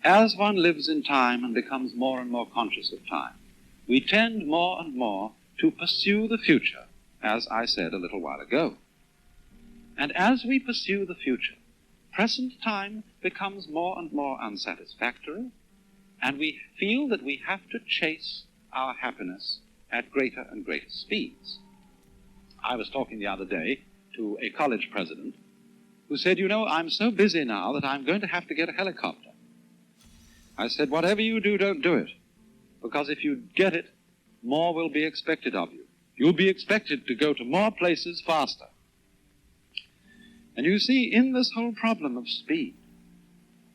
as one lives in time and becomes more and more conscious of time, we tend more and more to pursue the future, as I said a little while ago. And as we pursue the future, present time becomes more and more unsatisfactory, and we feel that we have to chase our happiness at greater and greater speeds. I was talking the other day to a college president who said, "You know, I'm so busy now that I'm going to have to get a helicopter." I said, "Whatever you do, don't do it, because if you get it, more will be expected of you. You'll be expected to go to more places faster." And you see, in this whole problem of speed,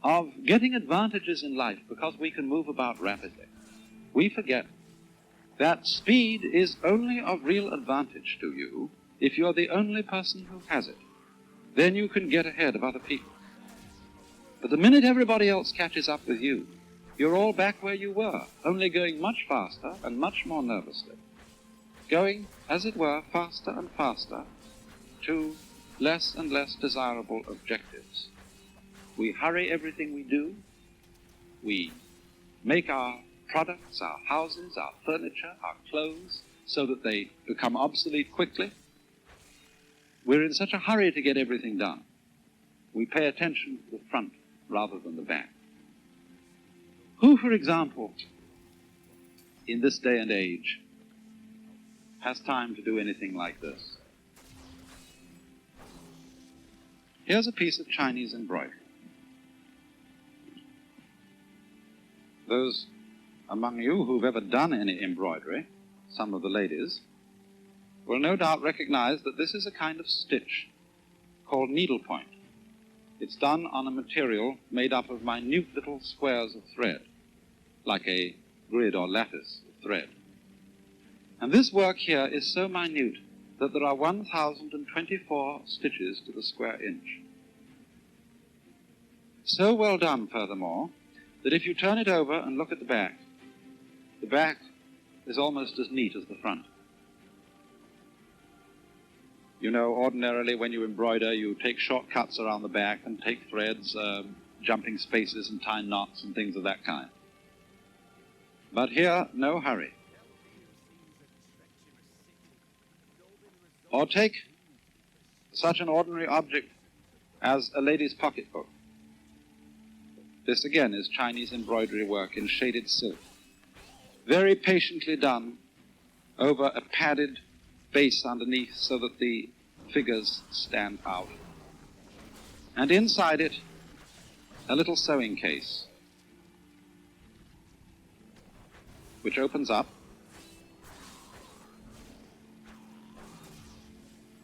of getting advantages in life because we can move about rapidly, we forget that speed is only of real advantage to you if you're the only person who has it. Then you can get ahead of other people. But the minute everybody else catches up with you, you're all back where you were, only going much faster and much more nervously, going, as it were, faster and faster to less and less desirable objectives. We hurry everything we do. We make our products, our houses, our furniture, our clothes, so that they become obsolete quickly. We're in such a hurry to get everything done. We pay attention to the front rather than the back. Who, for example, in this day and age, has time to do anything like this? Here's a piece of Chinese embroidery. Those among you who've ever done any embroidery, some of the ladies, will no doubt recognize that this is a kind of stitch called needlepoint. It's done on a material made up of minute little squares of thread, like a grid or lattice of thread. And this work here is so minute that there are 1,024 stitches to the square inch. So well done, furthermore, that if you turn it over and look at the back is almost as neat as the front. You know, ordinarily when you embroider, you take shortcuts around the back and take threads, jumping spaces and tie knots and things of that kind. But here, no hurry. Or take such an ordinary object as a lady's pocketbook. This again is Chinese embroidery work in shaded silk, very patiently done over a padded base underneath so that the figures stand out. And inside it, a little sewing case, which opens up,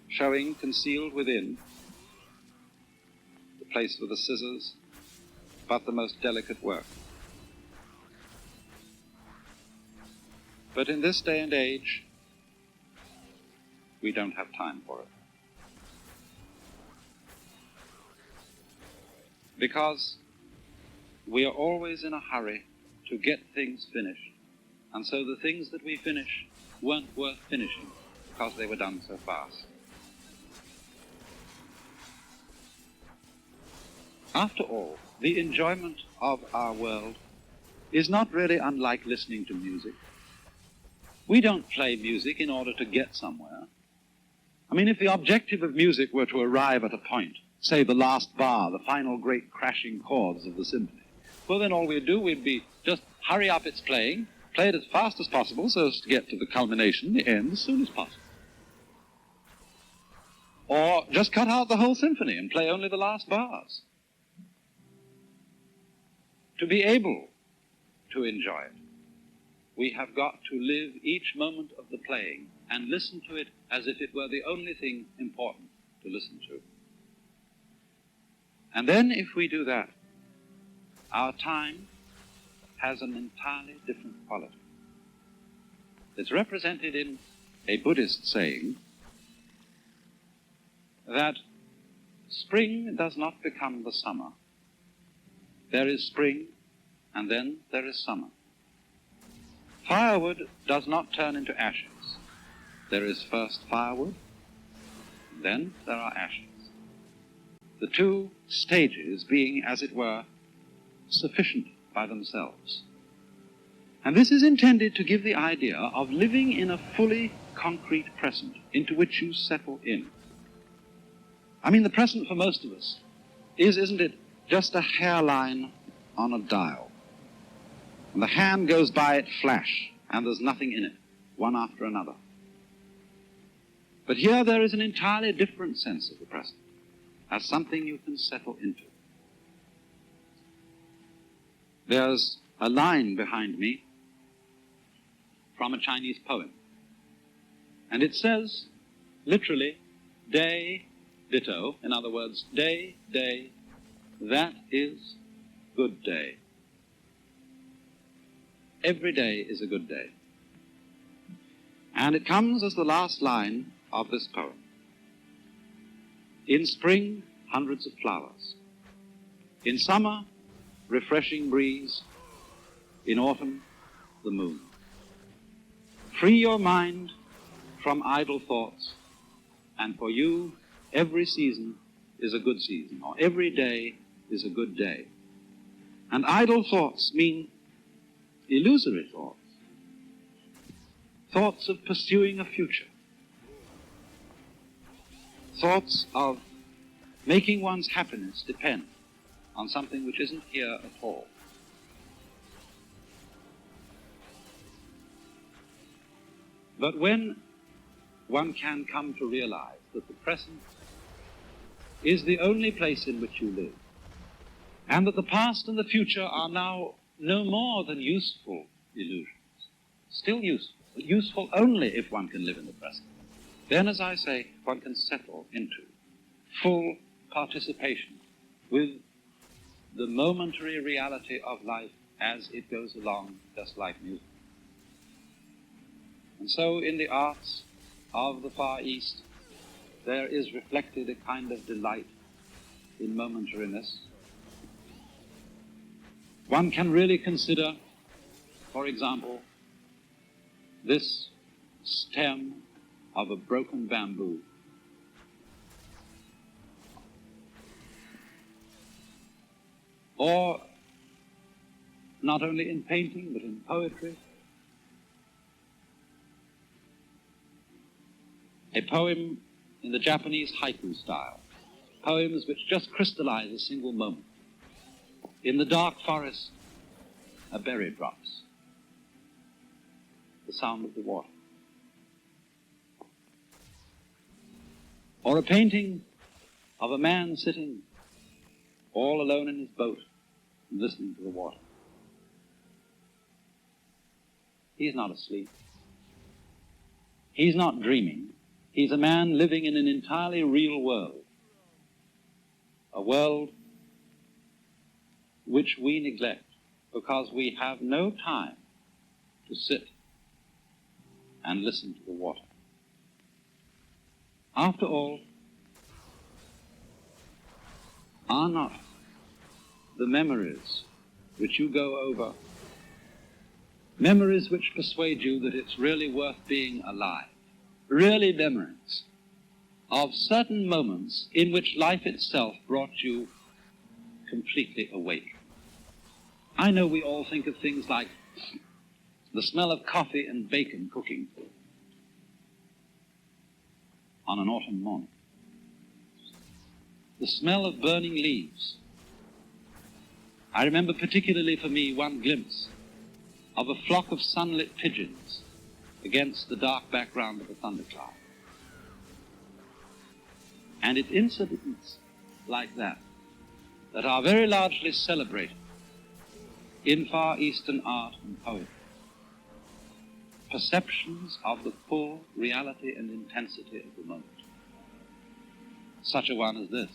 showing concealed within the place for the scissors, but the most delicate work. But in this day and age, we don't have time for it. Because we are always in a hurry to get things finished, and so the things that we finish weren't worth finishing because they were done so fast. After all, the enjoyment of our world is not really unlike listening to music. We don't play music in order to get somewhere. I mean, if the objective of music were to arrive at a point, say the last bar, the final great crashing chords of the symphony, well, then all we'd do, we'd be just hurry up its playing, play it as fast as possible so as to get to the culmination, the end, as soon as possible. Or just cut out the whole symphony and play only the last bars. To be able to enjoy it, we have got to live each moment of the playing and listen to it as if it were the only thing important to listen to. And then if we do that, our time has an entirely different quality. It's represented in a Buddhist saying that spring does not become the summer. There is spring, and then there is summer. Firewood does not turn into ashes. There is first firewood, and then there are ashes. The two stages being, as it were, sufficient by themselves. And this is intended to give the idea of living in a fully concrete present into which you settle in. I mean, the present for most of us is, isn't it, just a hairline on a dial. And the hand goes by it flash, and there's nothing in it, one after another. But here there is an entirely different sense of the present, as something you can settle into. There's a line behind me from a Chinese poem, and it says, literally, day, ditto, in other words, day, day, that is good day. Every day is a good day. And it comes as the last line of this poem. In spring, hundreds of flowers. In summer, refreshing breeze. In autumn, the moon. Free your mind from idle thoughts, and for you, every season is a good season, or every day is a good day. And idle thoughts mean illusory thoughts, thoughts of pursuing a future, thoughts of making one's happiness depend on something which isn't here at all. But when one can come to realize that the present is the only place in which you live, and that the past and the future are now no more than useful illusions, still useful, but useful only if one can live in the present, then, as I say, one can settle into full participation with the momentary reality of life as it goes along, just like music. And so in the arts of the Far East, there is reflected a kind of delight in momentariness. One can really consider, for example, this stem of a broken bamboo. Or, not only in painting, but in poetry, a poem in the Japanese haiku style, poems which just crystallize a single moment. In the dark forest, a berry drops, the sound of the water. Or a painting of a man sitting all alone in his boat and listening to the water. He's not asleep. He's not dreaming. He's a man living in an entirely real world, a world which we neglect because we have no time to sit and listen to the water. After all, are not the memories which you go over memories which persuade you that it's really worth being alive? Really memories of certain moments in which life itself brought you completely awake. I know we all think of things like the smell of coffee and bacon cooking on an autumn morning, the smell of burning leaves. I remember particularly for me one glimpse of a flock of sunlit pigeons against the dark background of a thundercloud. And it's incidents like that that are very largely celebrated in Far Eastern art and poetry. Perceptions of the full reality and intensity of the moment. Such a one as this.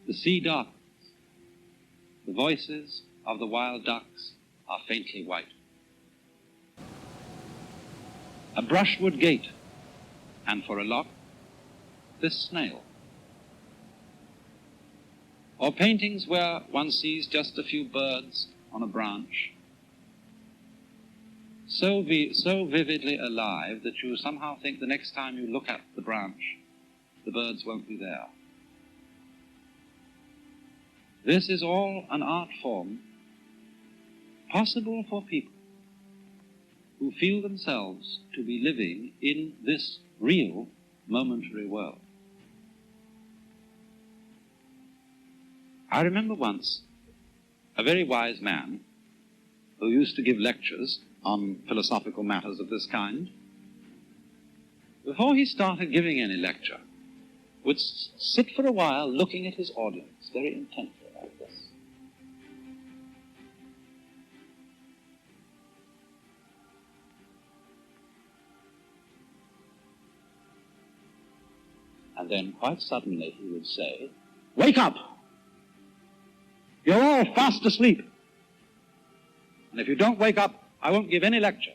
The sea darkens. The voices of the wild ducks are faintly white. A brushwood gate, and for a lock, this snail. Or paintings where one sees just a few birds on a branch, so vividly alive that you somehow think the next time you look at the branch, the birds won't be there. This is all an art form possible for people who feel themselves to be living in this real momentary world. I remember once a very wise man who used to give lectures on philosophical matters of this kind. Before he started giving any lecture, would sit for a while looking at his audience very intently like this. And then quite suddenly he would say, "Wake up! You're all fast asleep. And if you don't wake up, I won't give any lecture."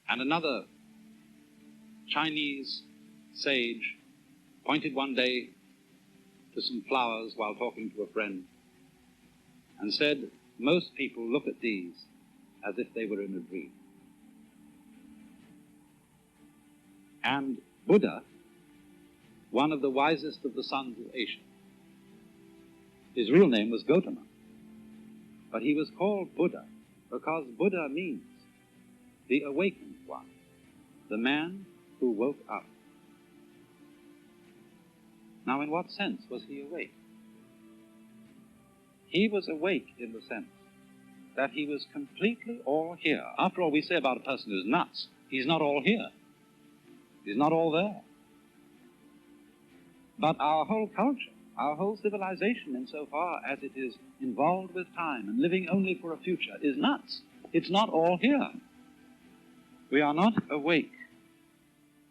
And another Chinese sage pointed one day to some flowers while talking to a friend and said, "Most people look at these as if they were in a dream." And Buddha, one of the wisest of the sons of Asia, his real name was Gautama, but he was called Buddha because Buddha means the awakened one, the man who woke up. Now, in what sense was he awake? He was awake in the sense that he was completely all here. After all, we say about a person who's nuts, he's not all here. He's not all there. But our whole culture, our whole civilization, insofar as it is involved with time and living only for a future, is nuts. It's not all here. We are not awake.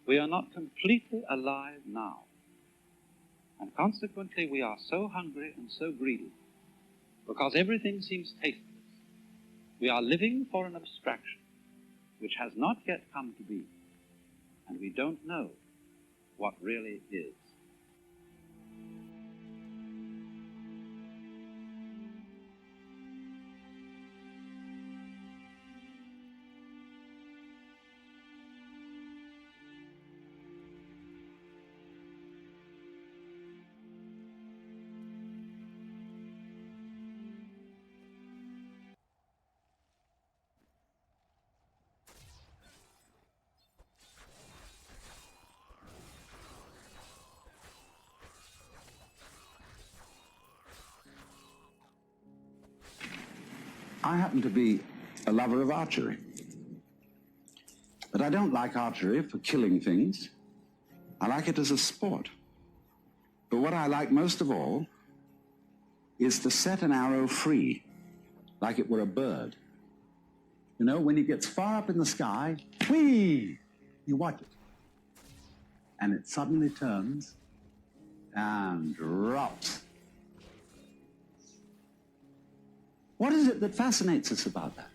We are not completely alive now. And consequently, we are so hungry and so greedy because everything seems tasteless. We are living for an abstraction which has not yet come to be, and we don't know what really is. I happen to be a lover of archery. But I don't like archery for killing things. I like it as a sport. But what I like most of all is to set an arrow free, like it were a bird. You know, when it gets far up in the sky, whee! You watch it. And it suddenly turns and drops. What is it that fascinates us about that?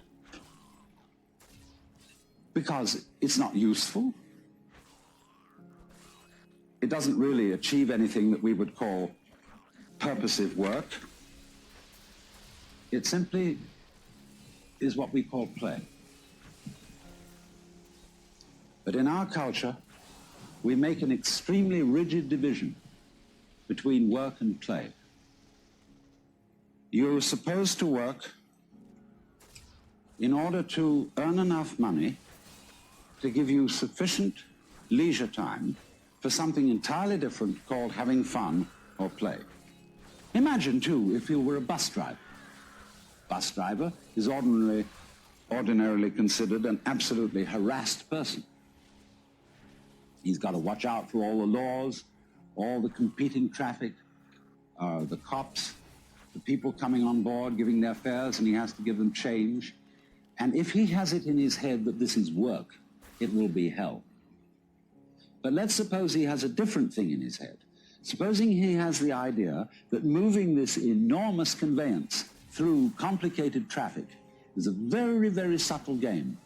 Because it's not useful. It doesn't really achieve anything that we would call purposive work. It simply is what we call play. But in our culture, we make an extremely rigid division between work and play. You're supposed to work in order to earn enough money to give you sufficient leisure time for something entirely different called having fun or play. Imagine, too, if you were a bus driver. Bus driver is ordinarily considered an absolutely harassed person. He's got to watch out for all the laws, all the competing traffic, the cops, the people coming on board, giving their fares, and he has to give them change. And if he has it in his head that this is work, it will be hell. But let's suppose he has a different thing in his head. Supposing he has the idea that moving this enormous conveyance through complicated traffic is a very, very subtle game.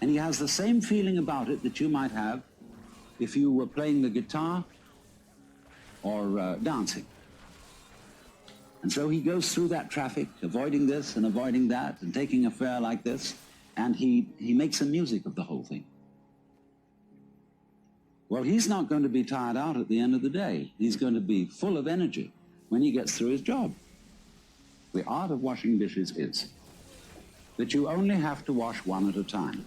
And he has the same feeling about it that you might have if you were playing the guitar or dancing. And so he goes through that traffic, avoiding this and avoiding that, and taking a fare like this, and he makes a music of the whole thing. Well, he's not going to be tired out at the end of the day. He's going to be full of energy when he gets through his job. The art of washing dishes is that you only have to wash one at a time.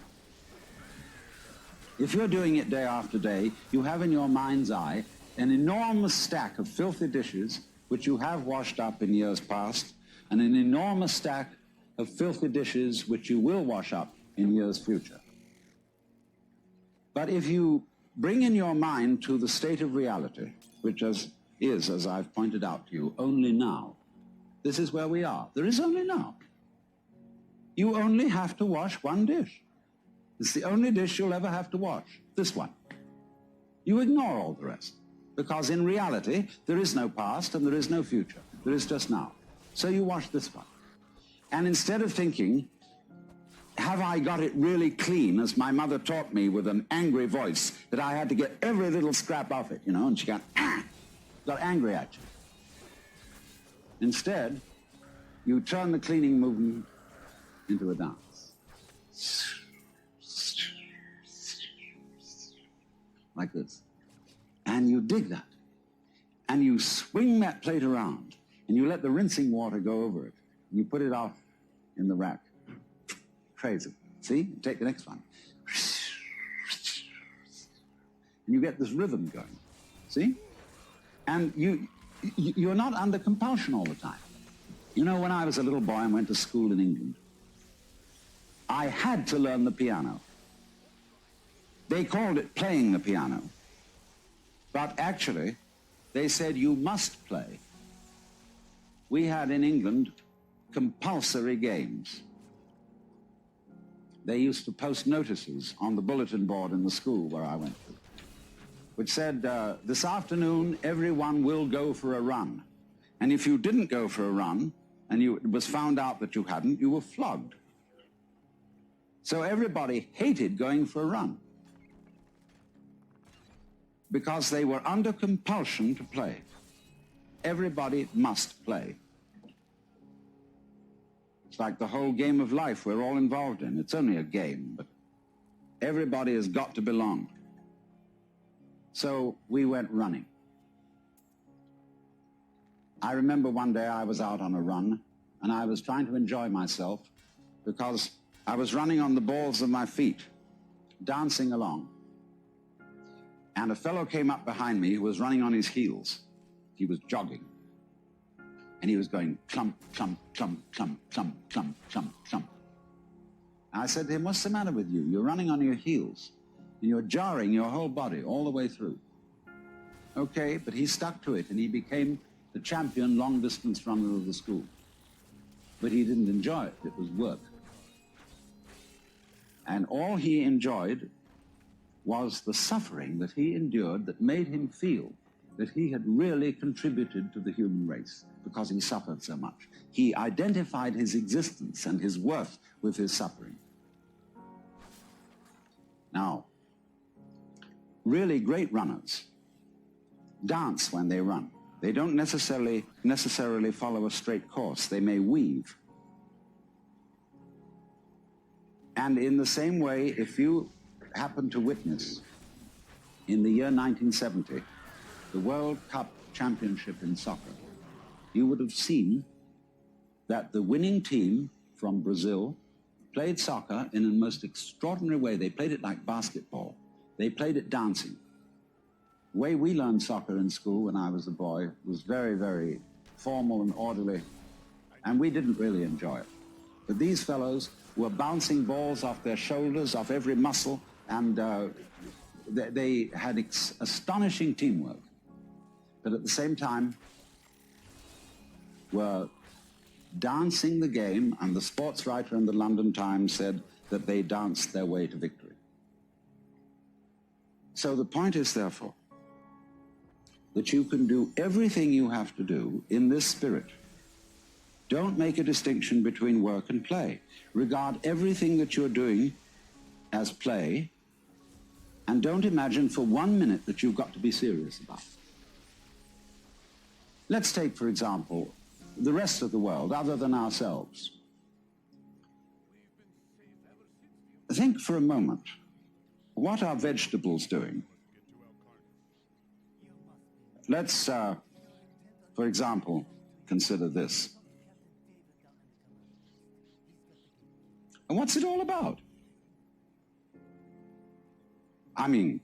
If you're doing it day after day, you have in your mind's eye an enormous stack of filthy dishes which you have washed up in years past, and an enormous stack of filthy dishes which you will wash up in years future. But if you bring in your mind to the state of reality, which is, as I've pointed out to you, only now, this is where we are. There is only now. You only have to wash one dish. It's the only dish you'll ever have to wash, this one. You ignore all the rest, because in reality, there is no past and there is no future. There is just now. So you wash this one. And instead of thinking, have I got it really clean, as my mother taught me with an angry voice, that I had to get every little scrap off it, you know, and she got angry at you. Instead, you turn the cleaning movement into a dance. Like this. And you dig that. And you swing that plate around, and you let the rinsing water go over it. And you put it off in the rack. Crazy. See? Take the next one. And you get this rhythm going. See? And you're not under compulsion all the time. You know, when I was a little boy and went to school in England, I had to learn the piano. They called it playing the piano. But actually, they said you must play. We had in England compulsory games. They used to post notices on the bulletin board in the school where I went to, which said, this afternoon, everyone will go for a run. And if you didn't go for a run, and it was found out that you hadn't, you were flogged. So everybody hated going for a run, because they were under compulsion to play. Everybody must play. It's like the whole game of life we're all involved in. It's only a game, but everybody has got to belong. So we went running. I remember one day I was out on a run, and I was trying to enjoy myself because I was running on the balls of my feet, dancing along. And a fellow came up behind me who was running on his heels. He was jogging. And he was going clump, clump, clump, clump, clump, clump, clump, clump. And I said to him, what's the matter with you? You're running on your heels, and you're jarring your whole body all the way through. Okay, but he stuck to it, and he became the champion long-distance runner of the school. But he didn't enjoy it. It was work. And all he enjoyed was the suffering that he endured that made him feel that he had really contributed to the human race because he suffered so much. He identified his existence and his worth with his suffering. Now, really great runners dance when they run. They don't necessarily follow a straight course. They may weave. And in the same way, if you happen to witness in the year 1970 the World Cup Championship in soccer, you would have seen that the winning team from Brazil played soccer in a most extraordinary way. They played it like basketball. They played it dancing. The way we learned soccer in school when I was a boy was very, very formal and orderly, and we didn't really enjoy it. But these fellows were bouncing balls off their shoulders, off every muscle, and they had astonishing teamwork. But at the same time, were dancing the game, and the sports writer in the London Times said that they danced their way to victory. So the point is, therefore, that you can do everything you have to do in this spirit. Don't make a distinction between work and play. Regard everything that you're doing as play, and don't imagine for 1 minute that you've got to be serious about it. Let's take, for example, the rest of the world, other than ourselves. Think for a moment, what are vegetables doing? let's, for example, consider this. And what's it all about? I mean,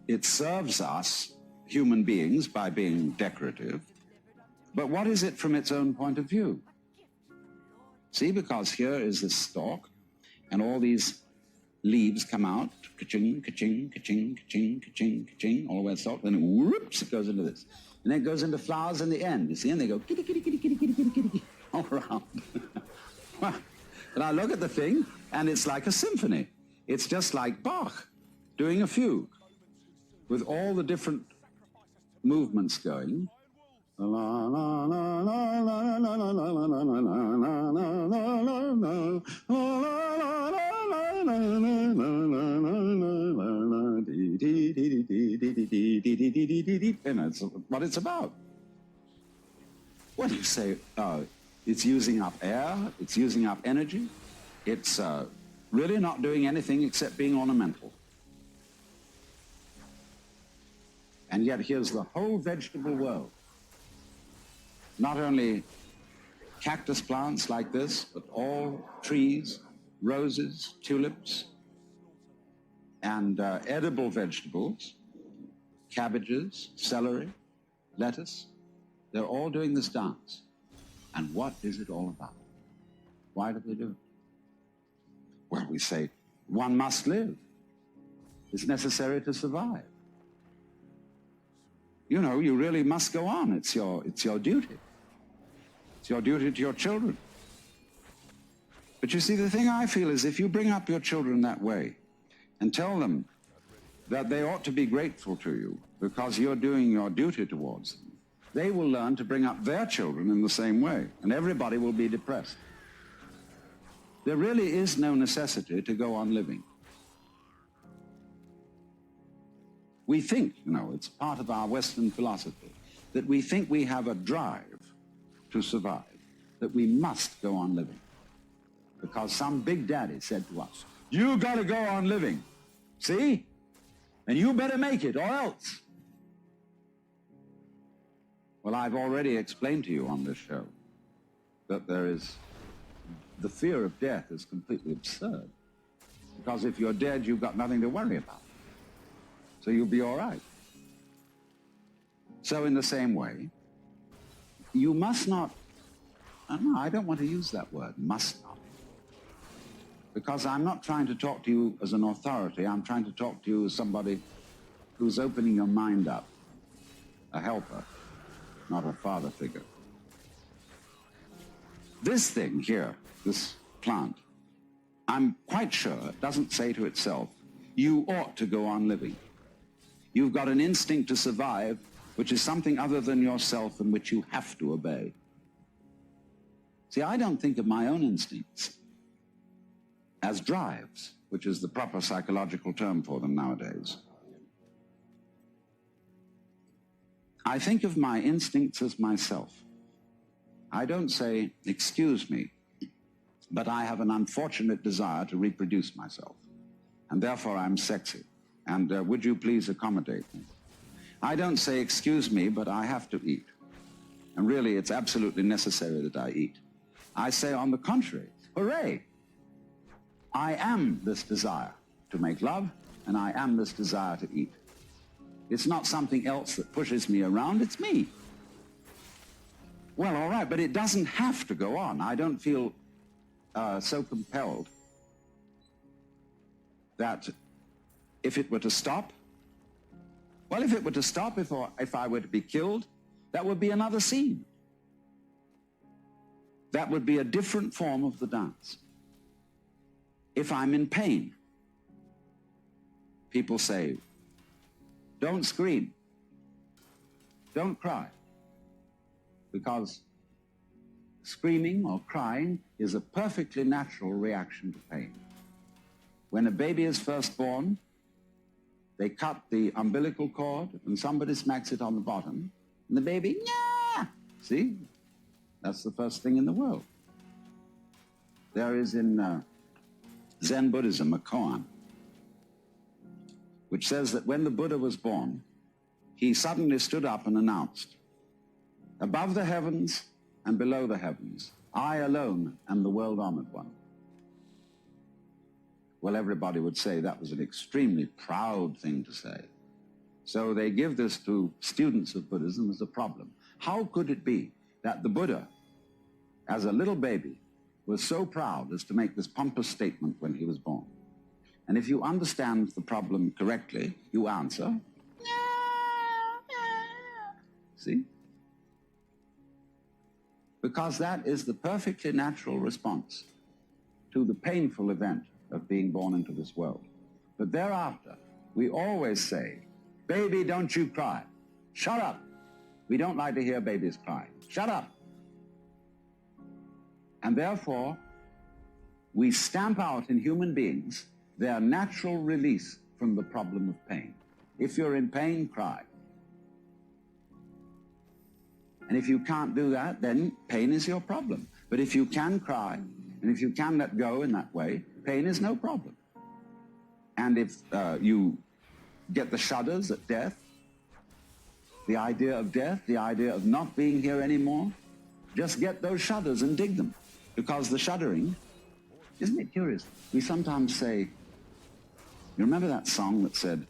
it serves us, human beings, by being decorative, but what is it from its own point of view? See, because here is this stalk, and all these leaves come out, ka-ching, ka-ching, ka-ching, ka-ching, ka-ching, ka-ching, all the way stalk, then whoops, it goes into this. And then it goes into flowers in the end, you see, and they go kitty, kitty, kitty, kitty, kitty, kitty, kitty, kitty, all around. And I look at the thing, and it's like a symphony. It's just like Bach doing a fugue, with all the different movements going. And that's what it's about. What do you say? It's using up air, it's using up energy, it's really not doing anything except being ornamental. And yet here's the whole vegetable world. Not only cactus plants like this, but all trees, roses, tulips, and edible vegetables, cabbages, celery, lettuce, they're all doing this dance. And what is it all about? Why do they do it? Well, we say, one must live. It's necessary to survive. You know, you really must go on. It's your duty. It's your duty to your children. But you see, the thing I feel is if you bring up your children that way and tell them that they ought to be grateful to you because you're doing your duty towards them, they will learn to bring up their children in the same way, and everybody will be depressed. There really is no necessity to go on living. We think, you know, it's part of our Western philosophy, that we think we have a drive to survive, that we must go on living. Because some big daddy said to us, you gotta go on living, see? And you better make it or else. Well, I've already explained to you on this show that the fear of death is completely absurd. Because if you're dead, you've got nothing to worry about. So you'll be all right. So in the same way, you must not, I don't want to use that word, must not. Because I'm not trying to talk to you as an authority, I'm trying to talk to you as somebody who's opening your mind up, a helper, not a father figure. This thing here, this plant, I'm quite sure it doesn't say to itself, you ought to go on living. You've got an instinct to survive, which is something other than yourself and which you have to obey. See, I don't think of my own instincts as drives, which is the proper psychological term for them nowadays. I think of my instincts as myself. I don't say, excuse me, but I have an unfortunate desire to reproduce myself, and therefore I'm sexy, and would you please accommodate me? I don't say, excuse me, but I have to eat, and really it's absolutely necessary that I eat. I say, on the contrary, hooray, I am this desire to make love, and I am this desire to eat. It's not something else that pushes me around, it's me. Well, all right, but it doesn't have to go on. I don't feel so compelled that if it were to stop, well, if it were to stop, if I were to be killed, that would be another scene. That would be a different form of the dance. If I'm in pain, people say, don't scream, don't cry, because screaming or crying is a perfectly natural reaction to pain. When a baby is first born, they cut the umbilical cord and somebody smacks it on the bottom, and the baby, yeah! See? That's the first thing in the world. There is in Zen Buddhism a koan, which says that when the Buddha was born, he suddenly stood up and announced, "Above the heavens and below the heavens, I alone am the world-honored one." Well, everybody would say that was an extremely proud thing to say. So they give this to students of Buddhism as a problem. How could it be that the Buddha, as a little baby, was so proud as to make this pompous statement when he was born? And if you understand the problem correctly, you answer, see? Because that is the perfectly natural response to the painful event of being born into this world. But thereafter, we always say, "Baby, don't you cry. Shut up." We don't like to hear babies cry. Shut up. And therefore, we stamp out in human beings their natural release from the problem of pain. If you're in pain, cry. And if you can't do that, then pain is your problem. But if you can cry, and if you can let go in that way, pain is no problem. And if you get the shudders at death, the idea of death, the idea of not being here anymore, just get those shudders and dig them. Because the shuddering, isn't it curious? We sometimes say, you remember that song that said,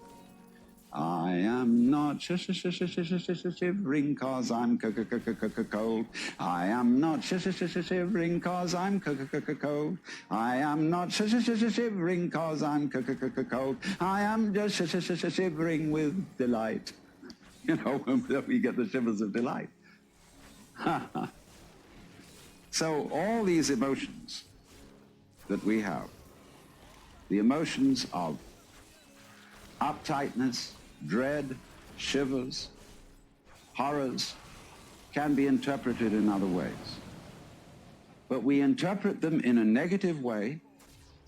"I am not shivering cause I'm cold. I am not shivering cause I'm cold. I am not shivering cause I'm cold. I am just shivering with delight." You know, we get the shivers of delight. So all these emotions that we have, the emotions of uptightness, dread, shivers, horrors, can be interpreted in other ways. But we interpret them in a negative way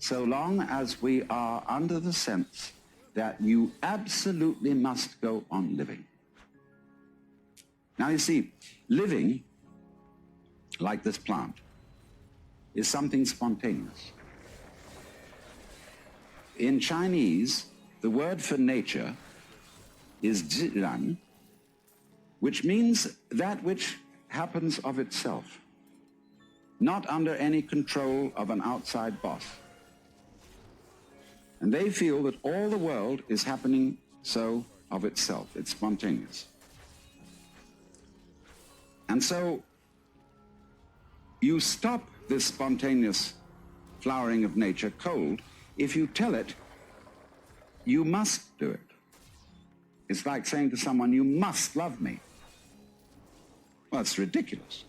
so long as we are under the sense that you absolutely must go on living. Now you see, living, like this plant, is something spontaneous. In Chinese, the word for nature is didn, which means that which happens of itself, not under any control of an outside boss. And they feel that all the world is happening so of itself. It's spontaneous. And so you stop this spontaneous flowering of nature cold if you tell it you must do it. It's like saying to someone, "You must love me." Well, it's ridiculous.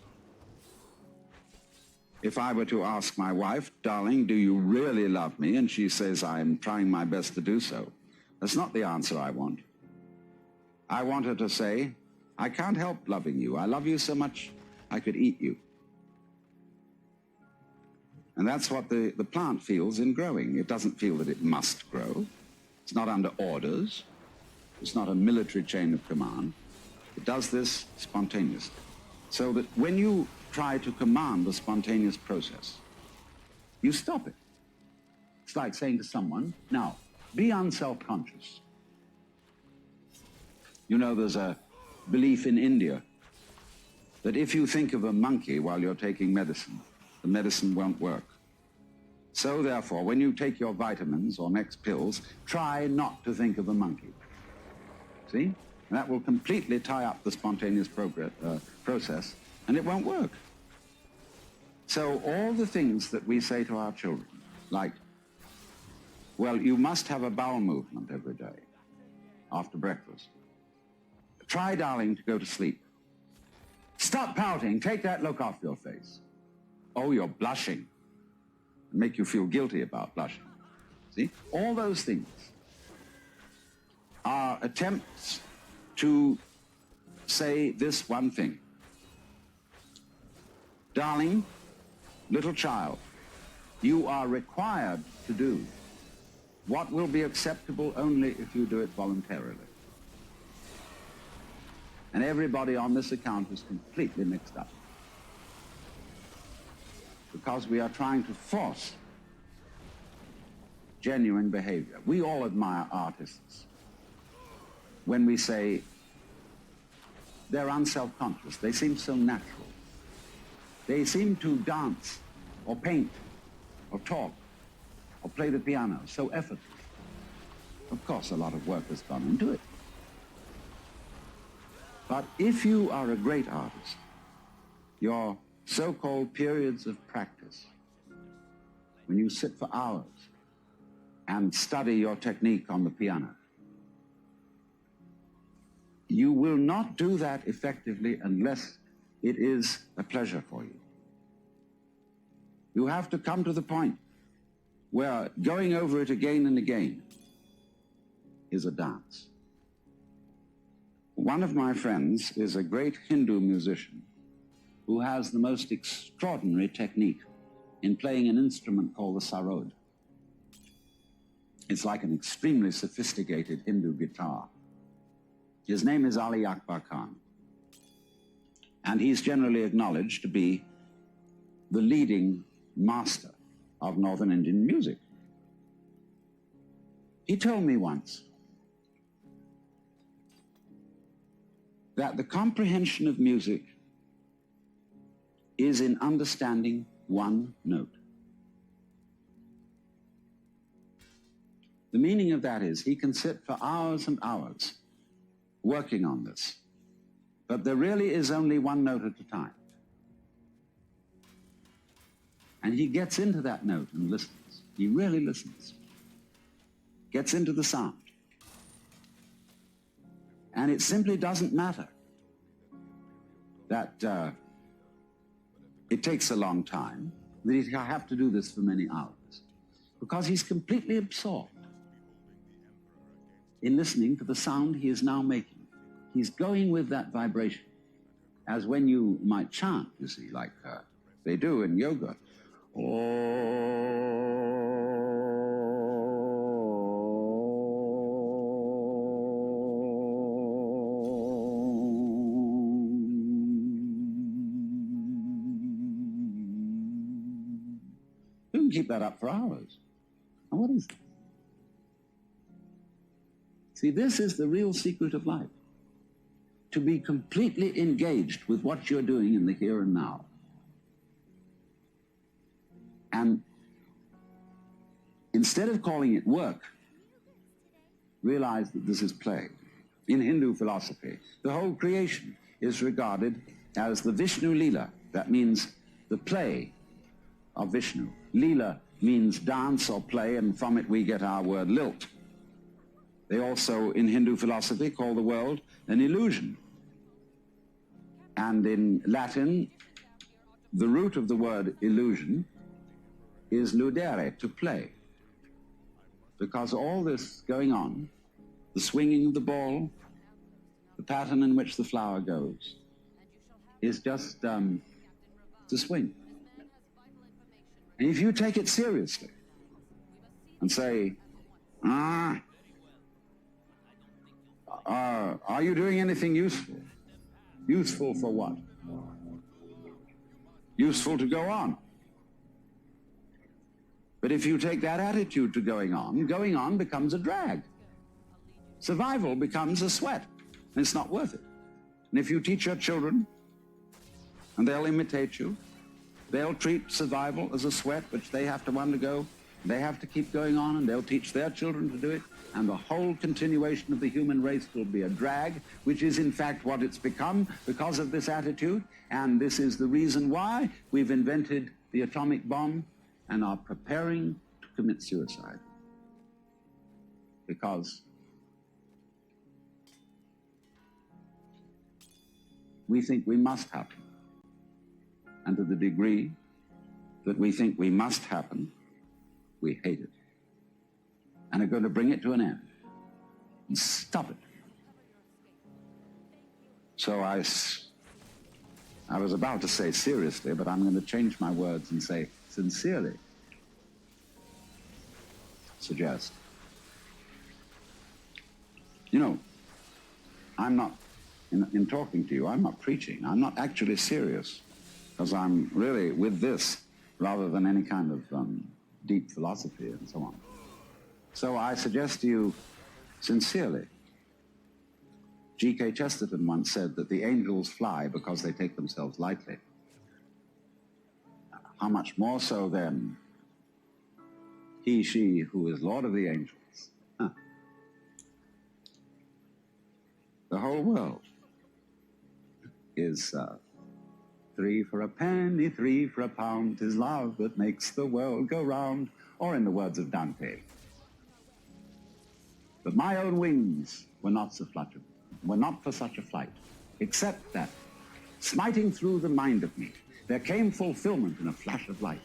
If I were to ask my wife, "Darling, do you really love me?" and she says, "I'm trying my best to do so," that's not the answer I want. I want her to say, "I can't help loving you. I love you so much I could eat you." And that's what the plant feels in growing. It doesn't feel that it must grow. It's not under orders. It's not a military chain of command. It does this spontaneously. So that when you try to command the spontaneous process, you stop it. It's like saying to someone, "Now, be unself-conscious." You know, there's a belief in India that if you think of a monkey while you're taking medicine, the medicine won't work. So therefore, when you take your vitamins or next pills, try not to think of a monkey. See? That will completely tie up the spontaneous process, and it won't work. So all the things that we say to our children, like, "Well, you must have a bowel movement every day after breakfast. Try, darling, to go to sleep. Stop pouting. Take that look off your face. Oh, you're blushing." Make you feel guilty about blushing. See? All those things are attempts to say this one thing. "Darling, little child, you are required to do what will be acceptable only if you do it voluntarily." And everybody on this account is completely mixed up, because we are trying to force genuine behavior. We all admire artists when we say, they're unself-conscious. They seem so natural. They seem to dance or paint or talk or play the piano so effortless. Of course, a lot of work has gone into it. But if you are a great artist, your so-called periods of practice, when you sit for hours and study your technique on the piano, you will not do that effectively unless it is a pleasure for you. You have to come to the point where going over it again and again is a dance. One of my friends is a great Hindu musician who has the most extraordinary technique in playing an instrument called the sarod. It's like an extremely sophisticated Hindu guitar. His name is Ali Akbar Khan, and he's generally acknowledged to be the leading master of Northern Indian music. He told me once that the comprehension of music is in understanding one note. The meaning of that is he can sit for hours and hours working on this, but there really is only one note at a time. And he gets into that note and listens. He really listens. Gets into the sound. And it simply doesn't matter that it takes a long time, that he'd have to do this for many hours, because he's completely absorbed in listening to the sound he is now making. He's going with that vibration, as when you might chant, you see, like they do in yoga. You can keep that up for hours. And what is it? See, this is the real secret of life. To be completely engaged with what you're doing in the here and now. And instead of calling it work, realize that this is play. In Hindu philosophy, the whole creation is regarded as the Vishnu Leela. That means the play of Vishnu. Leela means dance or play, and from it we get our word lilt. They also, in Hindu philosophy, call the world an illusion. And in Latin, the root of the word illusion is ludere, to play. Because all this going on, the swinging of the ball, the pattern in which the flower goes, is just to swing. And if you take it seriously and say, are you doing anything useful? Useful for what? Useful to go on. But if you take that attitude to going on becomes a drag. Survival becomes a sweat, and it's not worth it. And if you teach your children, and they'll imitate you, they'll treat survival as a sweat which they have to undergo, they have to keep going on, and they'll teach their children to do it, and the whole continuation of the human race will be a drag, which is in fact what it's become because of this attitude, and this is the reason why we've invented the atomic bomb and are preparing to commit suicide. Because we think we must happen. And to the degree that we think we must happen, we hate it. And are going to bring it to an end. And stop it. So I was about to say seriously, but I'm going to change my words and say sincerely suggest. You know, I'm not, in talking to you, I'm not preaching. I'm not actually serious, because I'm really with this rather than any kind of deep philosophy and so on. So I suggest to you sincerely G.K. Chesterton once said that the angels fly because they take themselves lightly. How much more so then he, she, who is Lord of the angels? Huh. The whole world is 3 for a penny, 3 for a pound, 'tis love that makes the world go round, or in the words of Dante. But my own wings were not for such a flight, except that, smiting through the mind of me, there came fulfillment in a flash of light,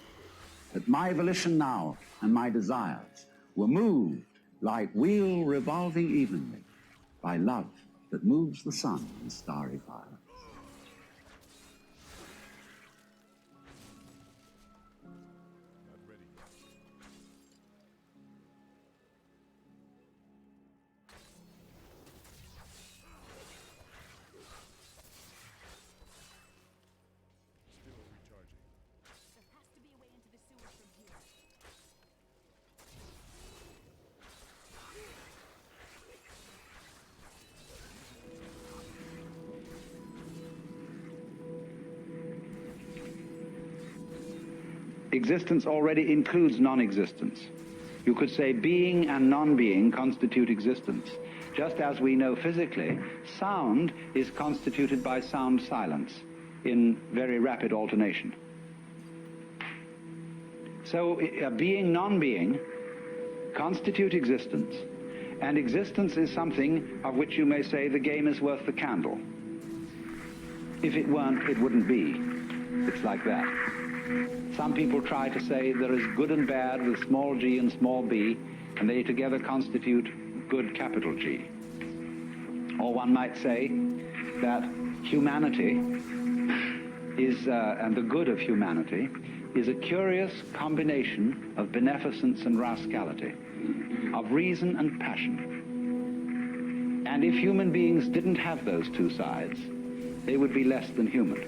that my volition now and my desires were moved like wheel revolving evenly by love that moves the sun in starry fire. Existence already includes non-existence. You could say being and non-being constitute existence. Just as we know physically, sound is constituted by sound silence in very rapid alternation. So being, non-being constitute existence. And existence is something of which you may say the game is worth the candle. If it weren't, it wouldn't be. It's like that. Some people try to say there is good and bad with small g and small b, and they together constitute good capital G. Or one might say that humanity is, and the good of humanity, is a curious combination of beneficence and rascality, of reason and passion. And if human beings didn't have those two sides, they would be less than human.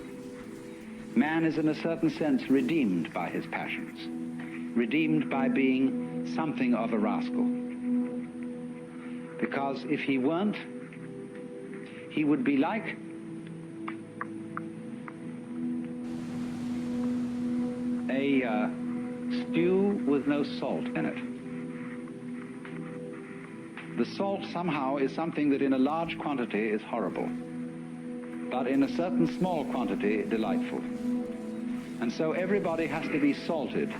Man is in a certain sense redeemed by his passions, redeemed by being something of a rascal. Because if he weren't, he would be like a stew with no salt in it. The salt somehow is something that in a large quantity is horrible, but in a certain small quantity delightful. And so everybody has to be salted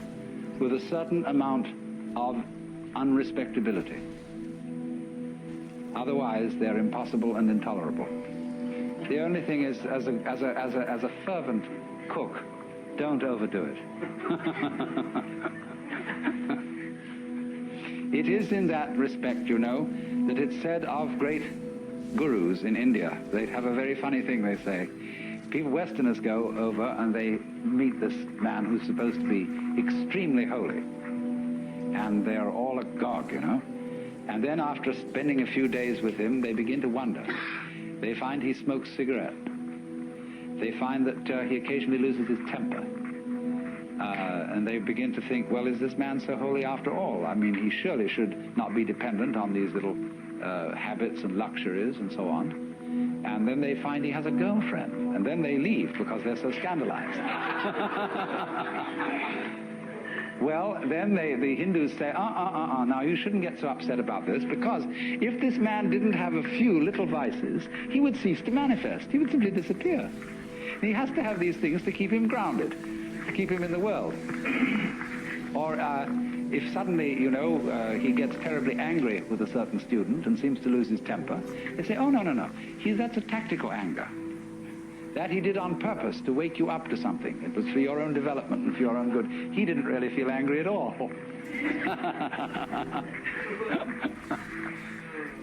with a certain amount of unrespectability. Otherwise, they're impossible and intolerable. The only thing is, as a fervent cook, don't overdo it. It is in that respect, you know, that it's said of great gurus in India. They have a very funny thing they say. People, Westerners go over and they meet this man who's supposed to be extremely holy. And they're all agog, you know. And then after spending a few days with him, they begin to wonder. They find he smokes cigarette. They find that he occasionally loses his temper. And they begin to think, well, is this man so holy after all? I mean, he surely should not be dependent on these little habits and luxuries and so on. And then they find he has a girlfriend. And then they leave because they're so scandalized. Well, then the Hindus say, now you shouldn't get so upset about this, because if this man didn't have a few little vices, he would cease to manifest. He would simply disappear. He has to have these things to keep him grounded, to keep him in the world. Or if suddenly, you know, he gets terribly angry with a certain student and seems to lose his temper, they say, oh, no. That's a tactical anger. That he did on purpose to wake you up to something. It was for your own development and for your own good. He didn't really feel angry at all.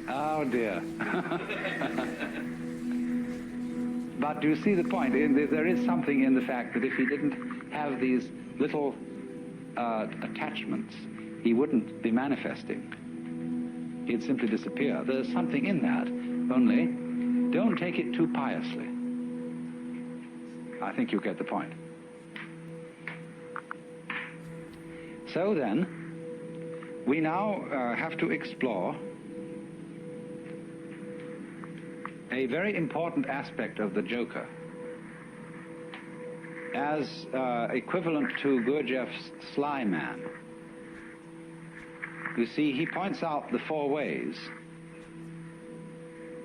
Oh, dear. But do you see the point? There is something in the fact that if he didn't have these little attachments, he wouldn't be manifesting. He'd simply disappear. There's something in that, only don't take it too piously. I think you get the point. So then, we now have to explore a very important aspect of the Joker, as equivalent to Gurdjieff's Sly Man. You see, he points out the four ways: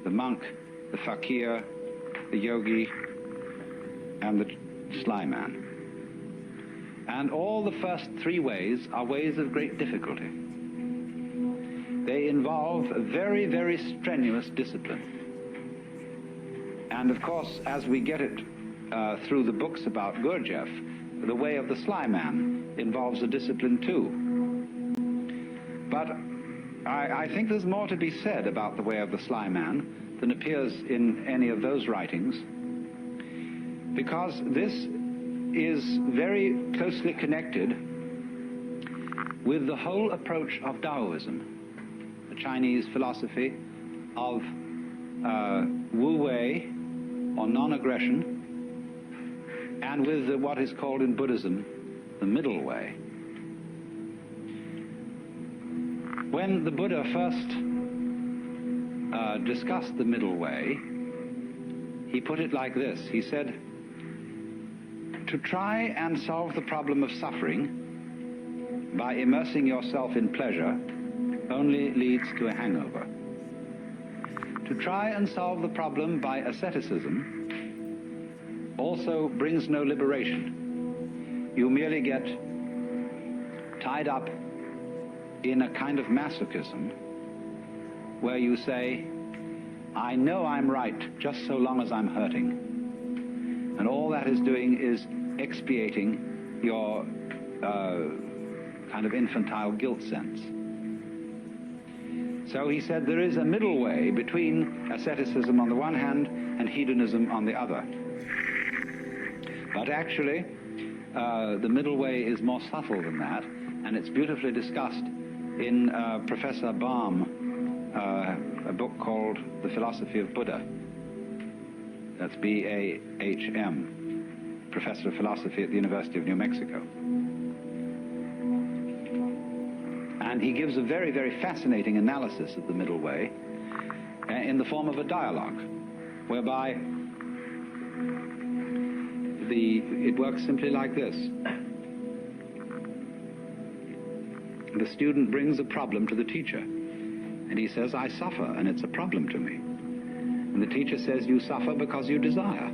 the monk, the fakir, the yogi, and the sly man. And all the first three ways are ways of great difficulty. They involve a very, very strenuous discipline. And of course, as we get it through the books about Gurdjieff, the way of the sly man involves a discipline too. But I think there's more to be said about the way of the sly man than appears in any of those writings, because this is very closely connected with the whole approach of Taoism, the Chinese philosophy of Wu Wei, or non-aggression, and with what is called in Buddhism the middle way. When the Buddha first discussed the middle way, he put it like this. He said, to try and solve the problem of suffering by immersing yourself in pleasure only leads to a hangover. To try and solve the problem by asceticism also brings no liberation. You merely get tied up in a kind of masochism where you say, I know I'm right just so long as I'm hurting. And all that is doing is expiating your kind of infantile guilt sense. So he said there is a middle way between asceticism on the one hand and hedonism on the other. But actually, the middle way is more subtle than that, and it's beautifully discussed in Professor Baum, a book called The Philosophy of Buddha. That's B-A-H-M, Professor of Philosophy at the University of New Mexico. And he gives a very, very fascinating analysis of the middle way in the form of a dialogue, whereby it works simply like this. The student brings a problem to the teacher, and he says, I suffer, and it's a problem to me. And the teacher says, you suffer because you desire.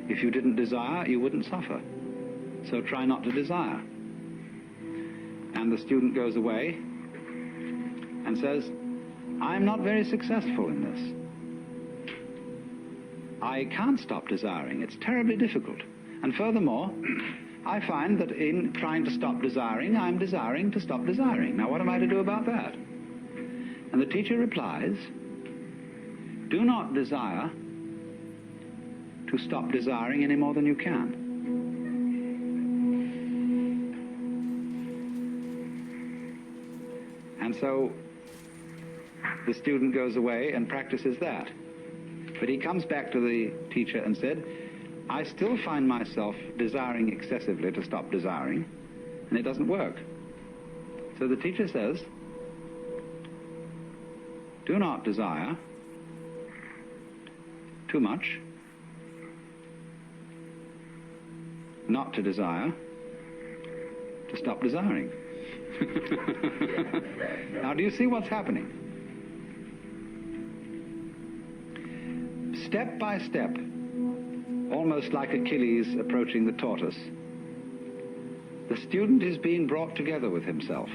If you didn't desire, you wouldn't suffer. So try not to desire. And the student goes away and says, I'm not very successful in this. I can't stop desiring. It's terribly difficult. And furthermore, I find that in trying to stop desiring, I'm desiring to stop desiring. Now, what am I to do about that? And the teacher replies, do not desire to stop desiring any more than you can. And so the student goes away and practices that. But he comes back to the teacher and said, I still find myself desiring excessively to stop desiring, and it doesn't work. So the teacher says, do not desire too much, not to desire, to stop desiring. Now, do you see what's happening? Step by step, almost like Achilles approaching the tortoise, the student is being brought together with himself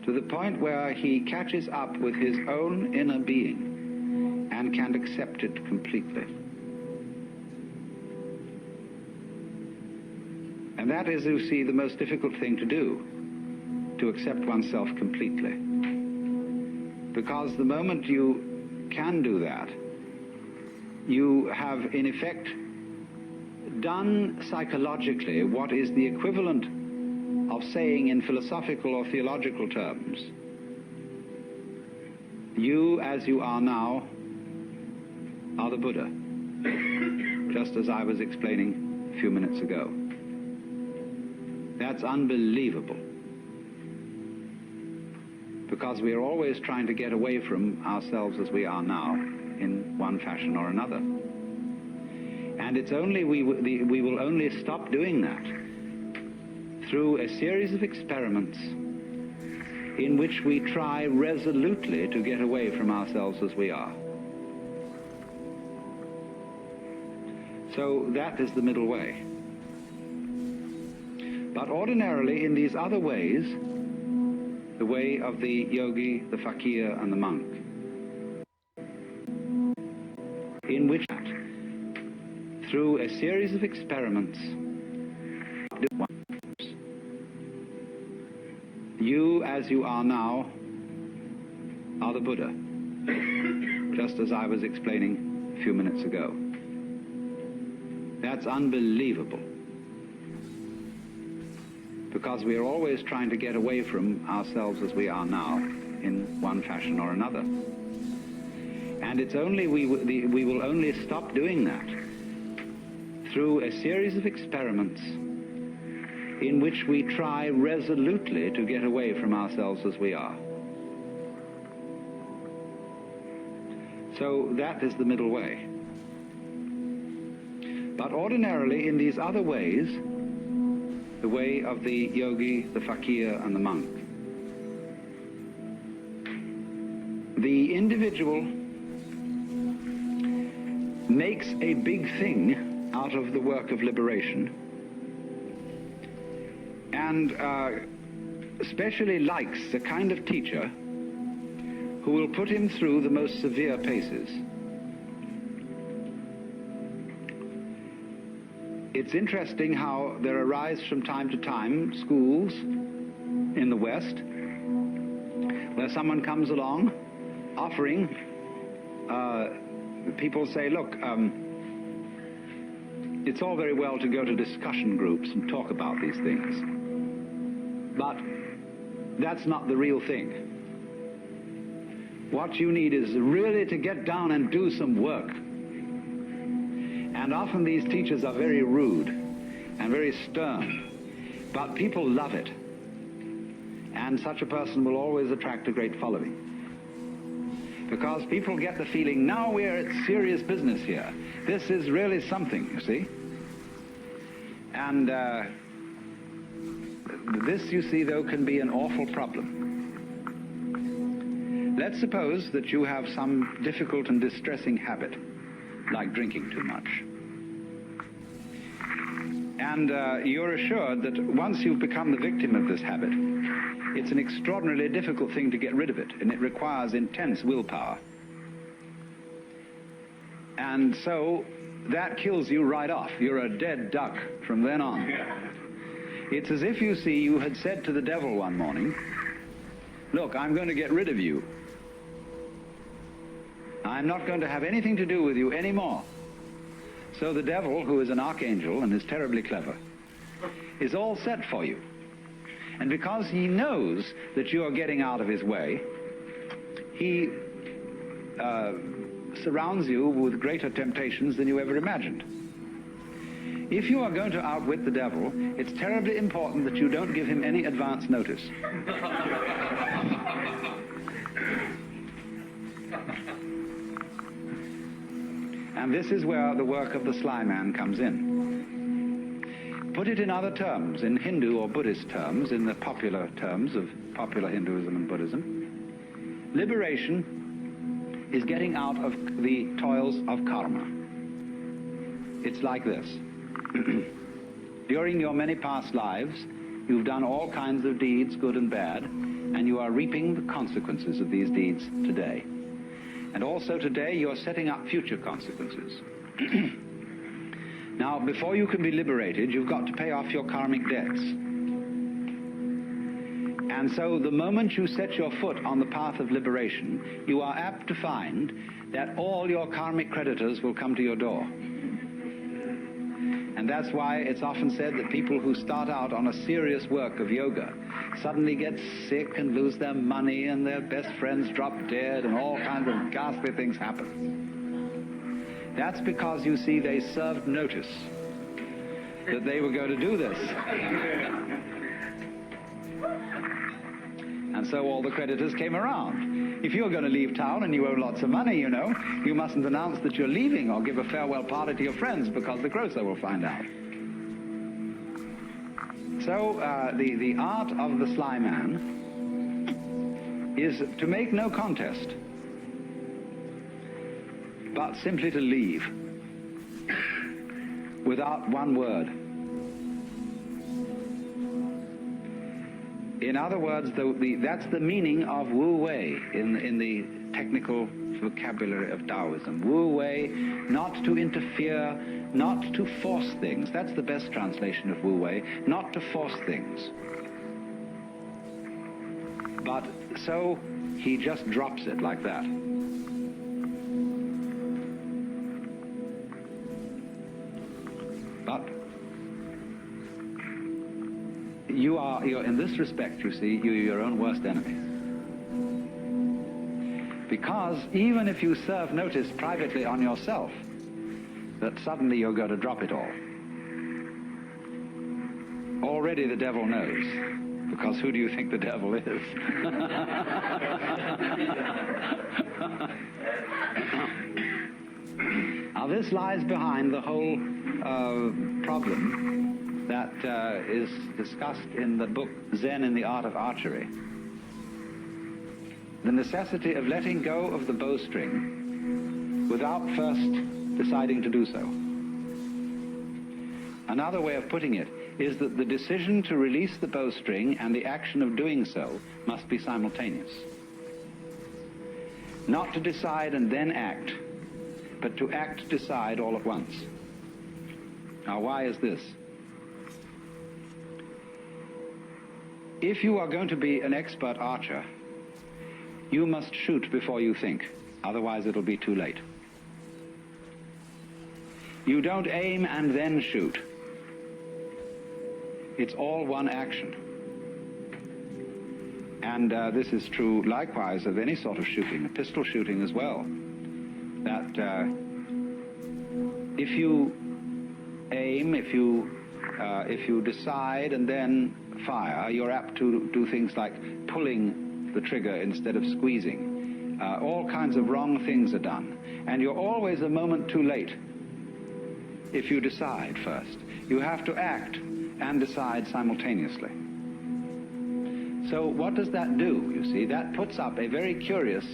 to the point where he catches up with his own inner being and can accept it completely. And that is, you see, the most difficult thing to do, to accept oneself completely. Because the moment you can do that, you have, in effect, done psychologically what is the equivalent of saying in philosophical or theological terms, you, as you are now, are the Buddha, just as I was explaining a few minutes ago. That's unbelievable, because we are always trying to get away from ourselves as we are now one fashion or another. And it's only we will only stop doing that through a series of experiments in which we try resolutely to get away from ourselves as we are. So that is the middle way. But ordinarily, in these other ways, the way of the yogi, the fakir, and the monk, in which, through a series of experiments, you, as you are now, are the Buddha, just as I was explaining a few minutes ago. That's unbelievable, because we are always trying to get away from ourselves as we are now, in one fashion or another. And it's only we will only stop doing that through a series of experiments in which we try resolutely to get away from ourselves as we are. So that is the middle way. But ordinarily, in these other ways, the way of the yogi, the fakir, and the monk, the individual makes a big thing out of the work of liberation, and especially likes the kind of teacher who will put him through the most severe paces. It's interesting how there arise from time to time schools in the West where someone comes along offering, people say, look, it's all very well to go to discussion groups and talk about these things, but that's not the real thing. What you need is really to get down and do some work. And often these teachers are very rude and very stern, but people love it. And such a person will always attract a great following. Because people get the feeling, now we're at serious business here. This is really something, you see. And this, you see, though, can be an awful problem. Let's suppose that you have some difficult and distressing habit, like drinking too much. And you're assured that once you've become the victim of this habit, it's an extraordinarily difficult thing to get rid of it, and it requires intense willpower. And so that kills you right off. You're a dead duck from then on. It's as if, you see, you had said to the devil one morning, look, I'm going to get rid of you. I'm not going to have anything to do with you anymore. So the devil, who is an archangel and is terribly clever, is all set for you. And because he knows that you are getting out of his way, he surrounds you with greater temptations than you ever imagined. If you are going to outwit the devil, it's terribly important that you don't give him any advance notice. And this is where the work of the sly man comes in. Put it in other terms, in Hindu or Buddhist terms, in the popular terms of popular Hinduism and Buddhism. Liberation is getting out of the toils of karma. It's like this. During your many past lives, you've done all kinds of deeds, good and bad, and you are reaping the consequences of these deeds today. And also today, you're setting up future consequences. Now, before you can be liberated, you've got to pay off your karmic debts. And so the moment you set your foot on the path of liberation, you are apt to find that all your karmic creditors will come to your door. And that's why it's often said that people who start out on a serious work of yoga suddenly get sick and lose their money, and their best friends drop dead, and all kinds of ghastly things happen. That's because, you see, they served notice that they were going to do this. And so all the creditors came around. If you're going to leave town and you owe lots of money, you know, you mustn't announce that you're leaving or give a farewell party to your friends because the grocer will find out. So the art of the sly man is to make no contest, but simply to leave without one word. In other words, that's the meaning of Wu Wei in the technical vocabulary of Taoism. Wu Wei, not to interfere, not to force things. That's the best translation of Wu Wei, not to force things. But so he just drops it like that. But you're in this respect, you see, you're your own worst enemy. Because even if you serve notice privately on yourself, that suddenly you're going to drop it all. Already the devil knows, because who do you think the devil is? Now this lies behind the whole problem that is discussed in the book Zen in the Art of Archery. The necessity of letting go of the bowstring without first deciding to do so. Another way of putting it is that the decision to release the bowstring and the action of doing so must be simultaneous. Not to decide and then act, but to act, decide all at once. Now, why is this? If you are going to be an expert archer, you must shoot before you think, otherwise it'll be too late. You don't aim and then shoot. It's all one action. And this is true likewise of any sort of shooting, pistol shooting as well. That if you aim, if you decide and then fire, you're apt to do things like pulling the trigger instead of squeezing. All kinds of wrong things are done. And you're always a moment too late if you decide first. You have to act and decide simultaneously. So what does that do, you see? That puts up a very curious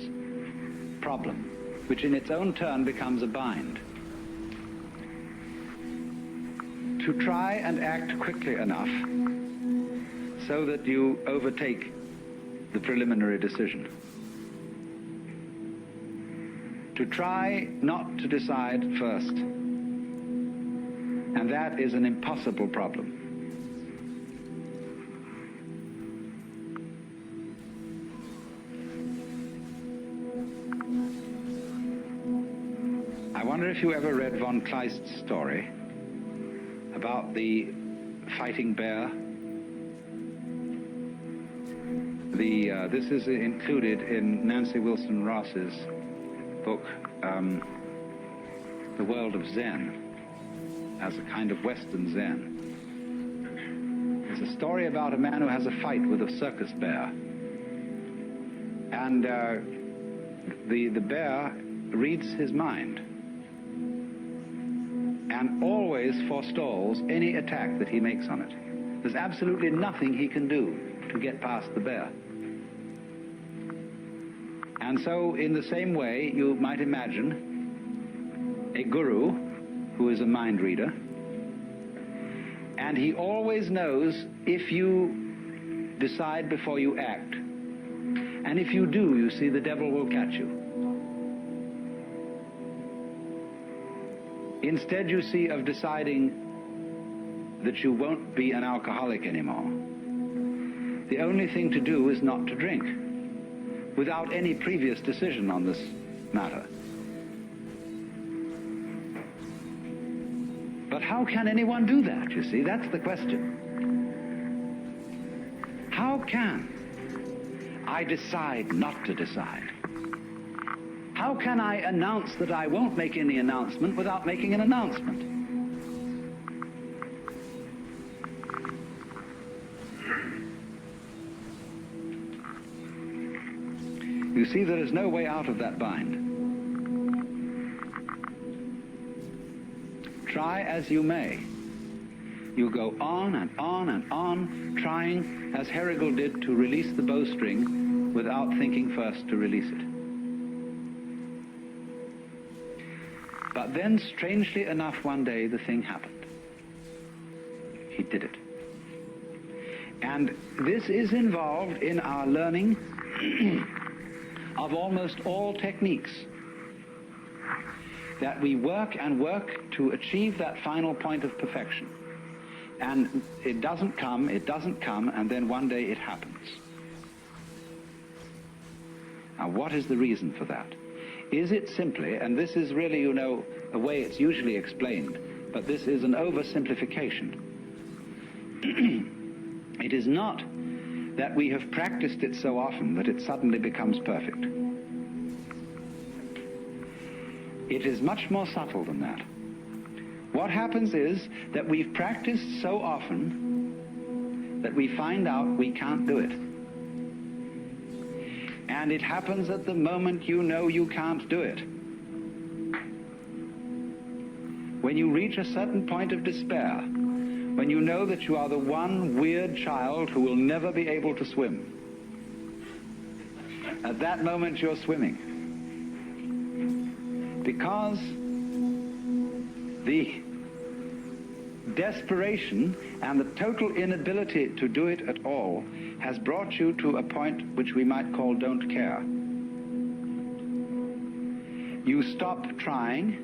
problem, which in its own turn becomes a bind. To try and act quickly enough so that you overtake the preliminary decision. To try not to decide first. And that is an impossible problem. I wonder if you ever read von Kleist's story about the fighting bear. This is included in Nancy Wilson Ross's book, The World of Zen, as a kind of Western Zen. It's a story about a man who has a fight with a circus bear. And the bear reads his mind and always forestalls any attack that he makes on it. There's absolutely nothing he can do to get past the bear. And so, in the same way, you might imagine a guru who is a mind reader, and he always knows if you decide before you act. And if you do, you see, the devil will catch you. Instead, you see, of deciding that you won't be an alcoholic anymore, the only thing to do is not to drink, without any previous decision on this matter. But how can anyone do that, you see? That's the question. How can I decide not to decide? How can I announce that I won't make any announcement without making an announcement? You see, there is no way out of that bind. Try as you may. You go on and on and on, trying, as Herigel did, to release the bowstring without thinking first to release it. But then, strangely enough, one day the thing happened. He did it. And this is involved in our learning of almost all techniques. That we work and work to achieve that final point of perfection. And it doesn't come, and then one day it happens. Now, what is the reason for that? Is it simply, and this is really, you know, a way it's usually explained, but this is an oversimplification. It is not that we have practiced it so often that it suddenly becomes perfect. It is much more subtle than that. What happens is that we've practiced so often that we find out we can't do it. And it happens at the moment you know you can't do it. When you reach a certain point of despair, when you know that you are the one weird child who will never be able to swim, at that moment you're swimming. Because the desperation and the total inability to do it at all has brought you to a point which we might call don't care. You stop trying.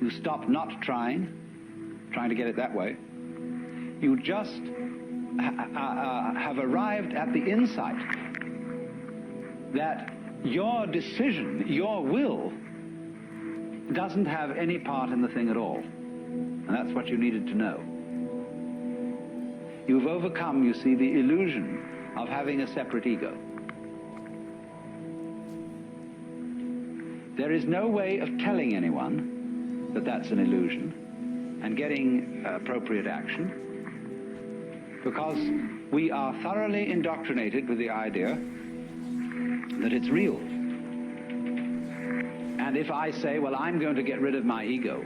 You stop not trying to get it that way. You just have arrived at the insight that your decision, your will, doesn't have any part in the thing at all. And that's what you needed to know. You've overcome, you see, the illusion of having a separate ego. There is no way of telling anyone that that's an illusion and getting appropriate action, because we are thoroughly indoctrinated with the idea that it's real. And if I say, well, I'm going to get rid of my ego,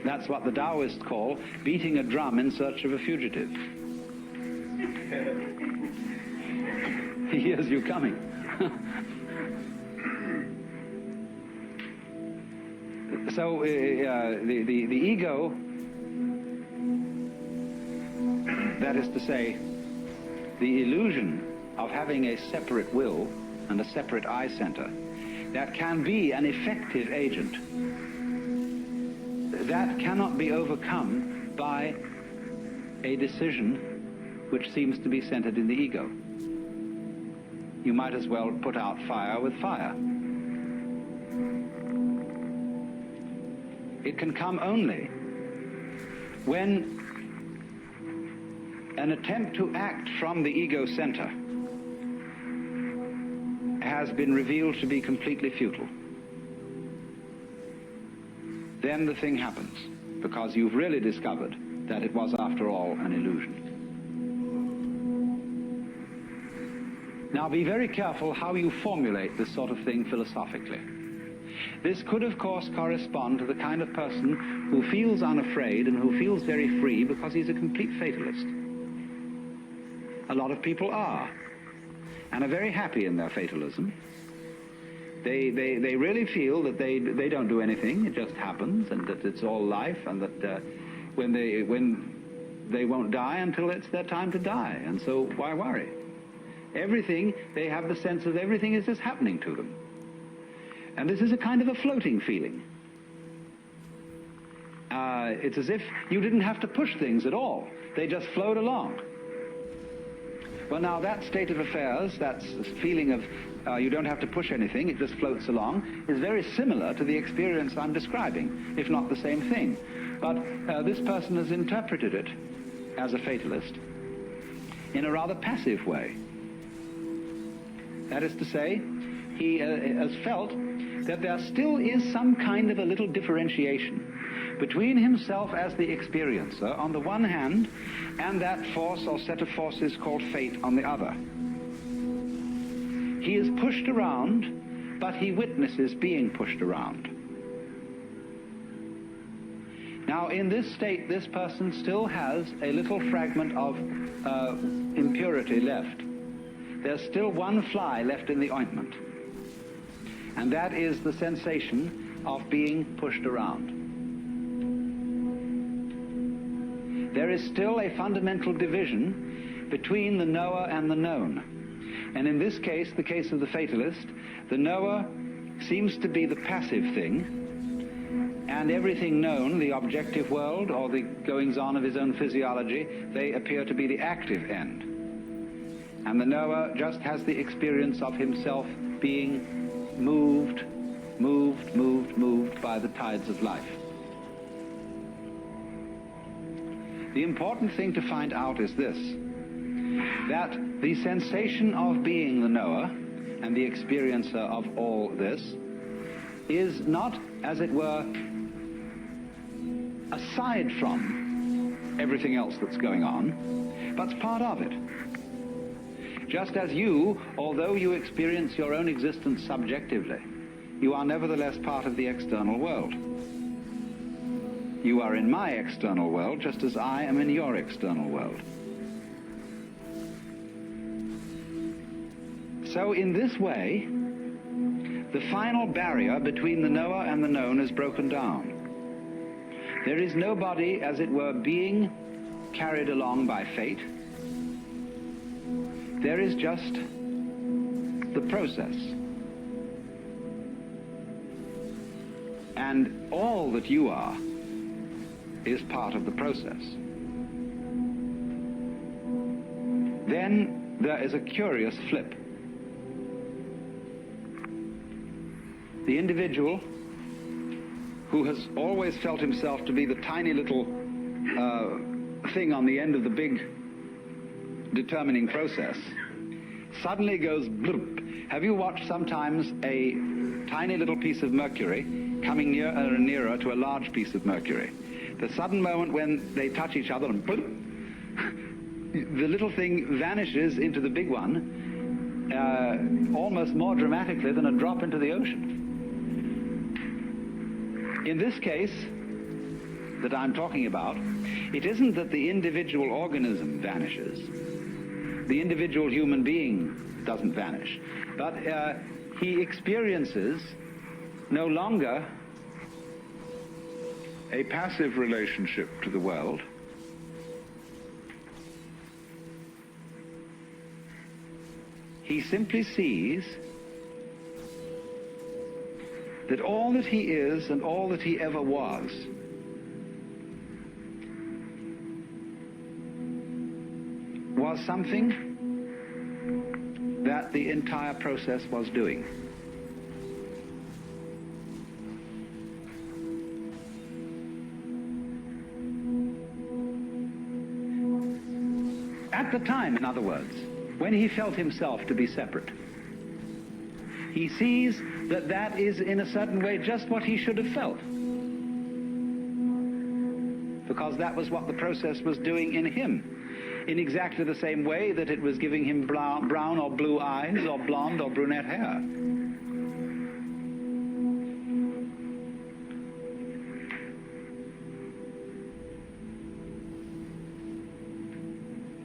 that's what the Taoists call beating a drum in search of a fugitive. He hears you coming. So the ego, that is to say, the illusion of having a separate will and a separate eye center, that can be an effective agent, that cannot be overcome by a decision which seems to be centered in the ego. You might as well put out fire with fire. It can come only when an attempt to act from the ego center has been revealed to be completely futile. Then the thing happens, because you've really discovered that it was, after all, an illusion. Now, be very careful how you formulate this sort of thing philosophically. This could, of course, correspond to the kind of person who feels unafraid and who feels very free because he's a complete fatalist. A lot of people are, and are very happy in their fatalism. They really feel that they don't do anything, it just happens, and that it's all life, and that when they won't die until it's their time to die, and so why worry? Everything, they have the sense of everything is just happening to them. And this is a kind of a floating feeling. It's as if you didn't have to push things at all. They just flowed along. Well, now that state of affairs, that feeling of you don't have to push anything, it just floats along, is very similar to the experience I'm describing, if not the same thing. But this person has interpreted it as a fatalist in a rather passive way. That is to say, he has felt that there still is some kind of a little differentiation between himself as the experiencer on the one hand and that force or set of forces called fate on the other. He is pushed around, but he witnesses being pushed around. Now, in this state, this person still has a little fragment of impurity left. There's still one fly left in the ointment, and that is the sensation of being pushed around. There is still a fundamental division between the knower and the known. And in this case, the case of the fatalist, the knower seems to be the passive thing, and everything known, the objective world or the goings-on of his own physiology, they appear to be the active end. And the knower just has the experience of himself being moved by the tides of life. The important thing to find out is this, that the sensation of being the knower and the experiencer of all this is not, as it were, aside from everything else that's going on, but part of it. Just as you, although you experience your own existence subjectively, you are nevertheless part of the external world. You are in my external world, just as I am in your external world. So in this way, the final barrier between the knower and the known is broken down. There is nobody, as it were, being carried along by fate. There is just the process. And all that you are is part of the process. Then there is a curious flip. The individual who has always felt himself to be the tiny little thing on the end of the big determining process suddenly goes bloop. Have you watched sometimes a tiny little piece of mercury coming nearer and nearer to a large piece of mercury? The sudden moment when they touch each other and bloop, the little thing vanishes into the big one almost more dramatically than a drop into the ocean. In this case that I'm talking about, it isn't that the individual organism vanishes. The individual human being doesn't vanish. But he experiences no longer a passive relationship to the world. He simply sees that all that he is and all that he ever was something that the entire process was doing. At the time, in other words, when he felt himself to be separate, he sees that that is in a certain way just what he should have felt, because that was what the process was doing in him, in exactly the same way that it was giving him brown or blue eyes or blonde or brunette hair.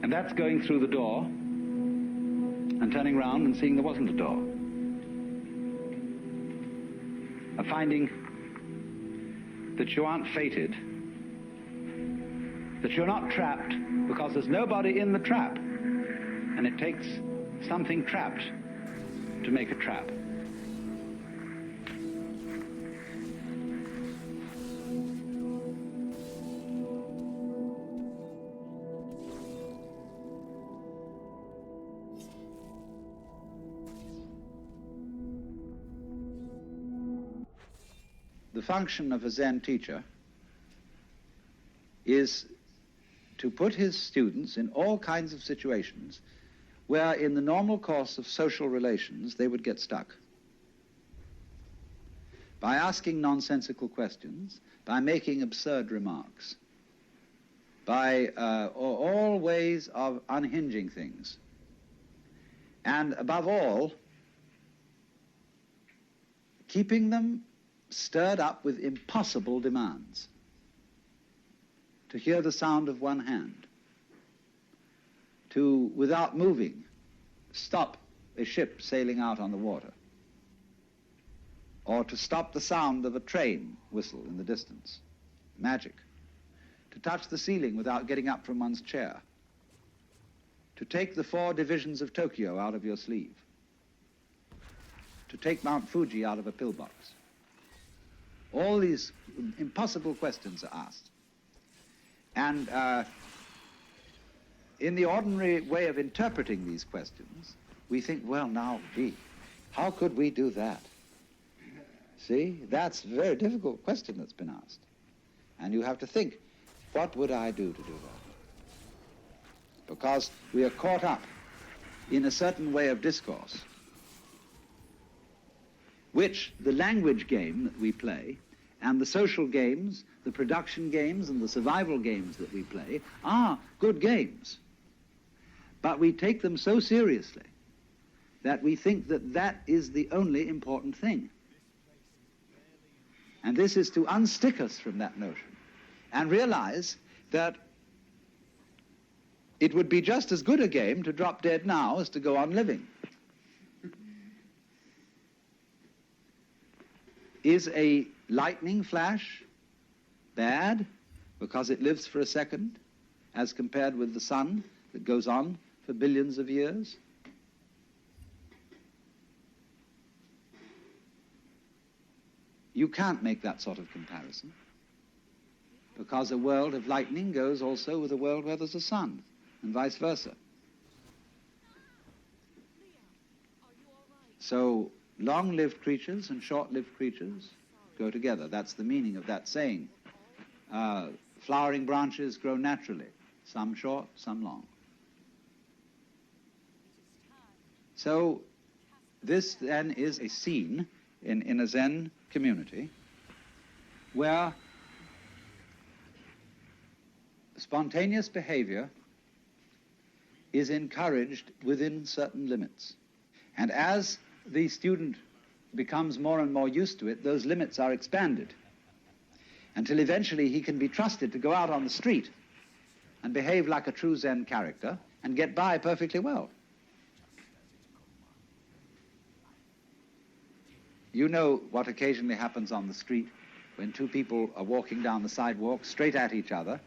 And that's going through the door and turning round and seeing there wasn't a door. Of finding that you aren't fated, that you're not trapped, because there's nobody in the trap, and it takes something trapped to make a trap. The function of a Zen teacher is to put his students in all kinds of situations where in the normal course of social relations they would get stuck. By asking nonsensical questions, by making absurd remarks, by all ways of unhinging things. And above all, keeping them stirred up with impossible demands. To hear the sound of one hand, to, without moving, stop a ship sailing out on the water, or to stop the sound of a train whistle in the distance. Magic. To touch the ceiling without getting up from one's chair. To take the 4 divisions of Tokyo out of your sleeve. To take Mount Fuji out of a pillbox. All these impossible questions are asked. And in the ordinary way of interpreting these questions, we think, well, now, gee, how could we do that? See, that's a very difficult question that's been asked. And you have to think, what would I do to do that? Because we are caught up in a certain way of discourse, which the language game that we play, and the social games, the production games, and the survival games that we play are good games. But we take them so seriously that we think that that is the only important thing. And this is to unstick us from that notion and realize that it would be just as good a game to drop dead now as to go on living. Is a lightning flash bad because it lives for a second as compared with the sun that goes on for billions of years? You can't make that sort of comparison, because a world of lightning goes also with a world where there's a sun, and vice versa. So long-lived creatures and short-lived creatures go together. That's the meaning of that saying. Flowering branches grow naturally, some short, some long. So this then is a scene in a Zen community where spontaneous behavior is encouraged within certain limits. And as the student becomes more and more used to it, those limits are expanded until eventually he can be trusted to go out on the street and behave like a true Zen character and get by perfectly well. You know what occasionally happens on the street when 2 people are walking down the sidewalk straight at each other,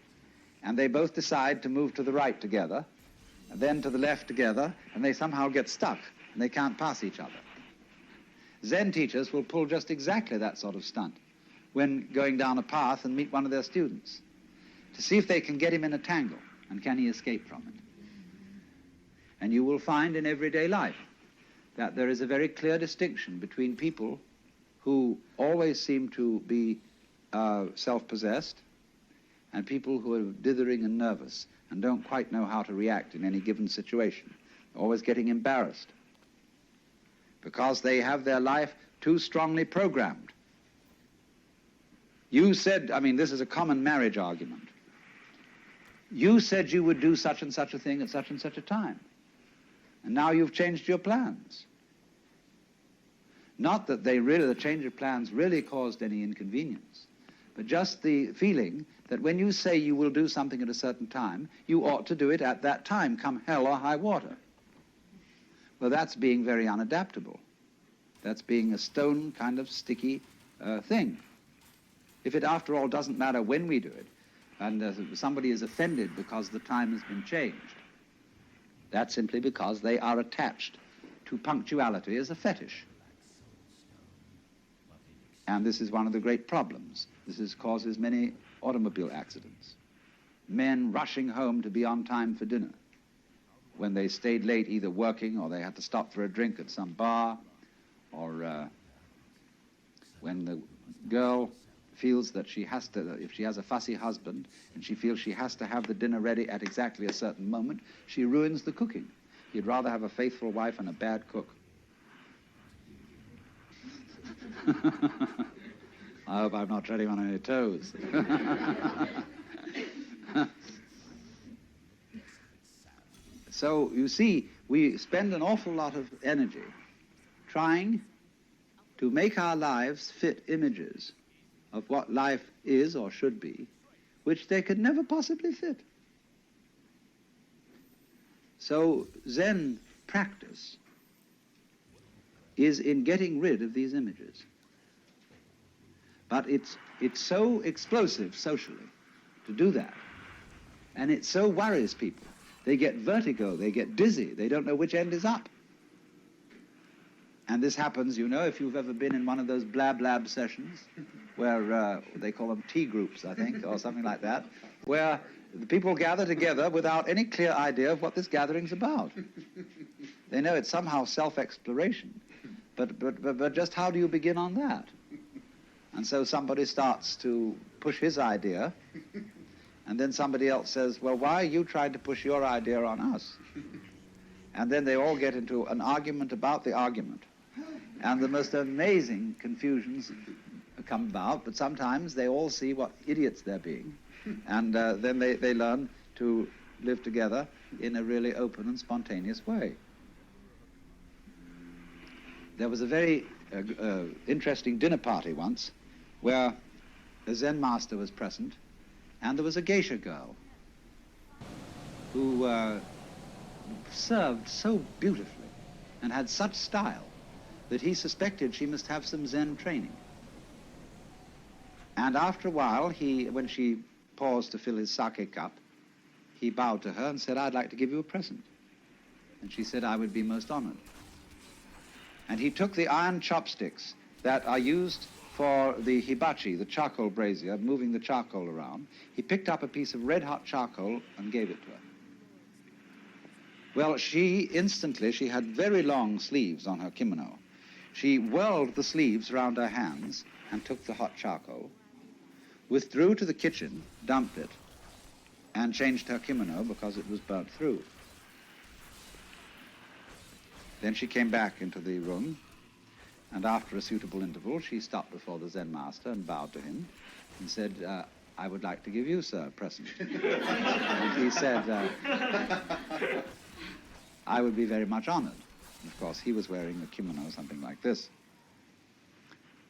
and they both decide to move to the right together, and then to the left together, and they somehow get stuck, and they can't pass each other. Zen teachers will pull just exactly that sort of stunt when going down a path and meet one of their students, to see if they can get him in a tangle, and can he escape from it. And you will find in everyday life that there is a very clear distinction between people who always seem to be self-possessed and people who are dithering and nervous and don't quite know how to react in any given situation, always getting embarrassed because they have their life too strongly programmed. You said, I mean, this is a common marriage argument. You said you would do such and such a thing at such and such a time. And now you've changed your plans. Not that the change of plans really caused any inconvenience, but just the feeling that when you say you will do something at a certain time, you ought to do it at that time, come hell or high water. Well, that's being very unadaptable. That's being a stone kind of sticky thing. If it, after all, doesn't matter when we do it, and somebody is offended because the time has been changed, that's simply because they are attached to punctuality as a fetish. And this is one of the great problems. This causes many automobile accidents. Men rushing home to be on time for dinner when they stayed late either working or they had to stop for a drink at some bar, or when the girl feels that she has to, if she has a fussy husband and she feels she has to have the dinner ready at exactly a certain moment, she ruins the cooking. You'd rather have a faithful wife and a bad cook. I hope I'm not treading on any toes. So, you see, we spend an awful lot of energy trying to make our lives fit images of what life is or should be, which they could never possibly fit. So Zen practice is in getting rid of these images. But it's so explosive socially to do that. And it so worries people. They get vertigo, they get dizzy, they don't know which end is up. And this happens, you know, if you've ever been in one of those blab sessions, where they call them tea groups, I think, or something like that, where the people gather together without any clear idea of what this gathering's about. They know it's somehow self-exploration, but just how do you begin on that? And so somebody starts to push his idea, and then somebody else says, well, why are you trying to push your idea on us? And then they all get into an argument about the argument. And the most amazing confusions come about, but sometimes they all see what idiots they're being, and then they learn to live together in a really open and spontaneous way. There was a very interesting dinner party once where a Zen master was present, and there was a geisha girl who served so beautifully and had such style that he suspected she must have some Zen training. And after a while, when she paused to fill his sake cup, he bowed to her and said, I'd like to give you a present. And she said, I would be most honored. And he took the iron chopsticks that are used for the hibachi, the charcoal brazier, moving the charcoal around. He picked up a piece of red-hot charcoal and gave it to her. Well, she had very long sleeves on her kimono. She whirled the sleeves around her hands and took the hot charcoal, withdrew to the kitchen, dumped it, and changed her kimono because it was burnt through. Then she came back into the room, and after a suitable interval, she stopped before the Zen master and bowed to him and said, I would like to give you, sir, a present. And he said, I would be very much honored. Of course, he was wearing a kimono, something like this.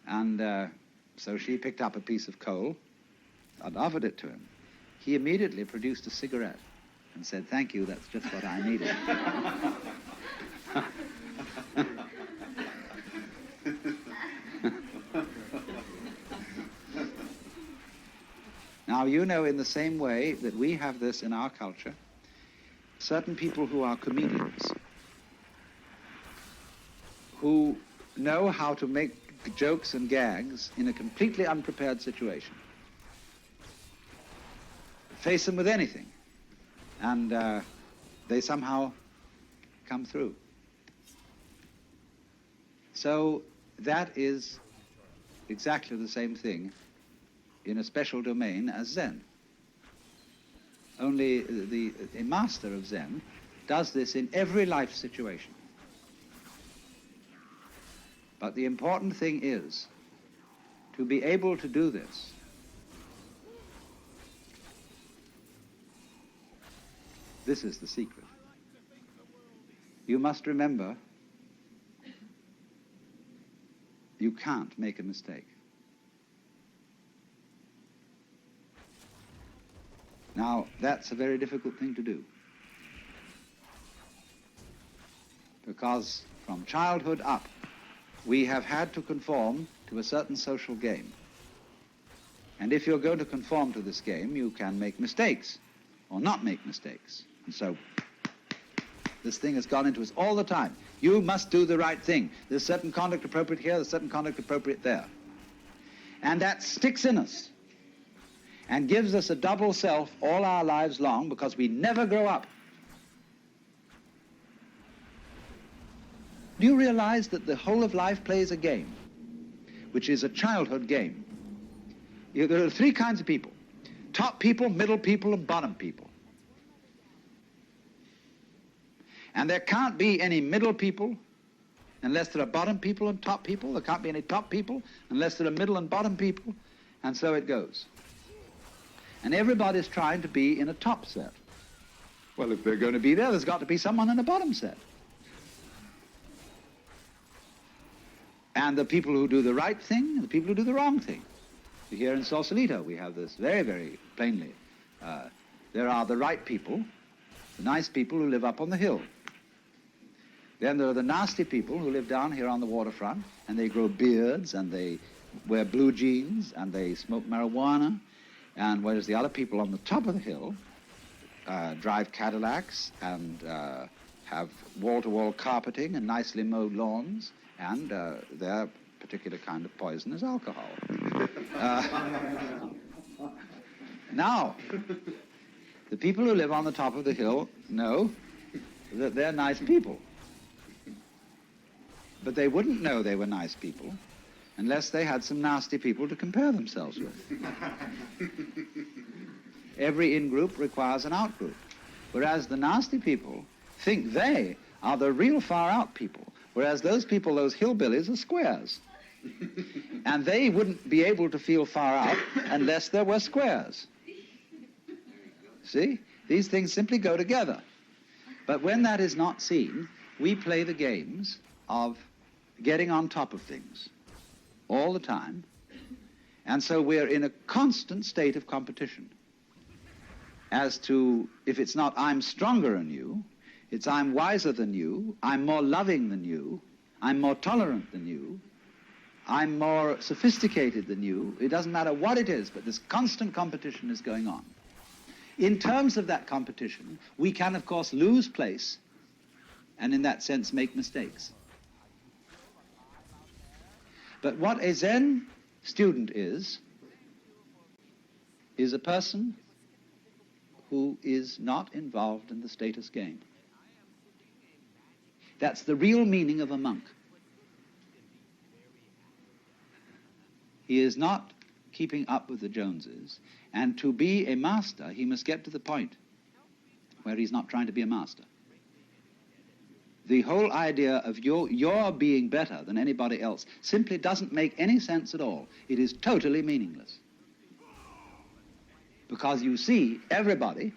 And so she picked up a piece of coal and offered it to him. He immediately produced a cigarette and said, thank you, that's just what I needed. Now, you know, in the same way that we have this in our culture, certain people who are comedians, who know how to make jokes and gags in a completely unprepared situation, face them with anything, and they somehow come through. So that is exactly the same thing in a special domain as Zen. Only a master of Zen does this in every life situation. But the important thing is to be able to do this This is the secret. You must remember, you can't make a mistake. Now, that's a very difficult thing to do, because from childhood up, we have had to conform to a certain social game. And if you're going to conform to this game, you can make mistakes or not make mistakes. And so this thing has gone into us all the time. You must do the right thing. There's certain conduct appropriate here, there's certain conduct appropriate there. And that sticks in us and gives us a double self all our lives long, because we never grow up. Do you realize that the whole of life plays a game, which is a childhood game? There are three kinds of people: top people, middle people, and bottom people. And there can't be any middle people unless there are bottom people and top people. There can't be any top people unless there are middle and bottom people. And so it goes. And everybody's trying to be in a top set. Well, if they're going to be there, there's got to be someone in a bottom set. and the people who do the right thing and the people who do the wrong thing. Here in Sausalito, we have this very, very plainly. There are the right people, the nice people who live up on the hill. Then there are the nasty people who live down here on the waterfront, and they grow beards, and they wear blue jeans, and they smoke marijuana, and whereas the other people on the top of the hill drive Cadillacs and have wall-to-wall carpeting and nicely mowed lawns, and their particular kind of poison is alcohol. Now, the people who live on the top of the hill know that they're nice people. But they wouldn't know they were nice people unless they had some nasty people to compare themselves with. Every in-group requires an out-group, whereas the nasty people think they are the real far-out people, whereas those people, those hillbillies, are squares. And they wouldn't be able to feel far out unless there were squares. See? These things simply go together. But when that is not seen, we play the games of getting on top of things all the time, and so we're in a constant state of competition as to, if it's not I'm stronger than you, it's I'm wiser than you, I'm more loving than you, I'm more tolerant than you, I'm more sophisticated than you. It doesn't matter what it is, but this constant competition is going on. In terms of that competition, we can, of course, lose place and in that sense make mistakes. But what a Zen student is a person who is not involved in the status game. That's the real meaning of a monk. He is not keeping up with the Joneses, and to be a master, he must get to the point where he's not trying to be a master. The whole idea of your being better than anybody else simply doesn't make any sense at all. It is totally meaningless. Because you see everybody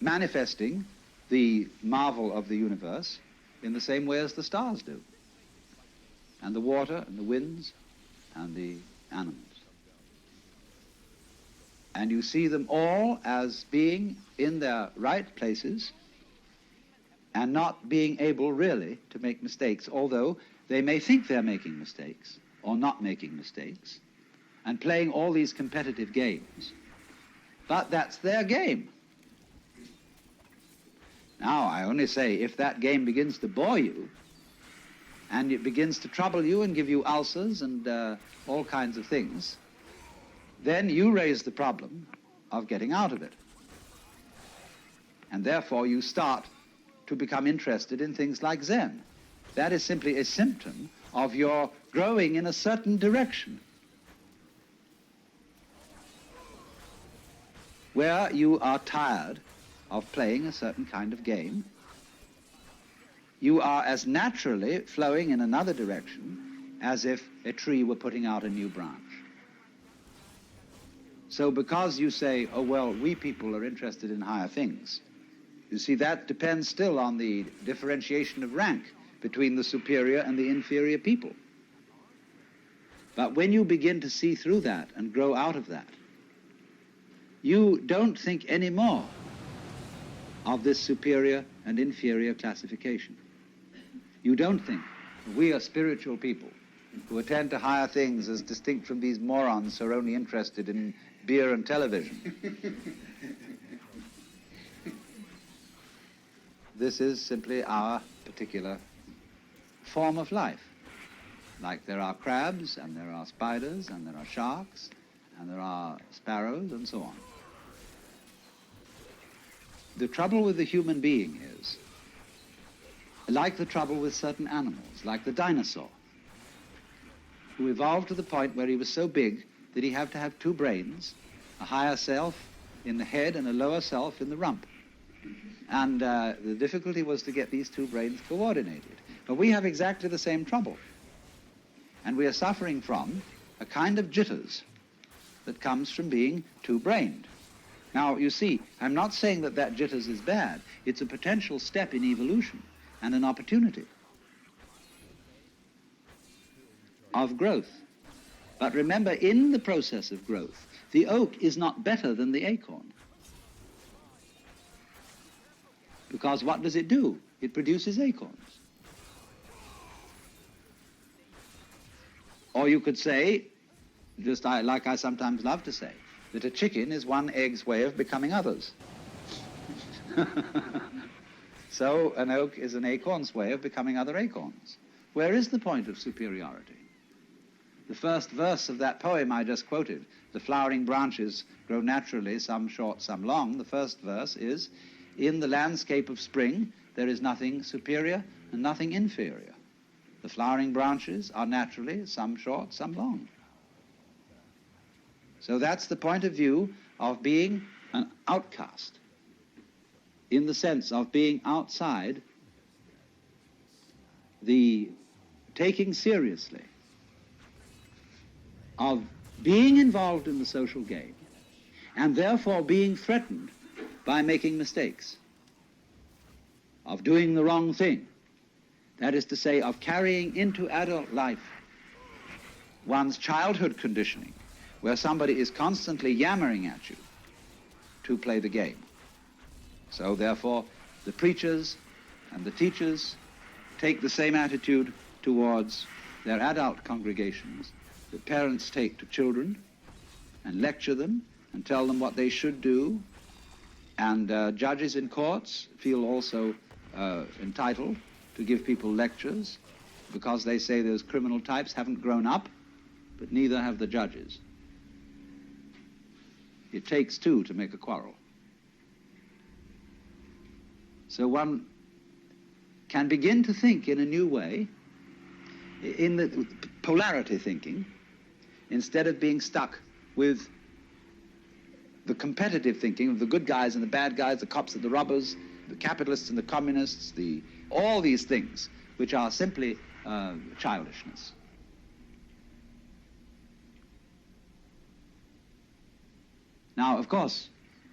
manifesting the marvel of the universe in the same way as the stars do, and the water and the winds and the animals. And you see them all as being in their right places and not being able really to make mistakes, although they may think they're making mistakes or not making mistakes and playing all these competitive games. But that's their game. Now, I only say, if that game begins to bore you and it begins to trouble you and give you ulcers and all kinds of things, then you raise the problem of getting out of it. And therefore you start to become interested in things like Zen. That is simply a symptom of your growing in a certain direction, where you are tired of playing a certain kind of game. You are as naturally flowing in another direction as if a tree were putting out a new branch. So because you say, oh, well, we people are interested in higher things, you see, that depends still on the differentiation of rank between the superior and the inferior people. But when you begin to see through that and grow out of that, you don't think anymore of this superior and inferior classification. You don't think we are spiritual people who attend to higher things as distinct from these morons who are only interested in beer and television. This is simply our particular form of life. Like there are crabs, and there are spiders, and there are sharks, and there are sparrows, and so on. The trouble with the human being is, like the trouble with certain animals, like the dinosaur, who evolved to the point where he was so big that he had to have two brains, a higher self in the head and a lower self in the rump. And the difficulty was to get these two brains coordinated. But we have exactly the same trouble. And we are suffering from a kind of jitters that comes from being two-brained. Now, you see, I'm not saying that that jitters is bad. It's a potential step in evolution and an opportunity. of growth. But remember, in the process of growth, the oak is not better than the acorn. Because what does it do? It produces acorns. Or you could say, just like I sometimes love to say, that a chicken is one egg's way of becoming others. So an oak is an acorn's way of becoming other acorns. Where is the point of superiority? The first verse of that poem I just quoted, the flowering branches grow naturally, some short, some long. The first verse is, in the landscape of spring, there is nothing superior and nothing inferior. The flowering branches are naturally, some short, some long. So that's the point of view of being an outcast, in the sense of being outside the taking seriously of being involved in the social game, and therefore being threatened by making mistakes, of doing the wrong thing. That is to say, of carrying into adult life one's childhood conditioning, where somebody is constantly yammering at you to play the game. So therefore, the preachers and the teachers take the same attitude towards their adult congregations that parents take to children, and lecture them and tell them what they should do. And judges in courts feel also entitled to give people lectures because they say those criminal types haven't grown up, but neither have the judges. It takes two to make a quarrel. So one can begin to think in a new way, in the polarity thinking, instead of being stuck with the competitive thinking of the good guys and the bad guys, the cops and the robbers, the capitalists and the communists, all these things, which are simply childishness. Now, of course,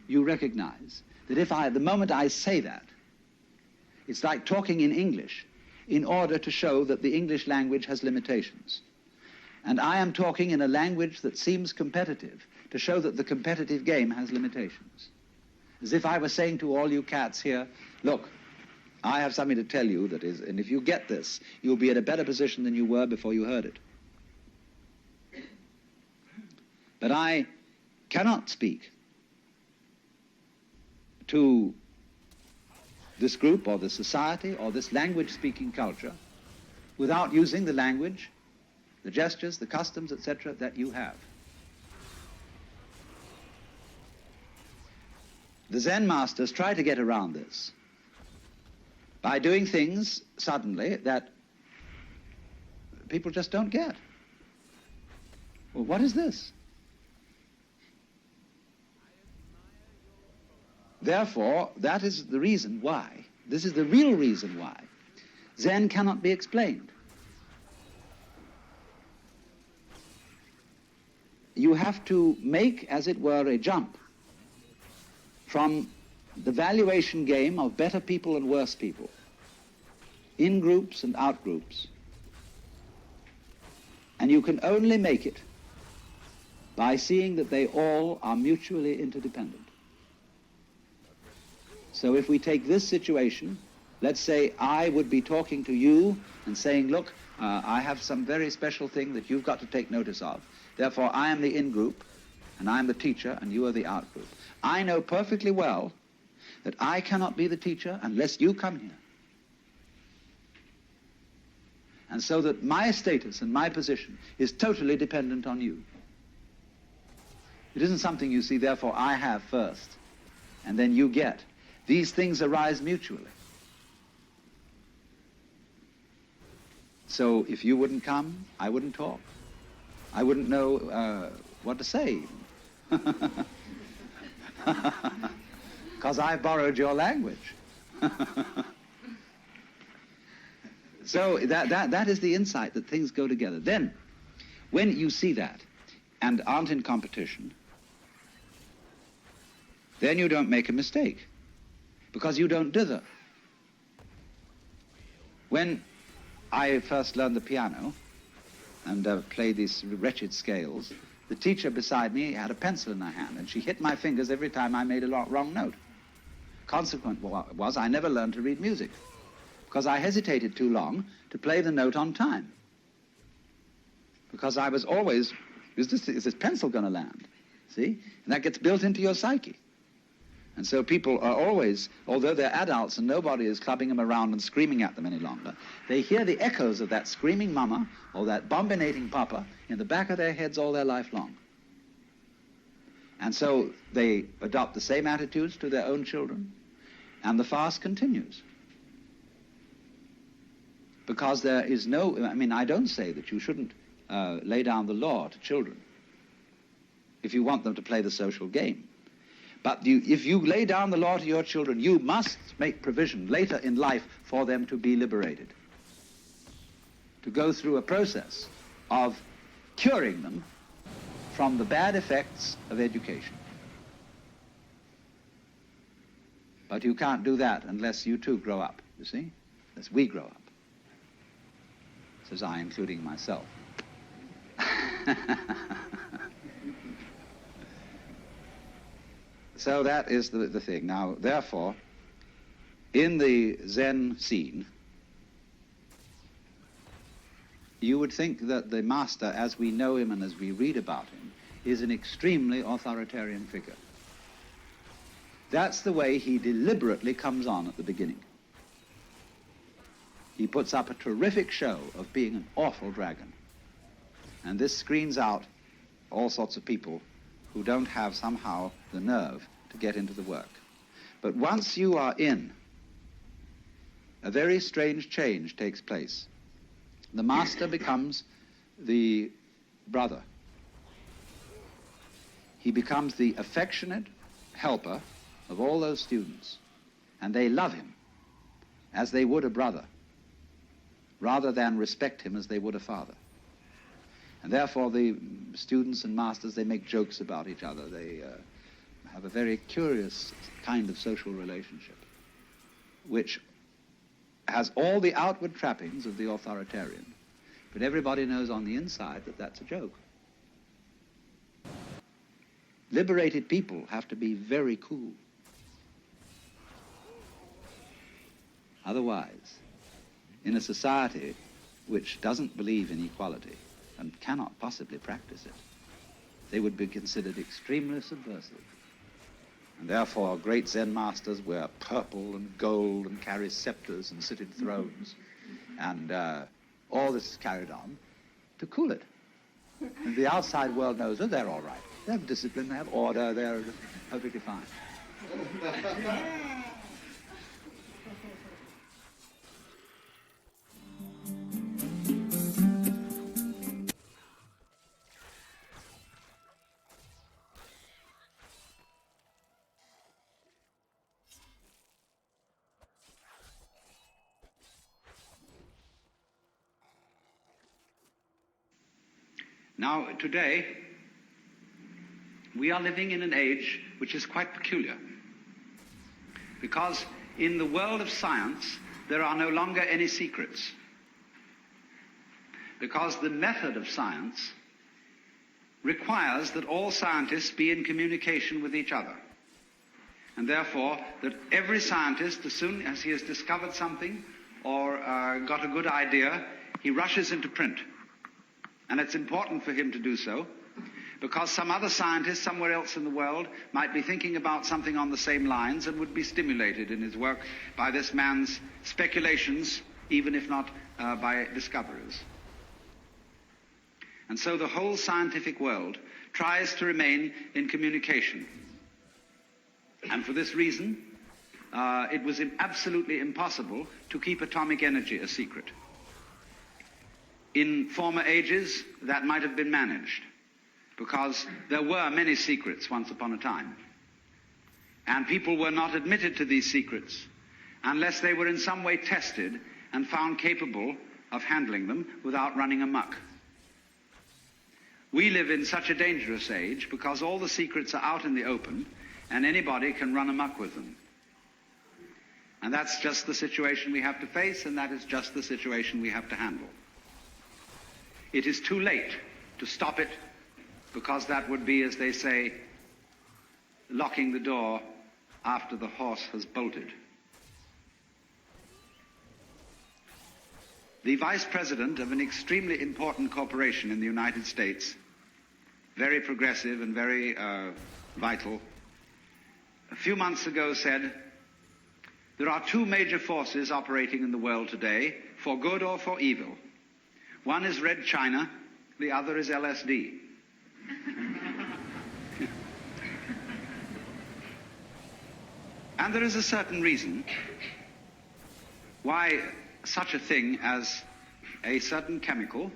you recognize that if the moment I say that, it's like talking in English in order to show that the English language has limitations. And I am talking in a language that seems competitive to show that the competitive game has limitations. As if I were saying to all you cats here, look, I have something to tell you that is, and if you get this, you'll be in a better position than you were before you heard it. But I cannot speak to this group or this society or this language-speaking culture without using the language, the gestures, the customs, etc. that you have. The Zen masters try to get around this by doing things suddenly that people just don't get. Well, what is this? Therefore, that is the reason why, this is the real reason why, Zen cannot be explained. You have to make, as it were, a jump from the valuation game of better people and worse people, in groups and out groups. And you can only make it by seeing that they all are mutually interdependent. So if we take this situation, let's say I would be talking to you and saying, look, I have some very special thing that you've got to take notice of. Therefore, I am the in-group, and I am the teacher, and you are the out-group. I know perfectly well that I cannot be the teacher unless you come here. And so that my status and my position is totally dependent on you. It isn't something, you see, therefore I have first, and then you get. These things arise mutually. So if you wouldn't come, I wouldn't talk. I wouldn't know what to say. Because I borrowed your language. So that is the insight that things go together. Then, when you see that and aren't in competition, then you don't make a mistake, because you don't dither. When I first learned the piano, and play these wretched scales, the teacher beside me had a pencil in her hand, and she hit my fingers every time I made a wrong note. Consequent was I never learned to read music, because I hesitated too long to play the note on time. Because I was always, is this pencil going to land? See? And that gets built into your psyche. And so people are always, although they're adults and nobody is clubbing them around and screaming at them any longer, they hear the echoes of that screaming mama or that bombinating papa in the back of their heads all their life long. And so they adopt the same attitudes to their own children, and the farce continues. Because there is no, I mean, I don't say that you shouldn't lay down the law to children if you want them to play the social game. But if you lay down the law to your children, you must make provision later in life for them to be liberated, to go through a process of curing them from the bad effects of education. But you can't do that unless you too grow up, you see? Unless we grow up. Says I, including myself. So that is the thing. Now, therefore, in the Zen scene, you would think that the master, as we know him and as we read about him, is an extremely authoritarian figure. That's the way he deliberately comes on at the beginning. He puts up a terrific show of being an awful dragon. And this screens out all sorts of people who don't have somehow the nerve to get into the work. But once you are in, a very strange change takes place. The master becomes the brother. He becomes the affectionate helper of all those students, and they love him as they would a brother, rather than respect him as they would a father. And therefore the students and masters, they make jokes about each other. They have a very curious kind of social relationship, which has all the outward trappings of the authoritarian, but everybody knows on the inside that that's a joke. Liberated people have to be very cool. Otherwise, in a society which doesn't believe in equality and cannot possibly practice it, they would be considered extremely subversive. And therefore, great Zen masters wear purple and gold and carry scepters and sit in thrones. And all this is carried on to cool it. And the outside world knows that they're all right. They have discipline, they have order, they're perfectly fine. Now, today, we are living in an age which is quite peculiar, because in the world of science, there are no longer any secrets, because the method of science requires that all scientists be in communication with each other, and therefore that every scientist, as soon as he has discovered something or got a good idea, he rushes into print. And it's important for him to do so, because some other scientist somewhere else in the world might be thinking about something on the same lines and would be stimulated in his work by this man's speculations, even if not by discoveries. And so the whole scientific world tries to remain in communication. And for this reason, it was absolutely impossible to keep atomic energy a secret. In former ages, that might have been managed, because there were many secrets once upon a time. And people were not admitted to these secrets unless they were in some way tested and found capable of handling them without running amok. We live in such a dangerous age because all the secrets are out in the open and anybody can run amok with them. And that's just the situation we have to face, and that is just the situation we have to handle. it is too late to stop it, because that would be, as they say, locking the door after the horse has bolted. The vice president of an extremely important corporation in the United States, very progressive and very vital, a few months ago said, there are two major forces operating in the world today, for good or for evil. One is Red China, the other is LSD. And there is a certain reason why such a thing as a certain chemical,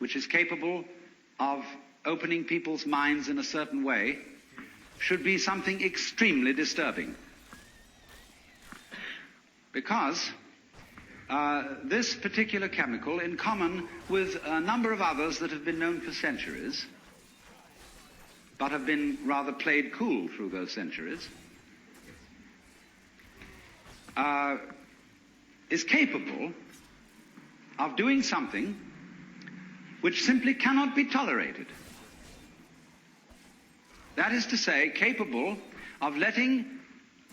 which is capable of opening people's minds in a certain way, should be something extremely disturbing. Because this particular chemical, in common with a number of others that have been known for centuries, but have been rather played cool through those centuries, is capable of doing something which simply cannot be tolerated. That is to say, capable of letting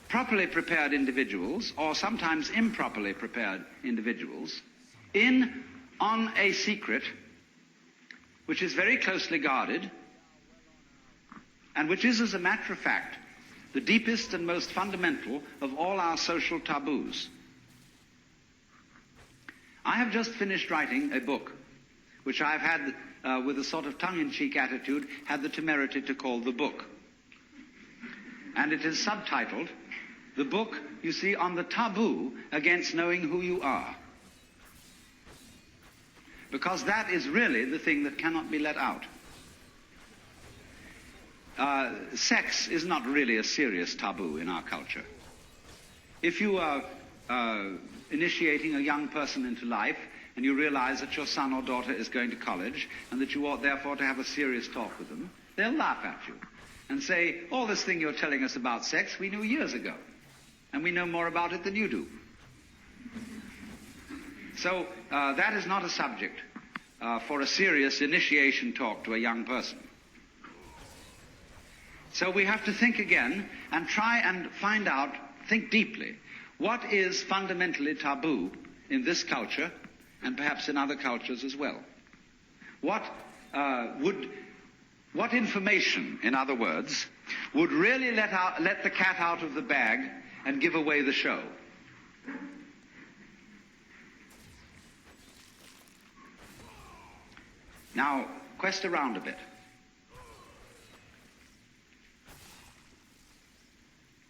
properly prepared individuals, or sometimes improperly prepared individuals, in on a secret which is very closely guarded, and which is, as a matter of fact, the deepest and most fundamental of all our social taboos. I have just finished writing a book, which I've had, with a sort of tongue-in-cheek attitude, had the temerity to call The Book. And it is subtitled, The Book, you see, on the taboo against knowing who you are. Because that is really the thing that cannot be let out. Sex is not really a serious taboo in our culture. If you are initiating a young person into life, and you realize that your son or daughter is going to college, and that you ought therefore to have a serious talk with them, they'll laugh at you and say, all this thing you're telling us about sex, we knew years ago, and we know more about it than you do. So that is not a subject for a serious initiation talk to a young person. So we have to think again and try and find out, think deeply, what is fundamentally taboo in this culture and perhaps in other cultures as well. What information, in other words, would really let the cat out of the bag and give away the show? Now, quest around a bit.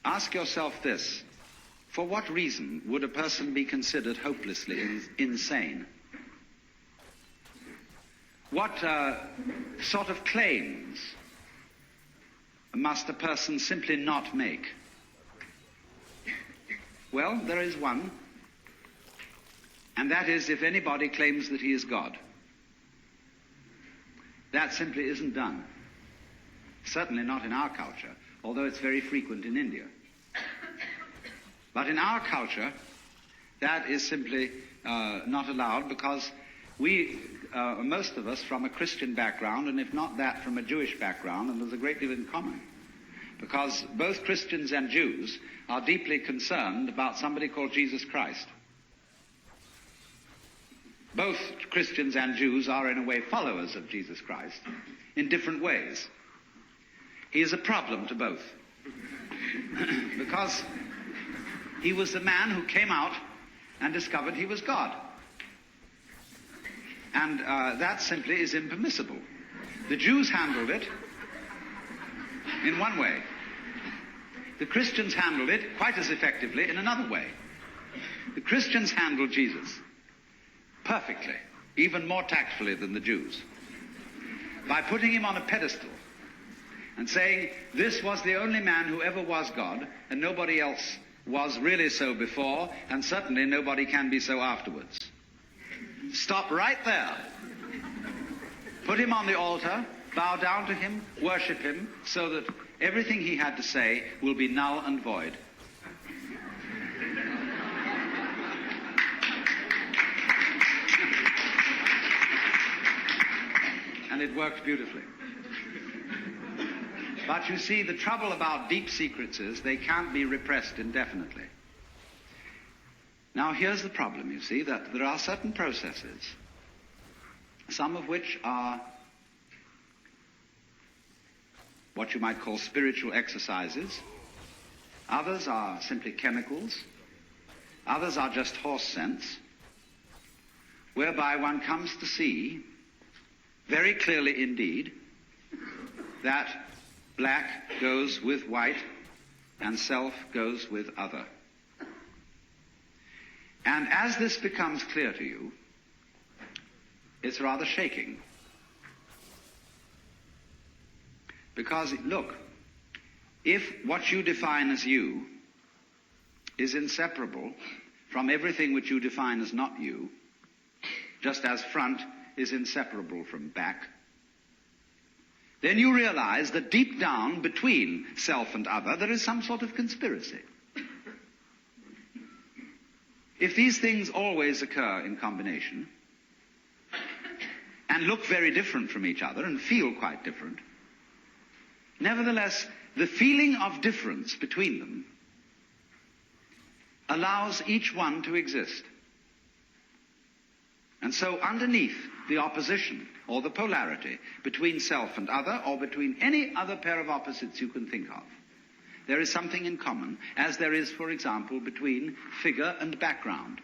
Ask yourself this: for what reason would a person be considered hopelessly insane? What sort of claims must a person simply not make? Well, there is one, and that is if anybody claims that he is God. That simply isn't done. Certainly not in our culture, although it's very frequent in India. But in our culture, that is simply not allowed, because we, most of us, from a Christian background, and if not that, from a Jewish background, and there's a great deal in common. Because both Christians and Jews are deeply concerned about somebody called Jesus Christ. Both Christians and Jews are, in a way, followers of Jesus Christ in different ways. He is a problem to both. Because he was the man who came out and discovered he was God. And that simply is impermissible. The Jews handled it in one way. The Christians handled it quite as effectively in another way. The Christians handled Jesus perfectly, even more tactfully than the Jews, by putting him on a pedestal and saying, this was the only man who ever was God, and nobody else was really so before, and certainly nobody can be so afterwards. Stop right there. Put him on the altar, bow down to him, worship him, so that everything he had to say will be null and void. And it worked beautifully. But you see, the trouble about deep secrets is they can't be repressed indefinitely. Now, here's the problem, you see, that there are certain processes, some of which are what you might call spiritual exercises. Others are simply chemicals. Others are just horse sense, whereby one comes to see very clearly indeed that black goes with white and self goes with other. And as this becomes clear to you, it's rather shaking. Because, look, if what you define as you is inseparable from everything which you define as not you, just as front is inseparable from back, then you realize that deep down between self and other there is some sort of conspiracy. If these things always occur in combination and look very different from each other and feel quite different, nevertheless, the feeling of difference between them allows each one to exist. And so underneath the opposition or the polarity between self and other, or between any other pair of opposites you can think of, there is something in common, as there is, for example, between figure and background.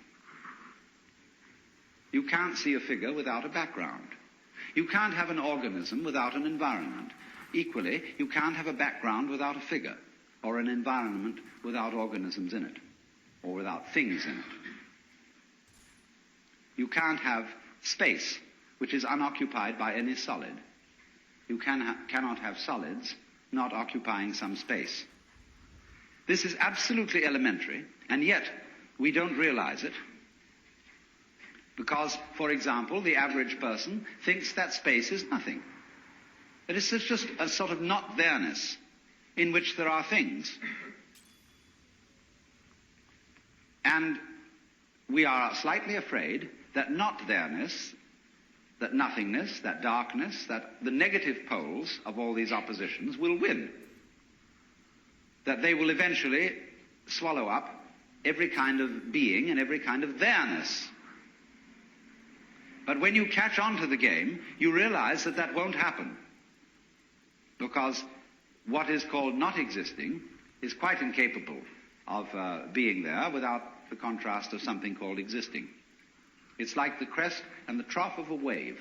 You can't see a figure without a background. You can't have an organism without an environment. Equally, you can't have a background without a figure, or an environment without organisms in it, or without things in it. You can't have space, which is unoccupied by any solid. You cannot have solids not occupying some space. This is absolutely elementary, and yet we don't realize it. Because, for example, the average person thinks that space is nothing. That it's just a sort of not-there-ness in which there are things. And we are slightly afraid that not-there-ness, that nothingness, that darkness, that the negative poles of all these oppositions will win. That they will eventually swallow up every kind of being and every kind of there-ness. But when you catch on to the game, you realize that that won't happen. Because what is called not existing is quite incapable of being there without the contrast of something called existing. It's like the crest and the trough of a wave.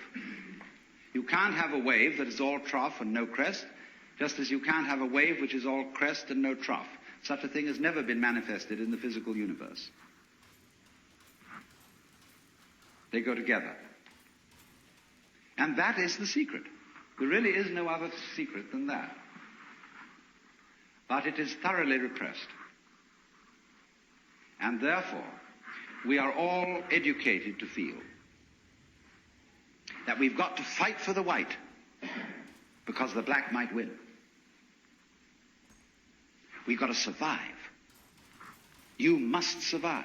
You can't have a wave that is all trough and no crest, just as you can't have a wave which is all crest and no trough. Such a thing has never been manifested in the physical universe. They go together. And that is the secret. There really is no other secret than that. But it is thoroughly repressed. And therefore, we are all educated to feel that we've got to fight for the white because the black might win. We've got to survive. You must survive.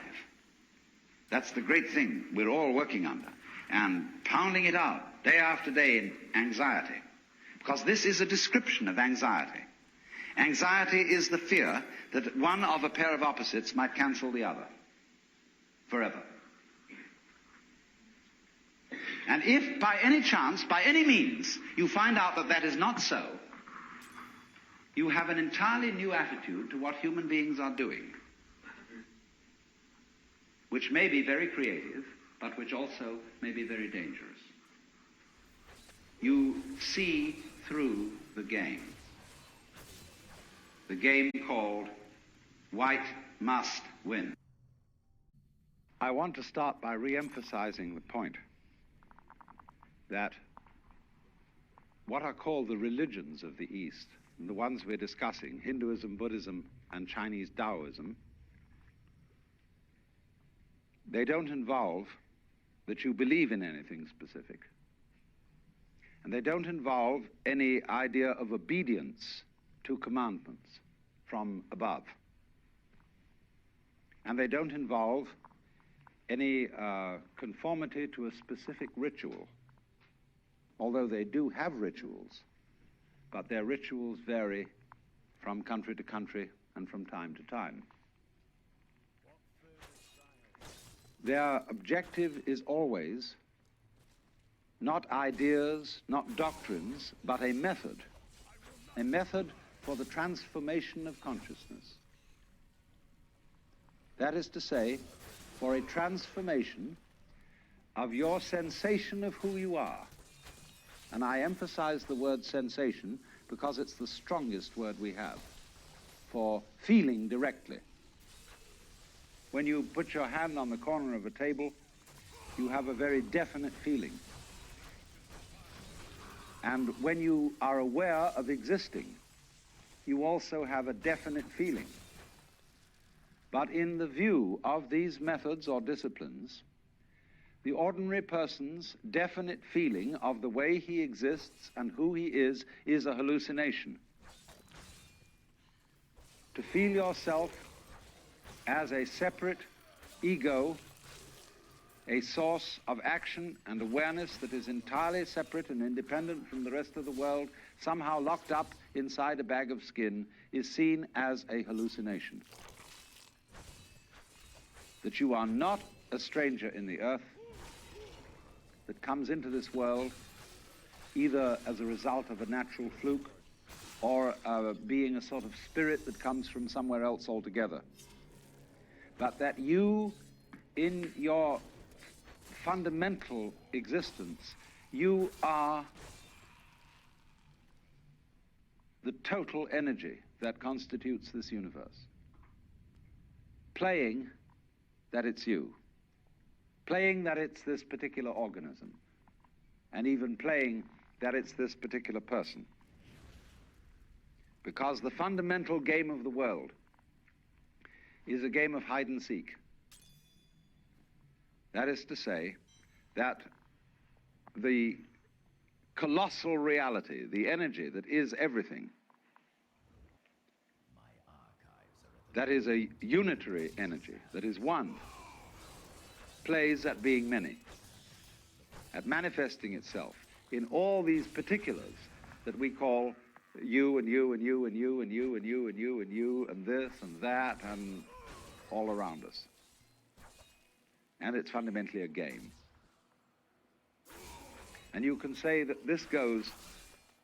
That's the great thing we're all working under, and pounding it out day after day in anxiety, because this is a description of anxiety. Anxiety is the fear that one of a pair of opposites might cancel the other forever. And if by any chance, by any means, you find out that that is not so, you have an entirely new attitude to what human beings are doing, which may be very creative, but which also may be very dangerous. You see through the game called white must win. I want to start by re-emphasizing the point that what are called the religions of the East, the ones we're discussing, Hinduism, Buddhism, and Chinese Taoism, they don't involve that you believe in anything specific. And they don't involve any idea of obedience to commandments from above. And they don't involve any conformity to a specific ritual. although they do have rituals, but their rituals vary from country to country and from time to time. Their objective is always not ideas, not doctrines, but a method for the transformation of consciousness. That is to say, for a transformation of your sensation of who you are. And I emphasize the word sensation because it's the strongest word we have for feeling directly. When you put your hand on the corner of a table, you have a very definite feeling. And when you are aware of existing, you also have a definite feeling. But in the view of these methods or disciplines, the ordinary person's definite feeling of the way he exists and who he is a hallucination. To feel yourself as a separate ego, a source of action and awareness that is entirely separate and independent from the rest of the world, somehow locked up inside a bag of skin, is seen as a hallucination. That you are not a stranger in the earth, that comes into this world either as a result of a natural fluke or being a sort of spirit that comes from somewhere else altogether. But that you, in your fundamental existence, you are the total energy that constitutes this universe. Playing that it's you. Playing that it's this particular organism. And even playing that it's this particular person. Because the fundamental game of the world is a game of hide and seek. That is to say, that the colossal reality, the energy that is everything, that is a unitary energy, that is one, plays at being many, at manifesting itself in all these particulars that we call you and you and you and you and you and you and you and you and this and that and all around us. And it's fundamentally a game. And you can say that this goes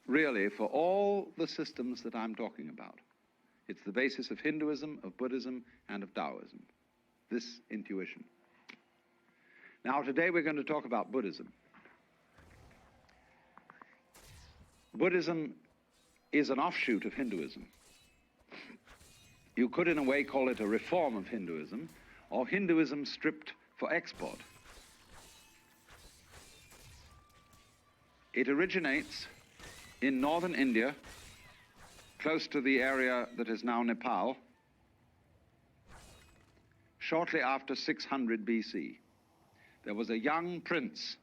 really for all the systems that I'm talking about. It's the basis of Hinduism, of Buddhism, and of Taoism, this intuition. Now, today we're going to talk about Buddhism. Buddhism is an offshoot of Hinduism. You could, in a way, call it a reform of Hinduism, or Hinduism stripped for export. It originates in northern India, close to the area that is now Nepal, shortly after 600 BC. There was a young prince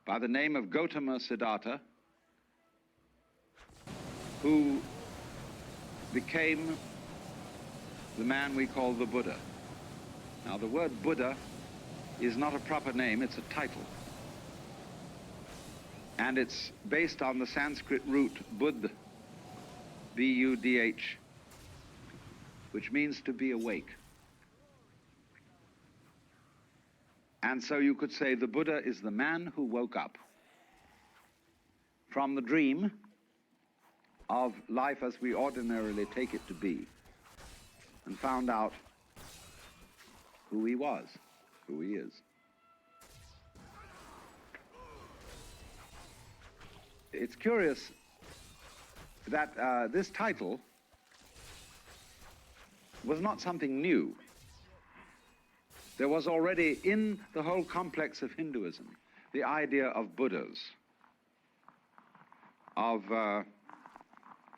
by the name of Gautama Siddhartha who became the man we call the Buddha. Now, the word Buddha is not a proper name, it's a title. And it's based on the Sanskrit root Buddh, B-U-D-H, which means to be awake. And so you could say the Buddha is the man who woke up from the dream of life as we ordinarily take it to be and found out who he was, who he is. It's curious that this title was not something new. There was already in the whole complex of Hinduism the idea of Buddhas, of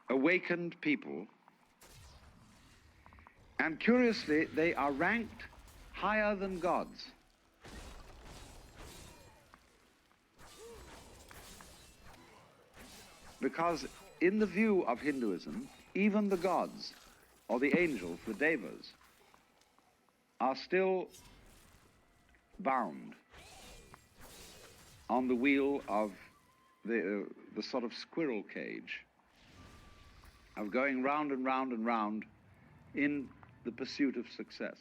awakened people, and curiously they are ranked higher than gods. Because in the view of Hinduism, even the gods, or the angels, the devas, are still bound on the wheel of the sort of squirrel cage of going round and round and round in the pursuit of success.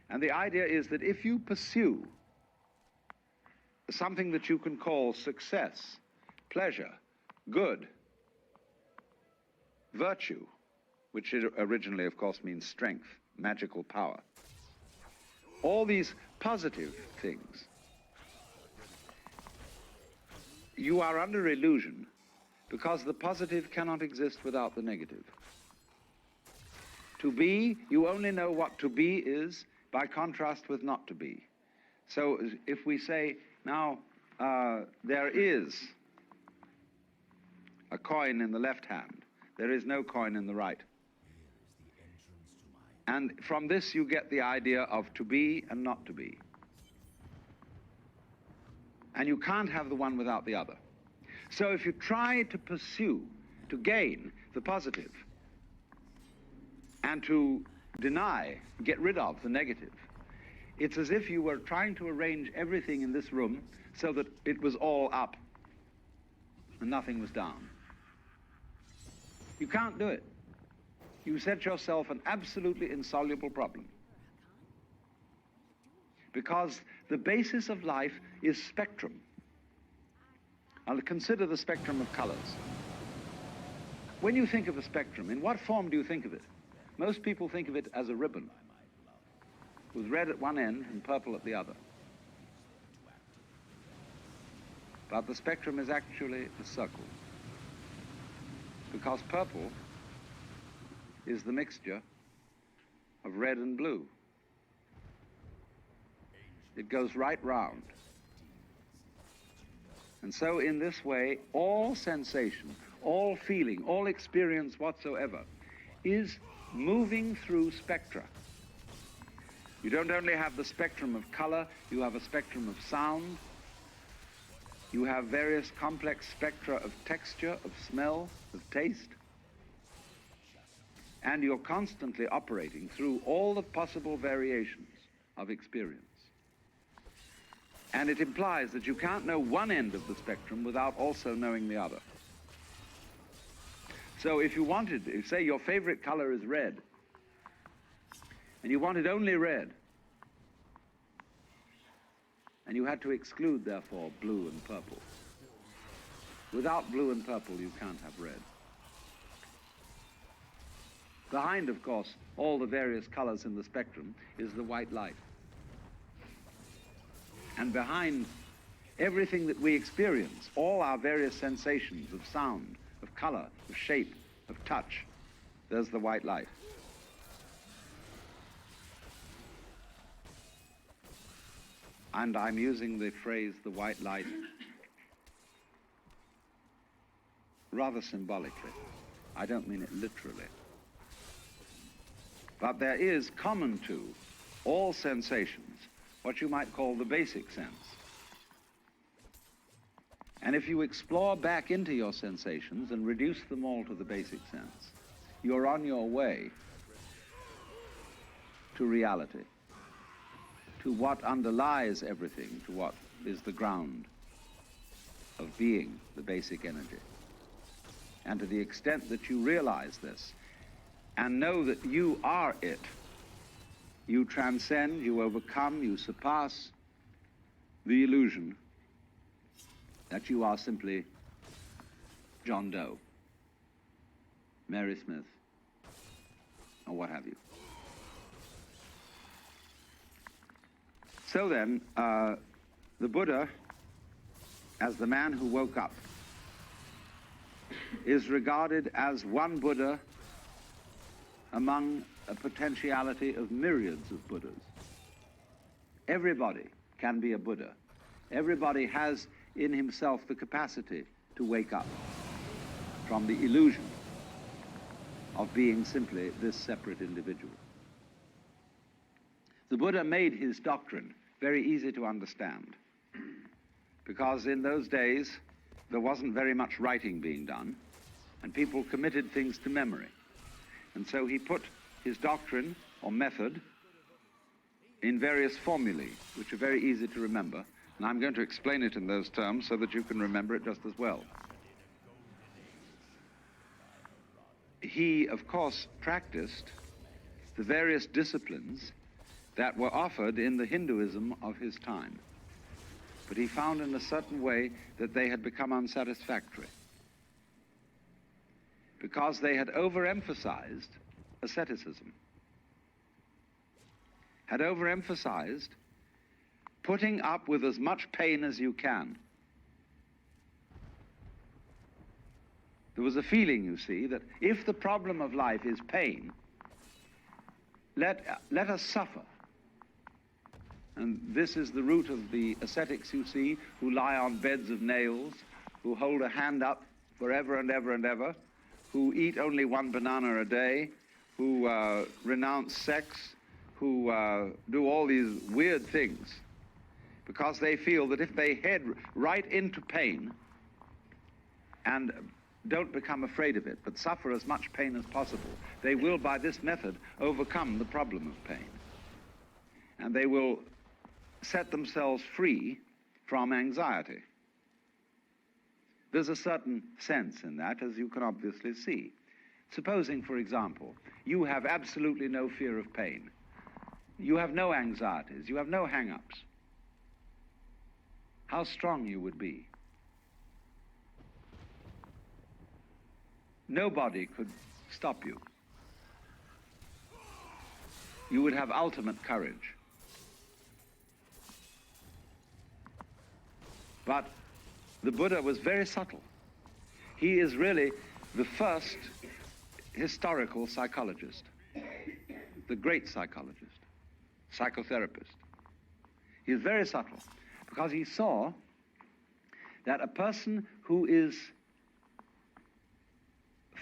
And the idea is that if you pursue something that you can call success, pleasure, good, virtue, which originally, of course, means strength, magical power, all these positive things, you are under illusion because the positive cannot exist without the negative. To be, you only know what to be is by contrast with not to be. So if we say, now, there is a coin in the left hand, there is no coin in the right. And from this you get the idea of to be and not to be. And you can't have the one without the other. So if you try to pursue, to gain the positive, and to deny, get rid of the negative, it's as if you were trying to arrange everything in this room so that it was all up and nothing was down. You can't do it. You set yourself an absolutely insoluble problem. Because the basis of life is spectrum. Now consider the spectrum of colors. When you think of a spectrum, in what form do you think of it? Most people think of it as a ribbon, with red at one end and purple at the other. But the spectrum is actually a circle, because purple is the mixture of red and blue. It goes right round. And so in this way, all sensation, all feeling, all experience whatsoever is moving through spectra. You don't only have the spectrum of color, you have a spectrum of sound, you have various complex spectra of texture, of smell, of taste, and you're constantly operating through all the possible variations of experience. And it implies that you can't know one end of the spectrum without also knowing the other. So if you wanted, if say your favorite color is red, and you wanted only red, and you had to exclude, therefore, blue and purple. Without blue and purple, you can't have red. Behind, of course, all the various colors in the spectrum is the white light. And behind everything that we experience, all our various sensations of sound, of color, of shape, of touch, there's the white light. And I'm using the phrase, the white light, rather symbolically. I don't mean it literally. But there is common to all sensations what you might call the basic sense. And if you explore back into your sensations and reduce them all to the basic sense, you're on your way to reality, to what underlies everything, to what is the ground of being, the basic energy. And to the extent that you realize this and know that you are it, you transcend, you overcome, you surpass the illusion that you are simply John Doe, Mary Smith, or what have you. So then, the Buddha, as the man who woke up, is regarded as one Buddha among a potentiality of myriads of Buddhas. Everybody can be a Buddha. Everybody has in himself the capacity to wake up from the illusion of being simply this separate individual. The Buddha made his doctrine very easy to understand, because in those days there wasn't very much writing being done, and people committed things to memory. And so he put his doctrine or method in various formulae, which are very easy to remember, And I'm going to explain it in those terms so that you can remember it just as well. He, of course, practiced the various disciplines that were offered in the Hinduism of his time. But he found in a certain way that they had become unsatisfactory because they had overemphasized asceticism, had overemphasized putting up with as much pain as you can. There was a feeling, you see, that if the problem of life is pain, let us suffer. And this is the root of the ascetics, you see, who lie on beds of nails, who hold a hand up forever and ever and ever, who eat only one banana a day, who renounce sex, who do all these weird things, because they feel that if they head right into pain and don't become afraid of it, but suffer as much pain as possible, they will, by this method, overcome the problem of pain. And they will set themselves free from anxiety. There's a certain sense in that, as you can obviously see. Supposing, for example, you have absolutely no fear of pain. You have no anxieties. You have no hang-ups. How strong you would be. Nobody could stop you. You would have ultimate courage. But the Buddha was very subtle. He is really the first historical psychologist, the great psychologist, psychotherapist. He is very subtle because he saw that a person who is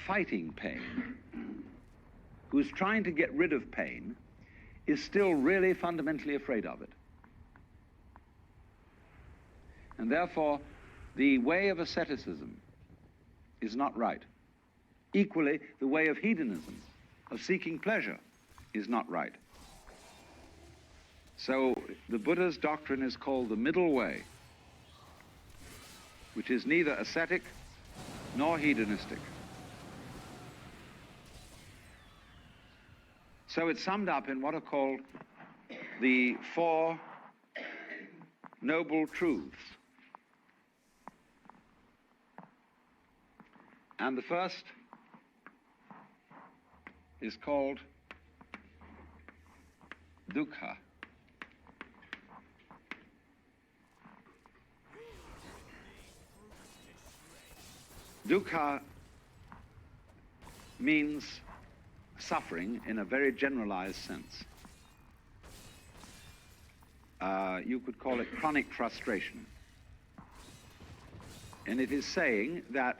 fighting pain, who is trying to get rid of pain, is still really fundamentally afraid of it. And therefore, the way of asceticism is not right. Equally, the way of hedonism, of seeking pleasure, is not right. So the Buddha's doctrine is called the middle way, which is neither ascetic nor hedonistic. So it's summed up in what are called the Four Noble Truths. And the first is called dukkha. Dukkha means suffering in a very generalized sense. You could call it chronic frustration. And it is saying that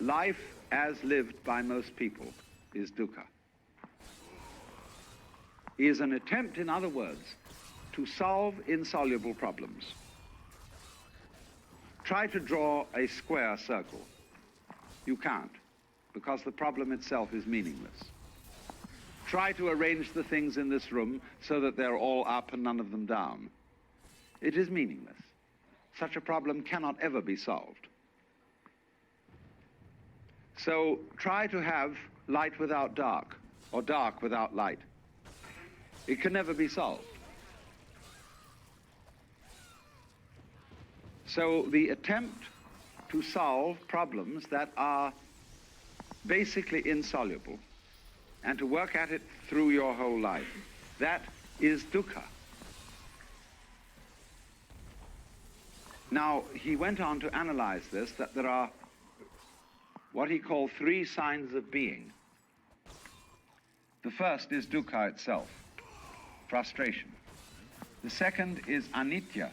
life as lived by most people is dukkha. Is an attempt, in other words, to solve insoluble problems. Try to draw a square circle. You can't, because the problem itself is meaningless. Try to arrange the things in this room so that they're all up and none of them down. It is meaningless. Such a problem cannot ever be solved. So try to have light without dark, or dark without light. It can never be solved. So the attempt to solve problems that are basically insoluble and to work at it through your whole life, that is dukkha. Now, he went on to analyze this, that there are what he called three signs of being. The first is dukkha itself, frustration. The second is anitya.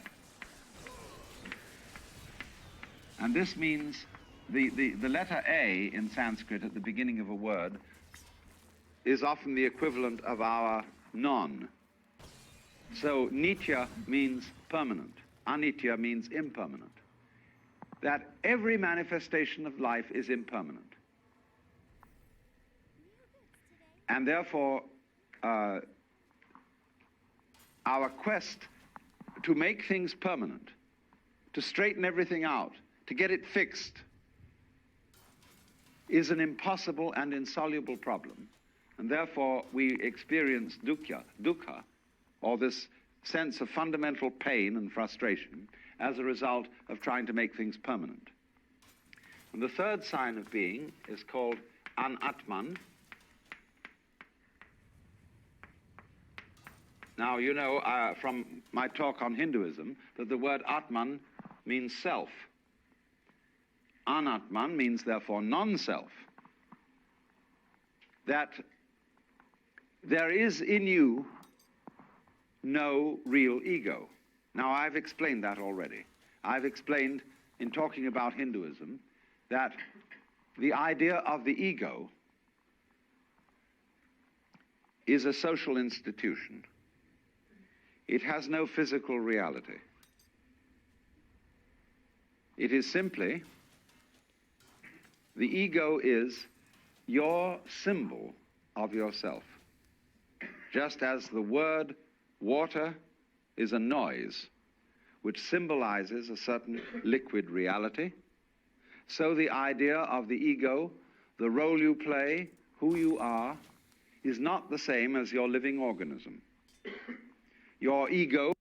And this means the letter A in Sanskrit at the beginning of a word is often the equivalent of our non. So nitya means permanent. Anitya means impermanent. That every manifestation of life is impermanent. And therefore, our quest to make things permanent, to straighten everything out, to get it fixed, is an impossible and insoluble problem. And therefore we experience dukkha, or this sense of fundamental pain and frustration as a result of trying to make things permanent. And the third sign of being is called anatman. Now, you know from my talk on Hinduism that the word atman means self. Anatman means therefore non-self. That there is in you no real ego. Now, I've explained that already. I've explained in talking about Hinduism that the idea of the ego is a social institution. It has no physical reality. It is simply, the ego is your symbol of yourself. Just as the word water is a noise which symbolizes a certain liquid reality, so the idea of the ego, the role you play, who you are, is not the same as your living organism. Your ego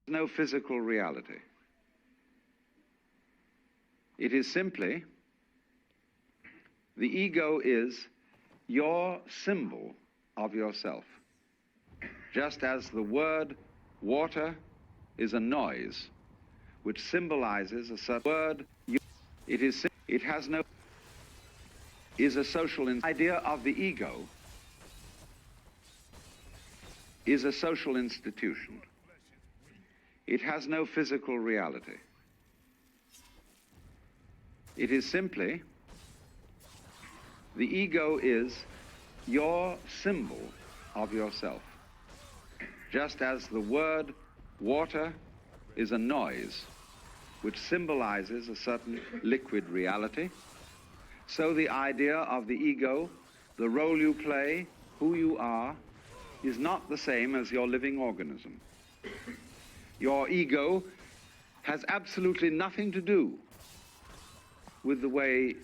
no physical reality. It is simply, the ego is your symbol of yourself. Just as the word water is a noise which symbolizes a certain word, it has no, is a social idea of the ego is a social institution. It has no physical reality. It is simply, the ego is your symbol of yourself. Just as the word water is a noise which symbolizes a certain liquid reality, so the idea of the ego, the role you play, who you are, is not the same as your living organism. Your ego has absolutely nothing to do with the way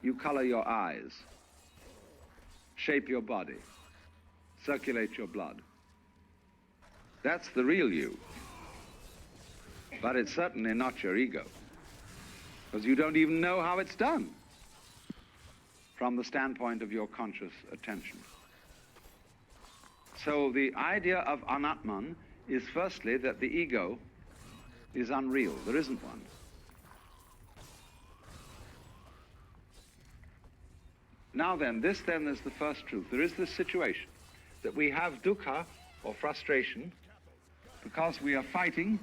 you color your eyes, shape your body, circulate your blood. That's the real you. But it's certainly not your ego, because you don't even know how it's done from the standpoint of your conscious attention. So the idea of anatman is firstly that the ego is unreal. There isn't one. Now then, this then is the first truth. There is this situation that we have dukkha, or frustration, because we are fighting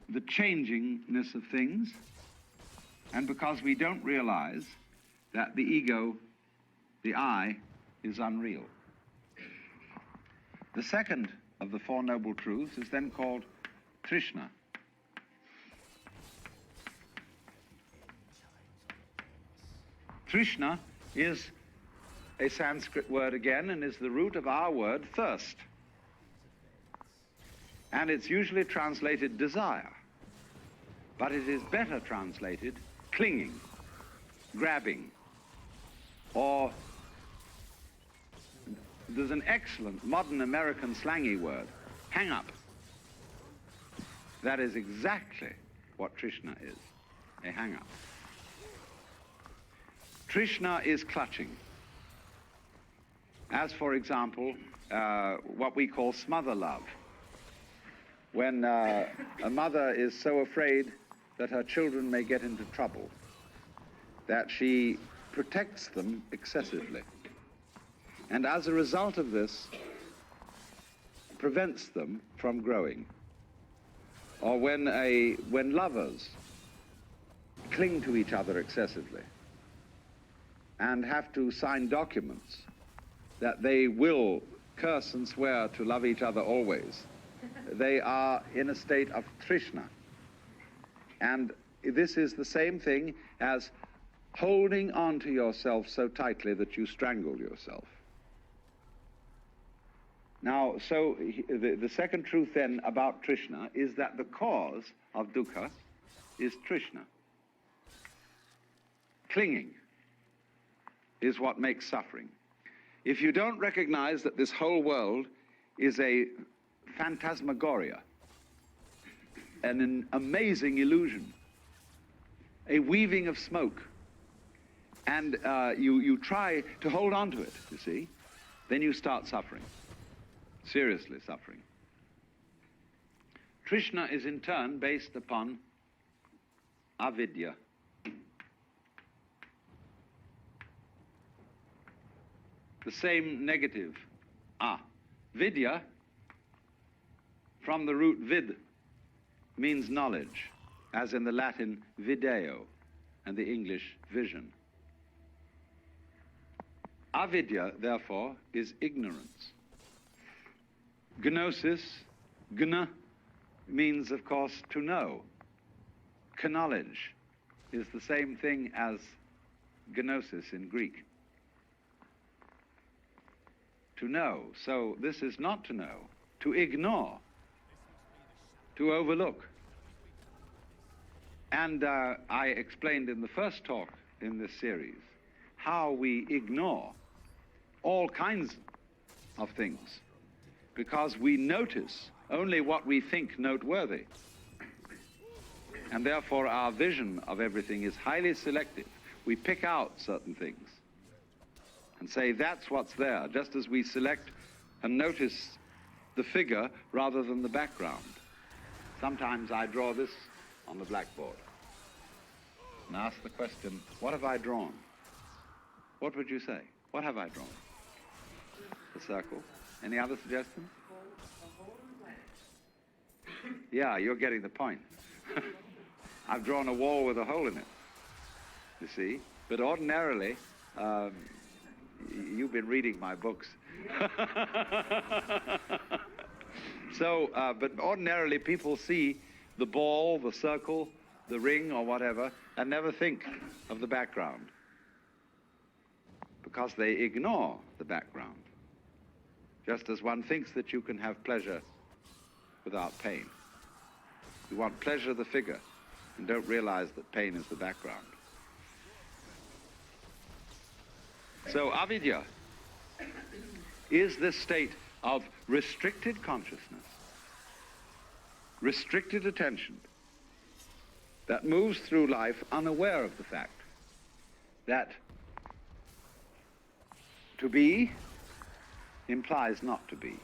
the changingness of things, and because we don't realize that the ego, the I, is unreal. The second of the Four Noble Truths is then called Trishna. Trishna is a Sanskrit word again, and is the root of our word thirst. And it's usually translated desire, but it is better translated clinging, grabbing, or there's an excellent modern American slangy word, hang up. That is exactly what Trishna is, a hang up. Trishna is clutching. As for example, what we call smother love. When a mother is so afraid that her children may get into trouble, that she protects them excessively. And as a result of this, prevents them from growing. Or when lovers cling to each other excessively and have to sign documents that they will curse and swear to love each other always, they are in a state of Trishna. And this is the same thing as holding on to yourself so tightly that you strangle yourself. Now, so the second truth then about Trishna is that the cause of dukkha is Trishna. Clinging is what makes suffering. If you don't recognize that this whole world is a phantasmagoria, an amazing illusion, a weaving of smoke, and you try to hold on to it, you see, then you start suffering. Seriously suffering. Trishna is in turn based upon avidya. The same negative, vidya, from the root vid, means knowledge, as in the Latin video and the English vision. Avidya, therefore, is ignorance. Gnosis, gna, means, of course, to know. Knowledge is the same thing as gnosis in Greek. To know. So this is not to know, to ignore, to overlook. And I explained in the first talk in this series how we ignore all kinds of things because we notice only what we think noteworthy. And therefore our vision of everything is highly selective. We pick out certain things and say that's what's there, just as we select and notice the figure rather than the background. Sometimes I draw this on the blackboard and ask the question, what have I drawn? What would you say? What have I drawn? A circle. Any other suggestions? Yeah, you're getting the point. I've drawn a wall with a hole in it, you see. But ordinarily, you've been reading my books. So, but ordinarily people see the ball, the circle, the ring or whatever, and never think of the background because they ignore the background. Just as one thinks that you can have pleasure without pain. You want pleasure of the figure and don't realize that pain is the background. So avidya is this state of restricted consciousness, restricted attention, that moves through life unaware of the fact that to be implies not to be,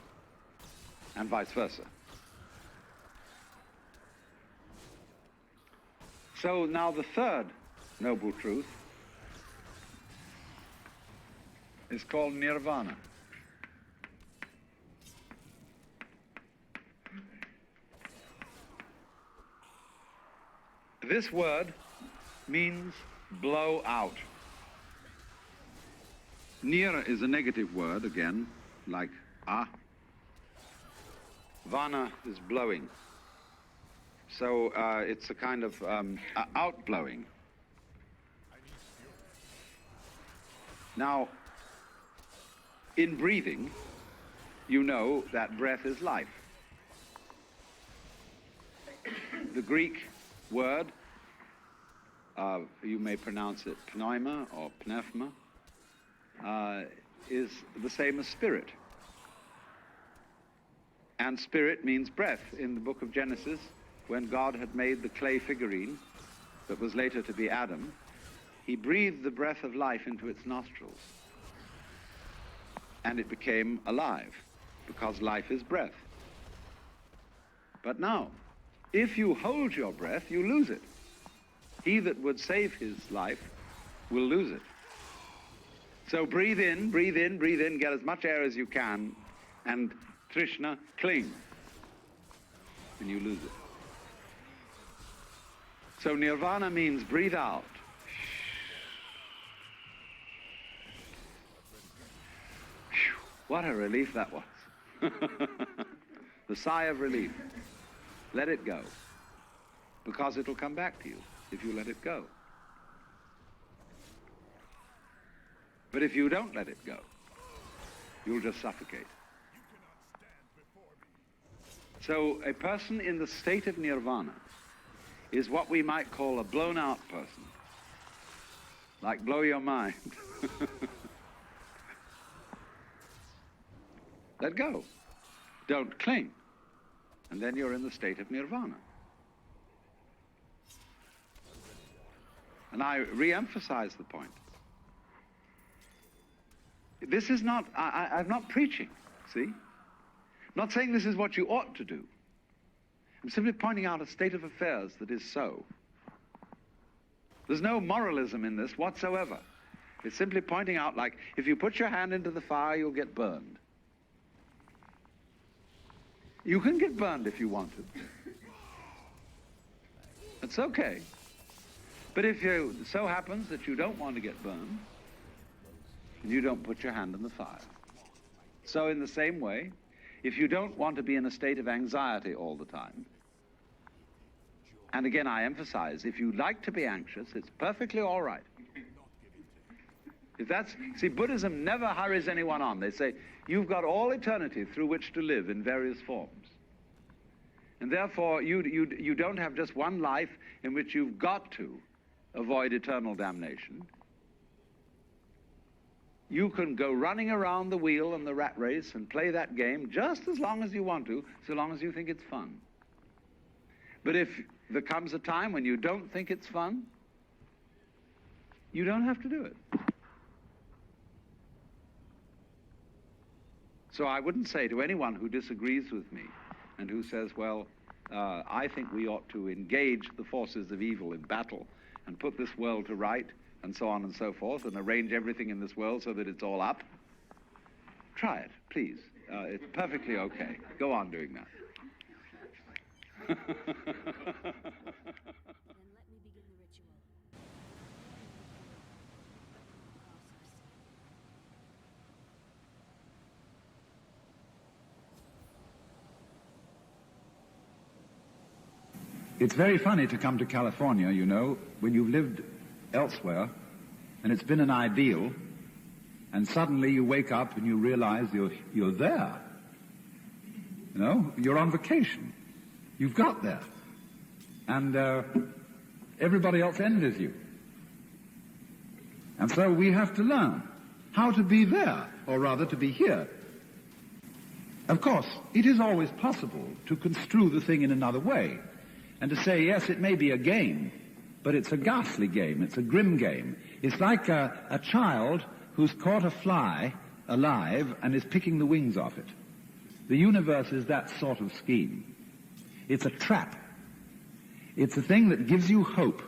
and vice versa. So now the third noble truth is called nirvana. This word means blow out. Nira is a negative word, again, like Vana is blowing. So it's a kind of outblowing. Now, in breathing, you know that breath is life. The Greek word, you may pronounce it pneuma or pneuma, is the same as spirit. And spirit means breath. In the book of Genesis, when God had made the clay figurine that was later to be Adam, he breathed the breath of life into its nostrils. And it became alive, because life is breath. But now, if you hold your breath, you lose it. He that would save his life will lose it. So breathe in, breathe in, breathe in, get as much air as you can, and Trishna, cling, and you lose it. So nirvana means breathe out. What a relief that was. The sigh of relief. Let it go. Because it'll come back to you if you let it go. But if you don't let it go, you'll just suffocate. So a person in the state of nirvana is what we might call a blown out person. Like blow your mind. Let go. Don't cling. And then you're in the state of nirvana. And I re-emphasize the point. This is not, I'm not preaching, see? I'm not saying this is what you ought to do. I'm simply pointing out a state of affairs that is so. There's no moralism in this whatsoever. It's simply pointing out, like, if you put your hand into the fire, you'll get burned. You can get burned if you want to. It's okay. But if it so happens that you don't want to get burned, you don't put your hand in the fire. So in the same way, if you don't want to be in a state of anxiety all the time, and again I emphasize, if you like to be anxious, it's perfectly all right. If that's, see, Buddhism never hurries anyone on. They say, you've got all eternity through which to live in various forms. And therefore, you don't have just one life in which you've got to avoid eternal damnation. You can go running around the wheel and the rat race and play that game just as long as you want to, so long as you think it's fun. But if there comes a time when you don't think it's fun, you don't have to do it. So I wouldn't say to anyone who disagrees with me and who says, well, I think we ought to engage the forces of evil in battle and put this world to right, and so on and so forth, and arrange everything in this world so that it's all up. Try it, please. It's perfectly okay. Go on doing that. Then let me begin the ritual. It's very funny to come to California, you know, when you've lived elsewhere, and it's been an ideal, and suddenly you wake up and you realize you're there. You know, you're on vacation. You've got there. And everybody else envies you. And so we have to learn how to be there, or rather to be here. Of course, it is always possible to construe the thing in another way, and to say, yes, it may be a game, but it's a ghastly game, it's a grim game. It's like a child who's caught a fly alive and is picking the wings off it. The universe is that sort of scheme. It's a trap. It's a thing that gives you hope.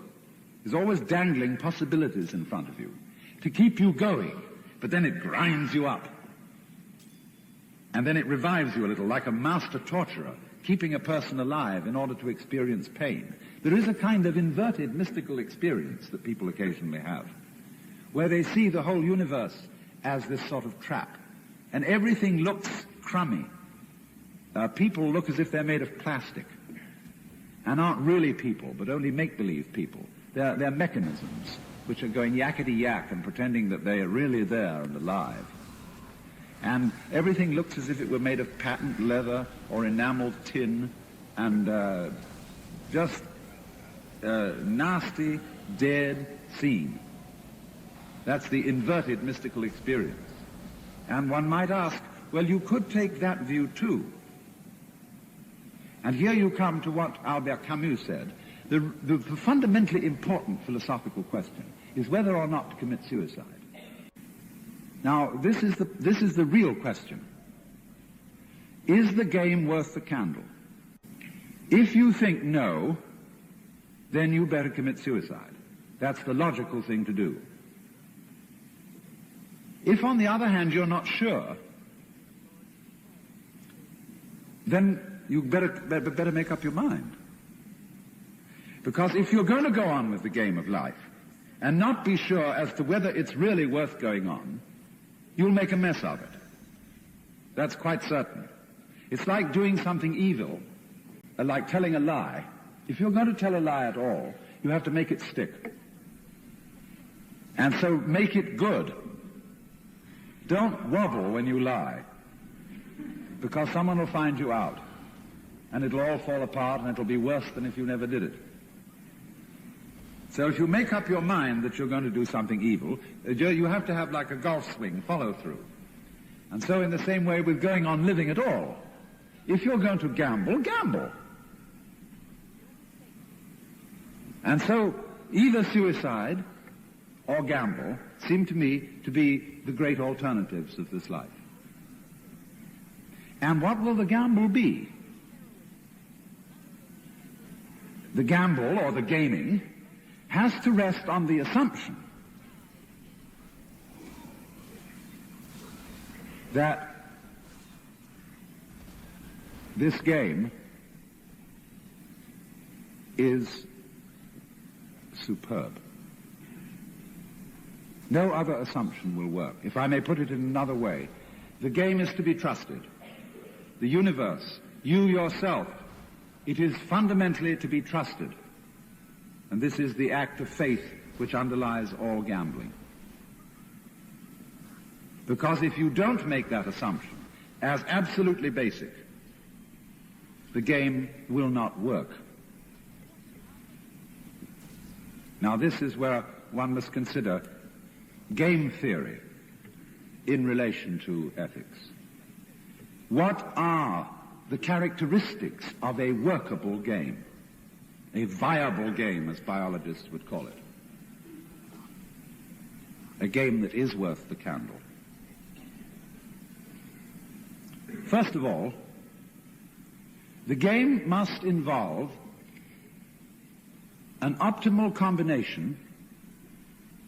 It's always dangling possibilities in front of you to keep you going, but then it grinds you up. And then it revives you a little, like a master torturer, keeping a person alive in order to experience pain. There is a kind of inverted mystical experience that people occasionally have, where they see the whole universe as this sort of trap, and everything looks crummy. People look as if they're made of plastic, and aren't really people, but only make-believe people. They're mechanisms which are going yakety-yak and pretending that they are really there and alive. And everything looks as if it were made of patent leather or enameled tin, and just nasty, dead scene. That's the inverted mystical experience. And one might ask, well, you could take that view too. And here you come to what Albert Camus said. The fundamentally important philosophical question is whether or not to commit suicide. Now, this is the real question. Is the game worth the candle? If you think no, then you better commit suicide. That's the logical thing to do. If, on the other hand, you're not sure, then you better make up your mind. Because if you're going to go on with the game of life and not be sure as to whether it's really worth going on, you'll make a mess of it. That's quite certain. It's like doing something evil, like telling a lie. If you're going to tell a lie at all, you have to make it stick. And so make it good. Don't wobble when you lie, because someone will find you out, and it'll all fall apart, and it'll be worse than if you never did it. So if you make up your mind that you're going to do something evil, you have to have like a golf swing, follow through. And so in the same way with going on living at all, if you're going to gamble, gamble. And so either suicide or gamble seem to me to be the great alternatives of this life. And what will the gamble be? The gamble, or the gaming, has to rest on the assumption that this game is superb. No other assumption will work. If I may put it in another way, the game is to be trusted. The universe, you yourself, it is fundamentally to be trusted. And this is the act of faith which underlies all gambling. Because if you don't make that assumption as absolutely basic, the game will not work. Now this is where one must consider game theory in relation to ethics. What are the characteristics of a workable game? A viable game, as biologists would call it. A game that is worth the candle. First of all, the game must involve an optimal combination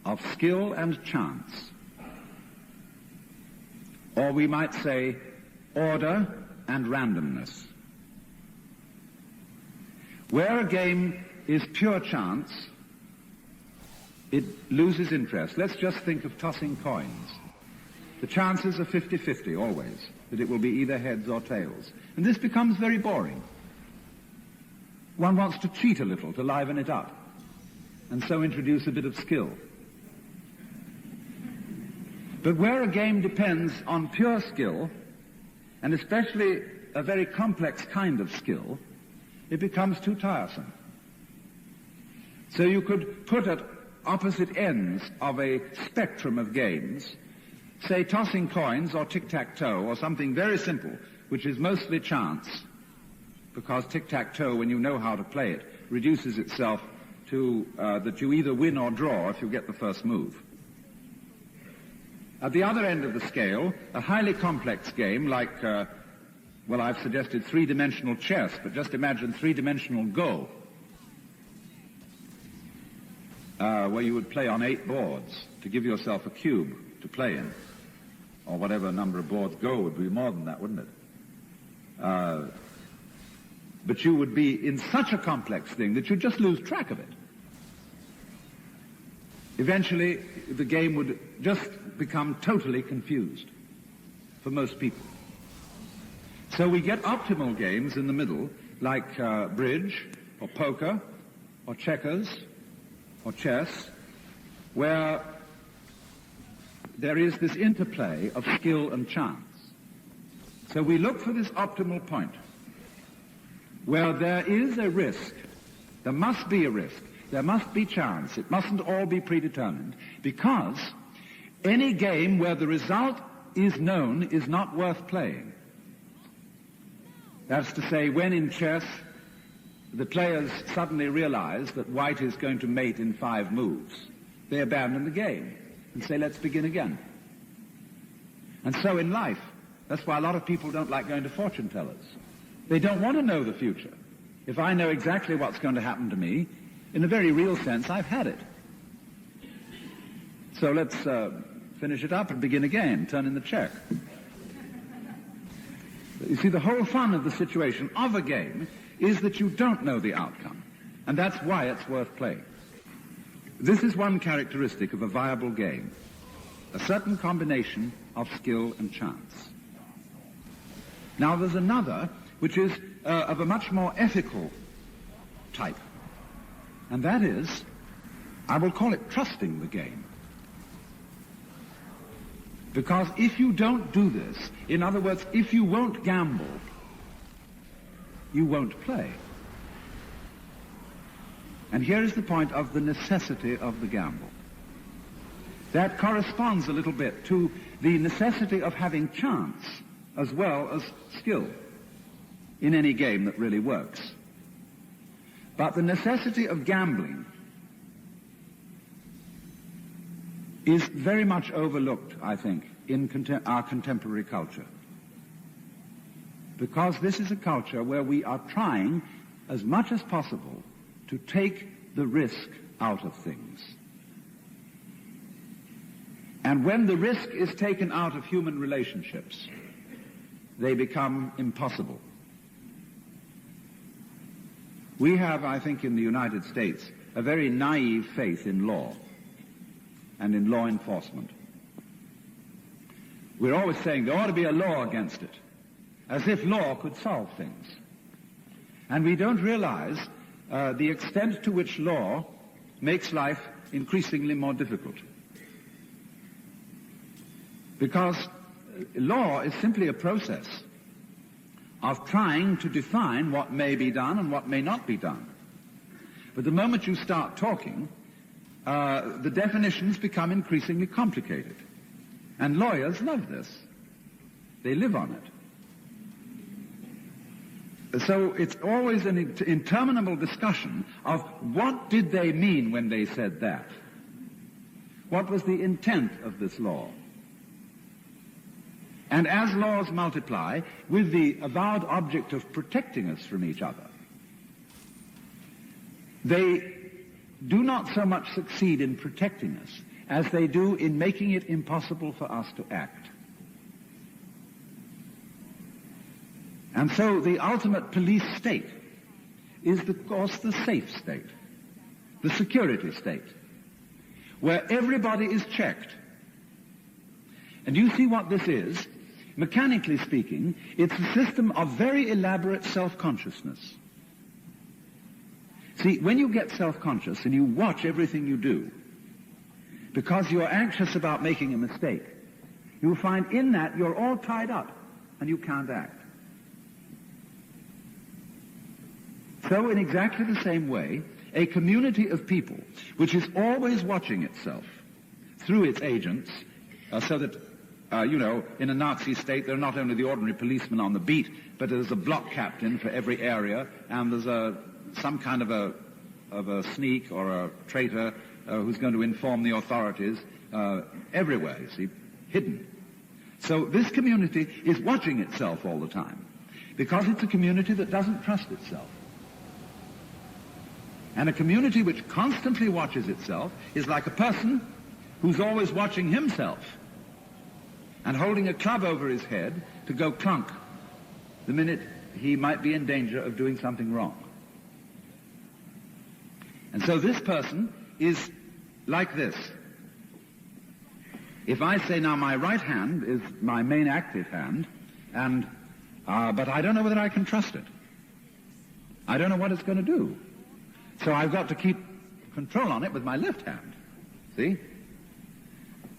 of skill and chance. Or we might say order and randomness. Where a game is pure chance, it loses interest. Let's just think of tossing coins. The chances are 50-50 always, that it will be either heads or tails. And this becomes very boring. One wants to cheat a little to liven it up, and so introduce a bit of skill. But where a game depends on pure skill, and especially a very complex kind of skill, it becomes too tiresome. So you could put at opposite ends of a spectrum of games, say tossing coins or tic-tac-toe or something very simple, which is mostly chance, because tic-tac-toe, when you know how to play it, reduces itself to that you either win or draw if you get the first move. At the other end of the scale, a highly complex game like, well, I've suggested three-dimensional chess, but just imagine three-dimensional Go, where you would play on 8 boards to give yourself a cube to play in, or whatever number of boards. Go would be more than that, wouldn't it? But you would be in such a complex thing that you'd just lose track of it. Eventually, the game would just become totally confused for most people. So we get optimal games in the middle, like bridge, or poker, or checkers, or chess, where there is this interplay of skill and chance. So we look for this optimal point, where there is a risk, there must be a risk, there must be chance, it mustn't all be predetermined, because any game where the result is known is not worth playing. That's to say, when in chess the players suddenly realize that white is going to mate in 5 moves, they abandon the game and say, let's begin again. And so in life, that's why a lot of people don't like going to fortune tellers. They don't want to know the future. If I know exactly what's going to happen to me, in a very real sense, I've had it. So let's finish it up and begin again, turn in the check. You see, the whole fun of the situation of a game is that you don't know the outcome, and that's why it's worth playing. This is one characteristic of a viable game, a certain combination of skill and chance. Now there's another, which is of a much more ethical type, and that is, I will call it trusting the game. Because if you don't do this, in other words, if you won't gamble, you won't play. And here is the point of the necessity of the gamble. That corresponds a little bit to the necessity of having chance as well as skill in any game that really works. But the necessity of gambling is very much overlooked, I think, in our contemporary culture. Because this is a culture where we are trying, as much as possible, to take the risk out of things. And when the risk is taken out of human relationships, they become impossible. We have, I think, in the United States, a very naive faith in law and in law enforcement. We're always saying there ought to be a law against it, as if law could solve things. And we don't realize the extent to which law makes life increasingly more difficult. Because law is simply a process of trying to define what may be done and what may not be done. But the moment you start talking, the definitions become increasingly complicated. And lawyers love this. They live on it. So it's always an interminable discussion of what did they mean when they said that? What was the intent of this law? And as laws multiply, with the avowed object of protecting us from each other, they do not so much succeed in protecting us as they do in making it impossible for us to act. And so the ultimate police state is, of course, the safe state, the security state, where everybody is checked. And you see what this is? Mechanically speaking, it's a system of very elaborate self-consciousness. See, when you get self-conscious and you watch everything you do, because you're anxious about making a mistake, you'll find in that you're all tied up and you can't act. So in exactly the same way, a community of people which is always watching itself through its agents, so that, in a Nazi state, there are not only the ordinary policemen on the beat, but there's a block captain for every area, and there's some kind of a sneak or a traitor who's going to inform the authorities everywhere, you see, hidden. So this community is watching itself all the time, because it's a community that doesn't trust itself. And a community which constantly watches itself is like a person who's always watching himself and holding a club over his head to go clunk the minute he might be in danger of doing something wrong. And so this person is like this. If I say now my right hand is my main active hand, and but I don't know whether I can trust it. I don't know what it's going to do. So I've got to keep control on it with my left hand. See?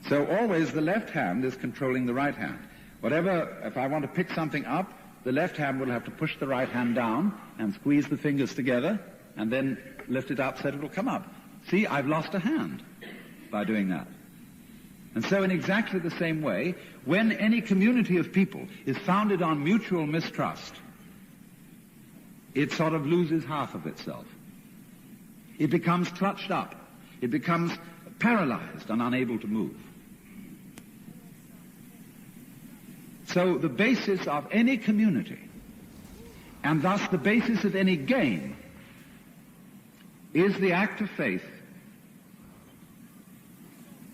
So always the left hand is controlling the right hand. If I want to pick something up, the left hand will have to push the right hand down and squeeze the fingers together and then lift it up so that it will come up. See, I've lost a hand by doing that. And so in exactly the same way, when any community of people is founded on mutual mistrust, it sort of loses half of itself. It becomes clutched up. It becomes paralyzed and unable to move. So the basis of any community, and thus the basis of any game, is the act of faith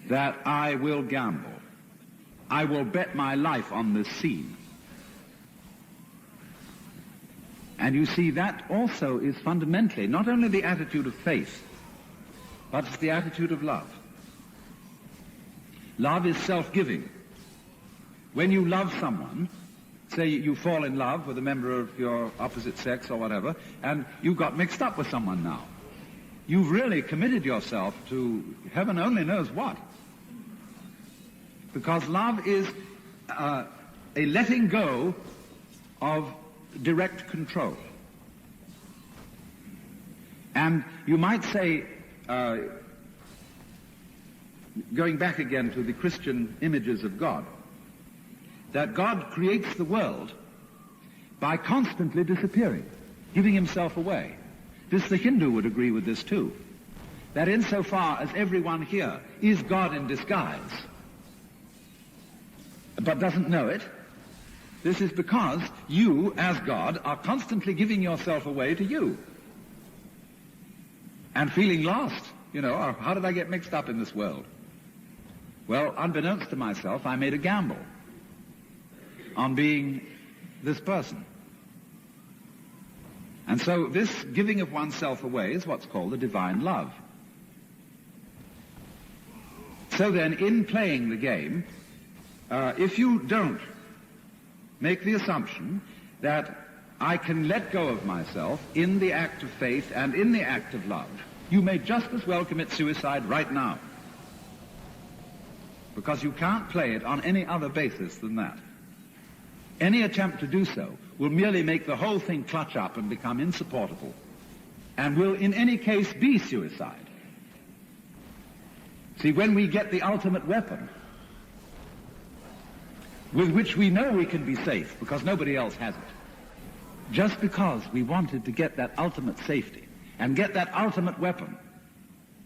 that I will gamble. I will bet my life on this scene. And you see, that also is fundamentally not only the attitude of faith, but it's the attitude of love. Love is self-giving. When you love someone, say you fall in love with a member of your opposite sex or whatever, and you got mixed up with someone now. You've really committed yourself to heaven only knows what. Because love is a letting go of direct control. And you might say, going back again to the Christian images of God, that God creates the world by constantly disappearing, giving himself away. The Hindu would agree with this too, that insofar as everyone here is God in disguise, but doesn't know it, this is because you, as God, are constantly giving yourself away to you. And feeling lost, how did I get mixed up in this world? Well, unbeknownst to myself, I made a gamble on being this person. And so this giving of oneself away is what's called the divine love. So then, in playing the game, if you don't make the assumption that I can let go of myself in the act of faith and in the act of love, you may just as well commit suicide right now. Because you can't play it on any other basis than that. Any attempt to do so will merely make the whole thing clutch up and become insupportable, and will in any case be suicide. See, when we get the ultimate weapon, with which we know we can be safe because nobody else has it, just because we wanted to get that ultimate safety and get that ultimate weapon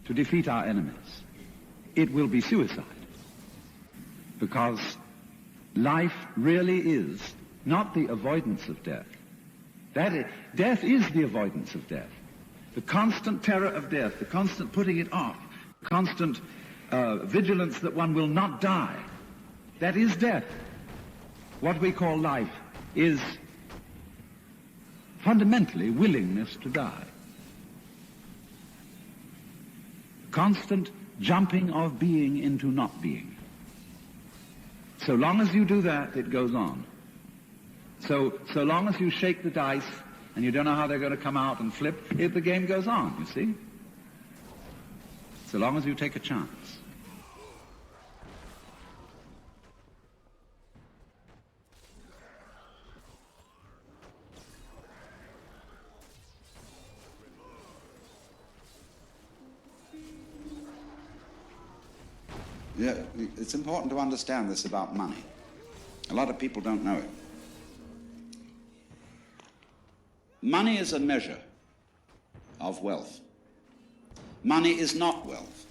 to defeat our enemies, it will be suicide. Because life really is not the avoidance of death. Death is the avoidance of death. The constant terror of death, the constant putting it off, constant vigilance that one will not die, that is death. What we call life is fundamentally willingness to die. Constant jumping of being into not being. So long as you do that, it goes on. So long as you shake the dice and you don't know how they're going to come out and flip, the game goes on, you see? So long as you take a chance. Yeah, it's important to understand this about money. A lot of people don't know it. Money is a measure of wealth. Money is not wealth.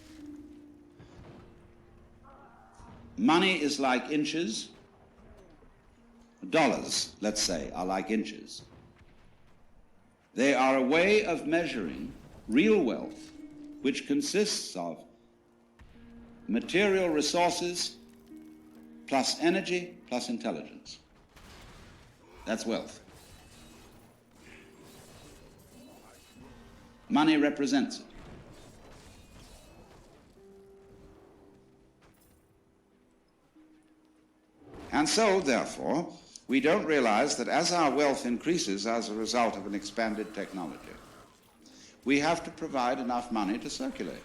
Money is like inches. Dollars, let's say, are like inches. They are a way of measuring real wealth, which consists of material resources plus energy plus intelligence. That's wealth. Money represents it. And so, therefore, we don't realize that as our wealth increases as a result of an expanded technology, we have to provide enough money to circulate.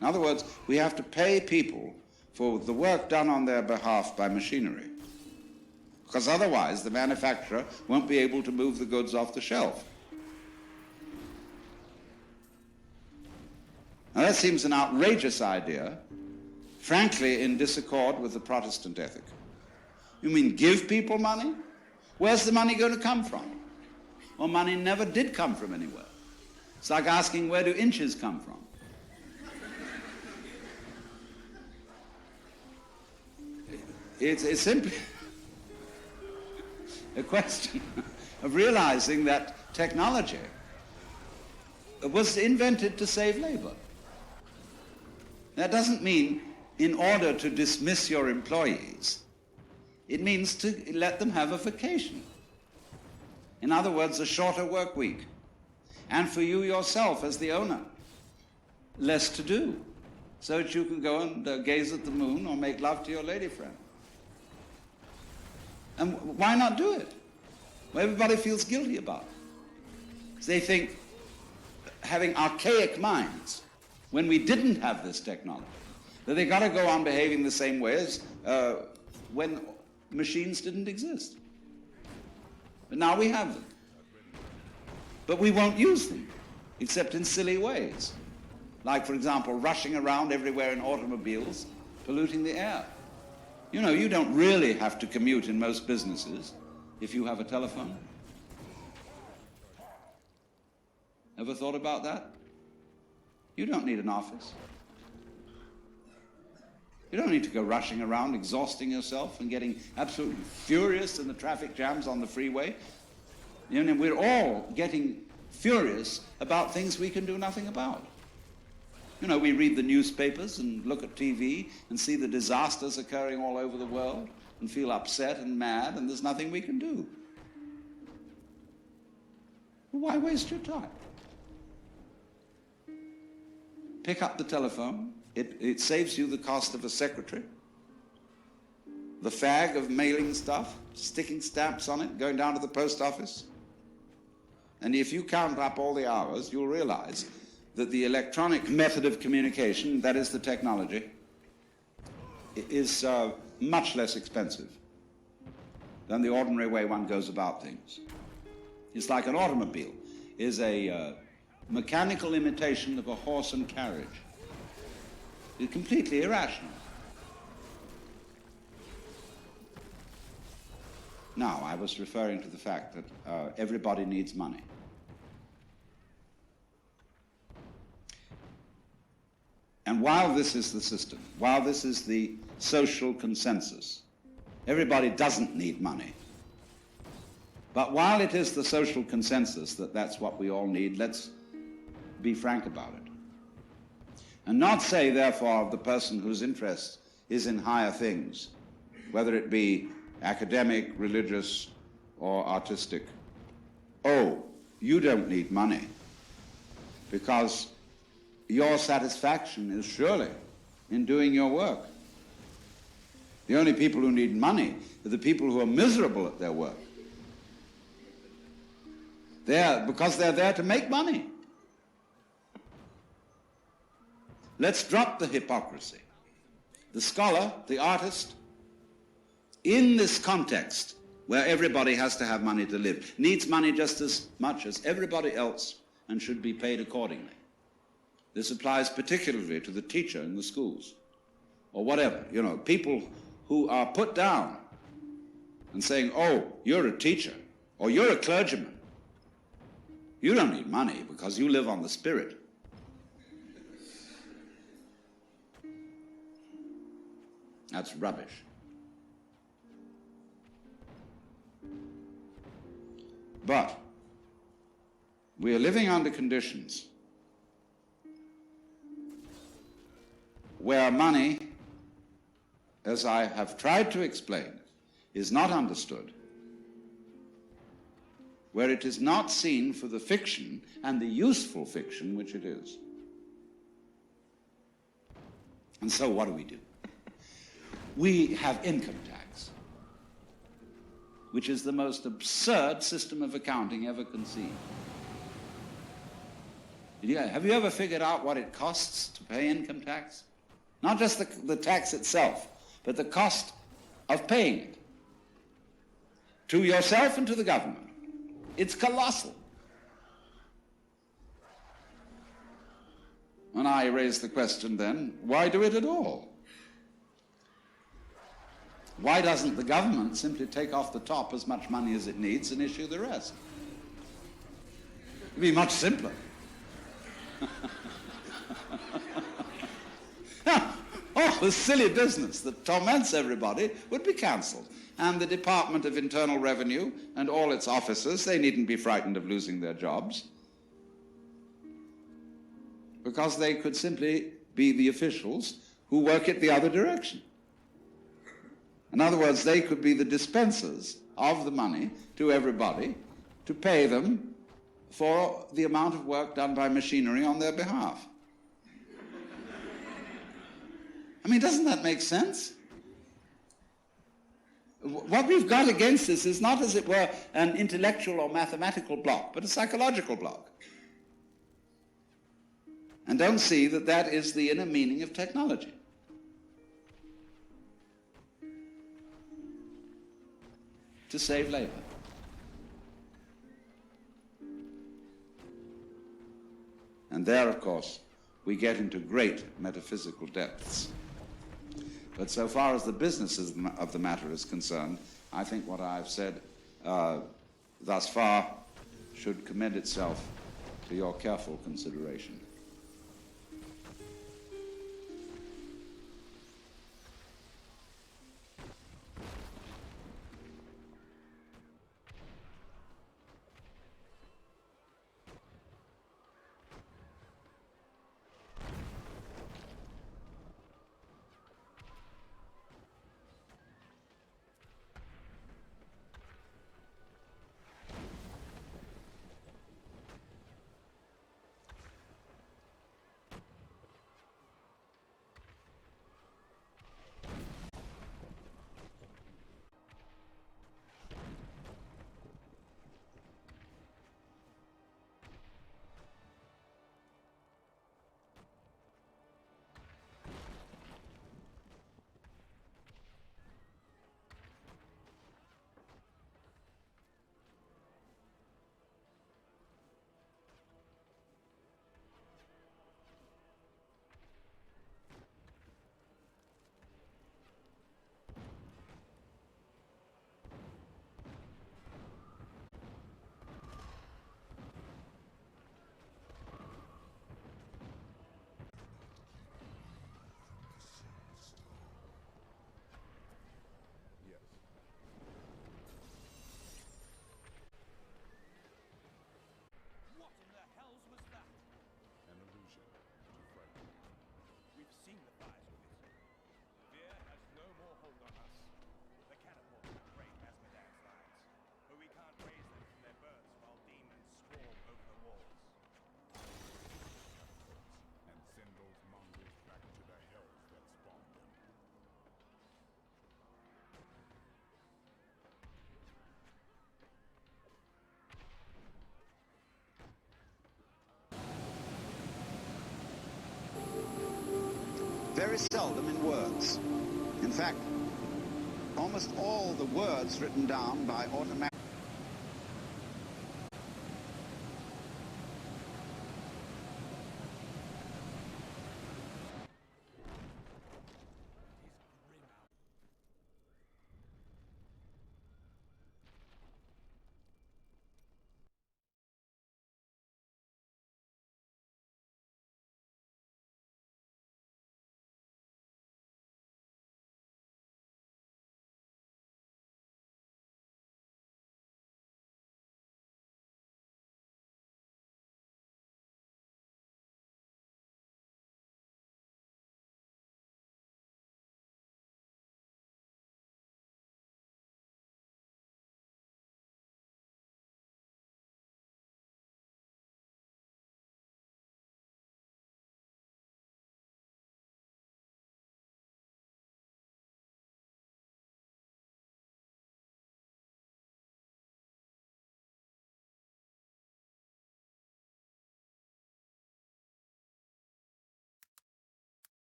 In other words, we have to pay people for the work done on their behalf by machinery, because otherwise the manufacturer won't be able to move the goods off the shelf. Now that seems an outrageous idea, frankly in disaccord with the Protestant ethic. You mean give people money? Where's the money going to come from? Well, money never did come from anywhere. It's like asking, where do inches come from? It's simply a question of realizing that technology was invented to save labor. That doesn't mean in order to dismiss your employees. It means to let them have a vacation. In other words, a shorter work week. And for you yourself as the owner, less to do, so that you can go and gaze at the moon or make love to your lady friend. And why not do it? Well, everybody feels guilty about it. They think, having archaic minds, when we didn't have this technology, that they got to go on behaving the same way as when machines didn't exist. But now we have them. But we won't use them, except in silly ways. Like, for example, rushing around everywhere in automobiles, polluting the air. You know, you don't really have to commute in most businesses if you have a telephone. Ever thought about that? You don't need an office. You don't need to go rushing around, exhausting yourself and getting absolutely furious in the traffic jams on the freeway. You know, we're all getting furious about things we can do nothing about. You know, we read the newspapers and look at TV and see the disasters occurring all over the world and feel upset and mad, and there's nothing we can do. Why waste your time? Pick up the telephone. It saves you the cost of a secretary, the fag of mailing stuff, sticking stamps on it, going down to the post office. And if you count up all the hours, you'll realize that the electronic method of communication, that is the technology, is much less expensive than the ordinary way one goes about things. It's like an automobile is a mechanical imitation of a horse and carriage. It's completely irrational. Now, I was referring to the fact that everybody needs money. And while this is the system, while this is the social consensus, everybody doesn't need money. But while it is the social consensus that that's what we all need, let's be frank about it. And not say, therefore, of the person whose interest is in higher things, whether it be academic, religious, or artistic, oh, you don't need money, because your satisfaction is surely in doing your work. The only people who need money are the people who are miserable at their work. Because they're there to make money. Let's drop the hypocrisy. The scholar, the artist, in this context where everybody has to have money to live, needs money just as much as everybody else and should be paid accordingly. This applies particularly to the teacher in the schools, or whatever, you know, people who are put down and saying, oh, you're a teacher, or you're a clergyman. You don't need money because you live on the Spirit. That's rubbish. But we are living under conditions where money, as I have tried to explain, is not understood, where it is not seen for the fiction and the useful fiction which it is. And so what do? We have income tax, which is the most absurd system of accounting ever conceived. Have you ever figured out what it costs to pay income tax? Not just the tax itself, but the cost of paying it to yourself and to the government. It's colossal. And I raise the question then, why do it at all? Why doesn't the government simply take off the top as much money as it needs and issue the rest? It'd be much simpler. Oh, the silly business that torments everybody would be cancelled. And the Department of Internal Revenue and all its officers, they needn't be frightened of losing their jobs, because they could simply be the officials who work it the other direction. In other words, they could be the dispensers of the money to everybody to pay them for the amount of work done by machinery on their behalf. I mean, doesn't that make sense? What we've got against us is not, as it were, an intellectual or mathematical block, but a psychological block. And don't see that that is the inner meaning of technology. To save labor. And there, of course, we get into great metaphysical depths. But so far as the business of the matter is concerned, I think what I've said thus far should commend itself to your careful consideration. Very seldom in words. In fact, almost all the words written down by automatic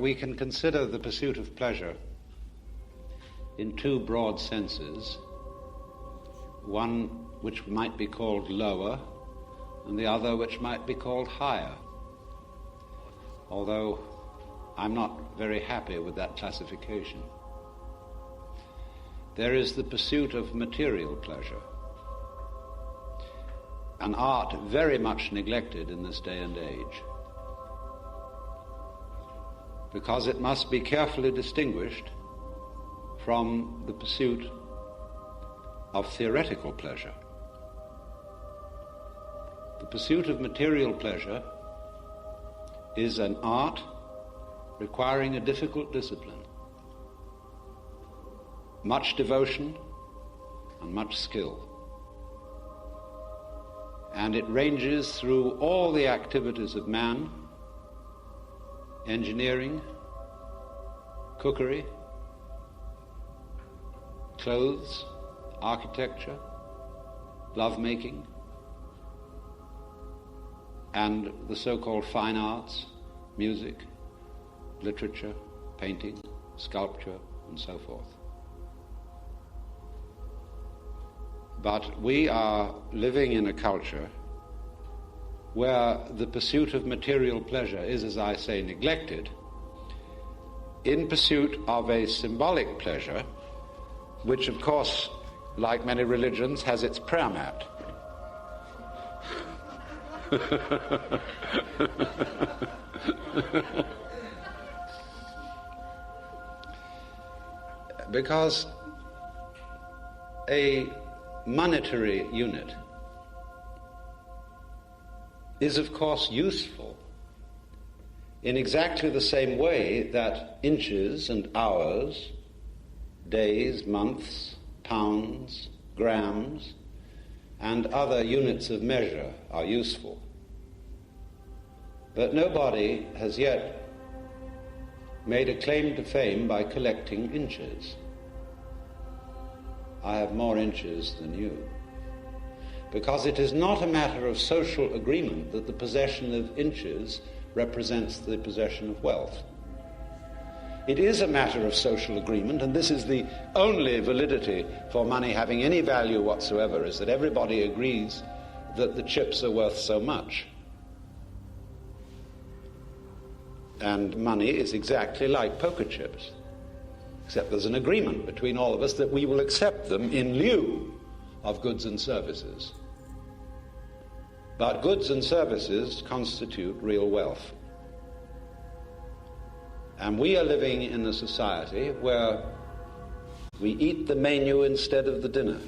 we can consider the pursuit of pleasure in two broad senses, one which might be called lower and the other which might be called higher, although I'm not very happy with that classification. There is the pursuit of material pleasure, an art very much neglected in this day and age, because it must be carefully distinguished from the pursuit of theoretical pleasure. The pursuit of material pleasure is an art requiring a difficult discipline, much devotion and much skill. And it ranges through all the activities of man: engineering, cookery, clothes, architecture, lovemaking, and the so-called fine arts, music, literature, painting, sculpture, and so forth. But we are living in a culture where the pursuit of material pleasure is, as I say, neglected, in pursuit of a symbolic pleasure, which, of course, like many religions, has its prayer mat. Because a monetary unit is, of course, useful in exactly the same way that inches and hours, days, months, pounds, grams, and other units of measure are useful. But nobody has yet made a claim to fame by collecting inches. I have more inches than you. Because it is not a matter of social agreement that the possession of inches represents the possession of wealth. It is a matter of social agreement, and this is the only validity for money having any value whatsoever, is that everybody agrees that the chips are worth so much. And money is exactly like poker chips, except there's an agreement between all of us that we will accept them in lieu of goods and services. But goods and services constitute real wealth. And we are living in a society where we eat the menu instead of the dinner.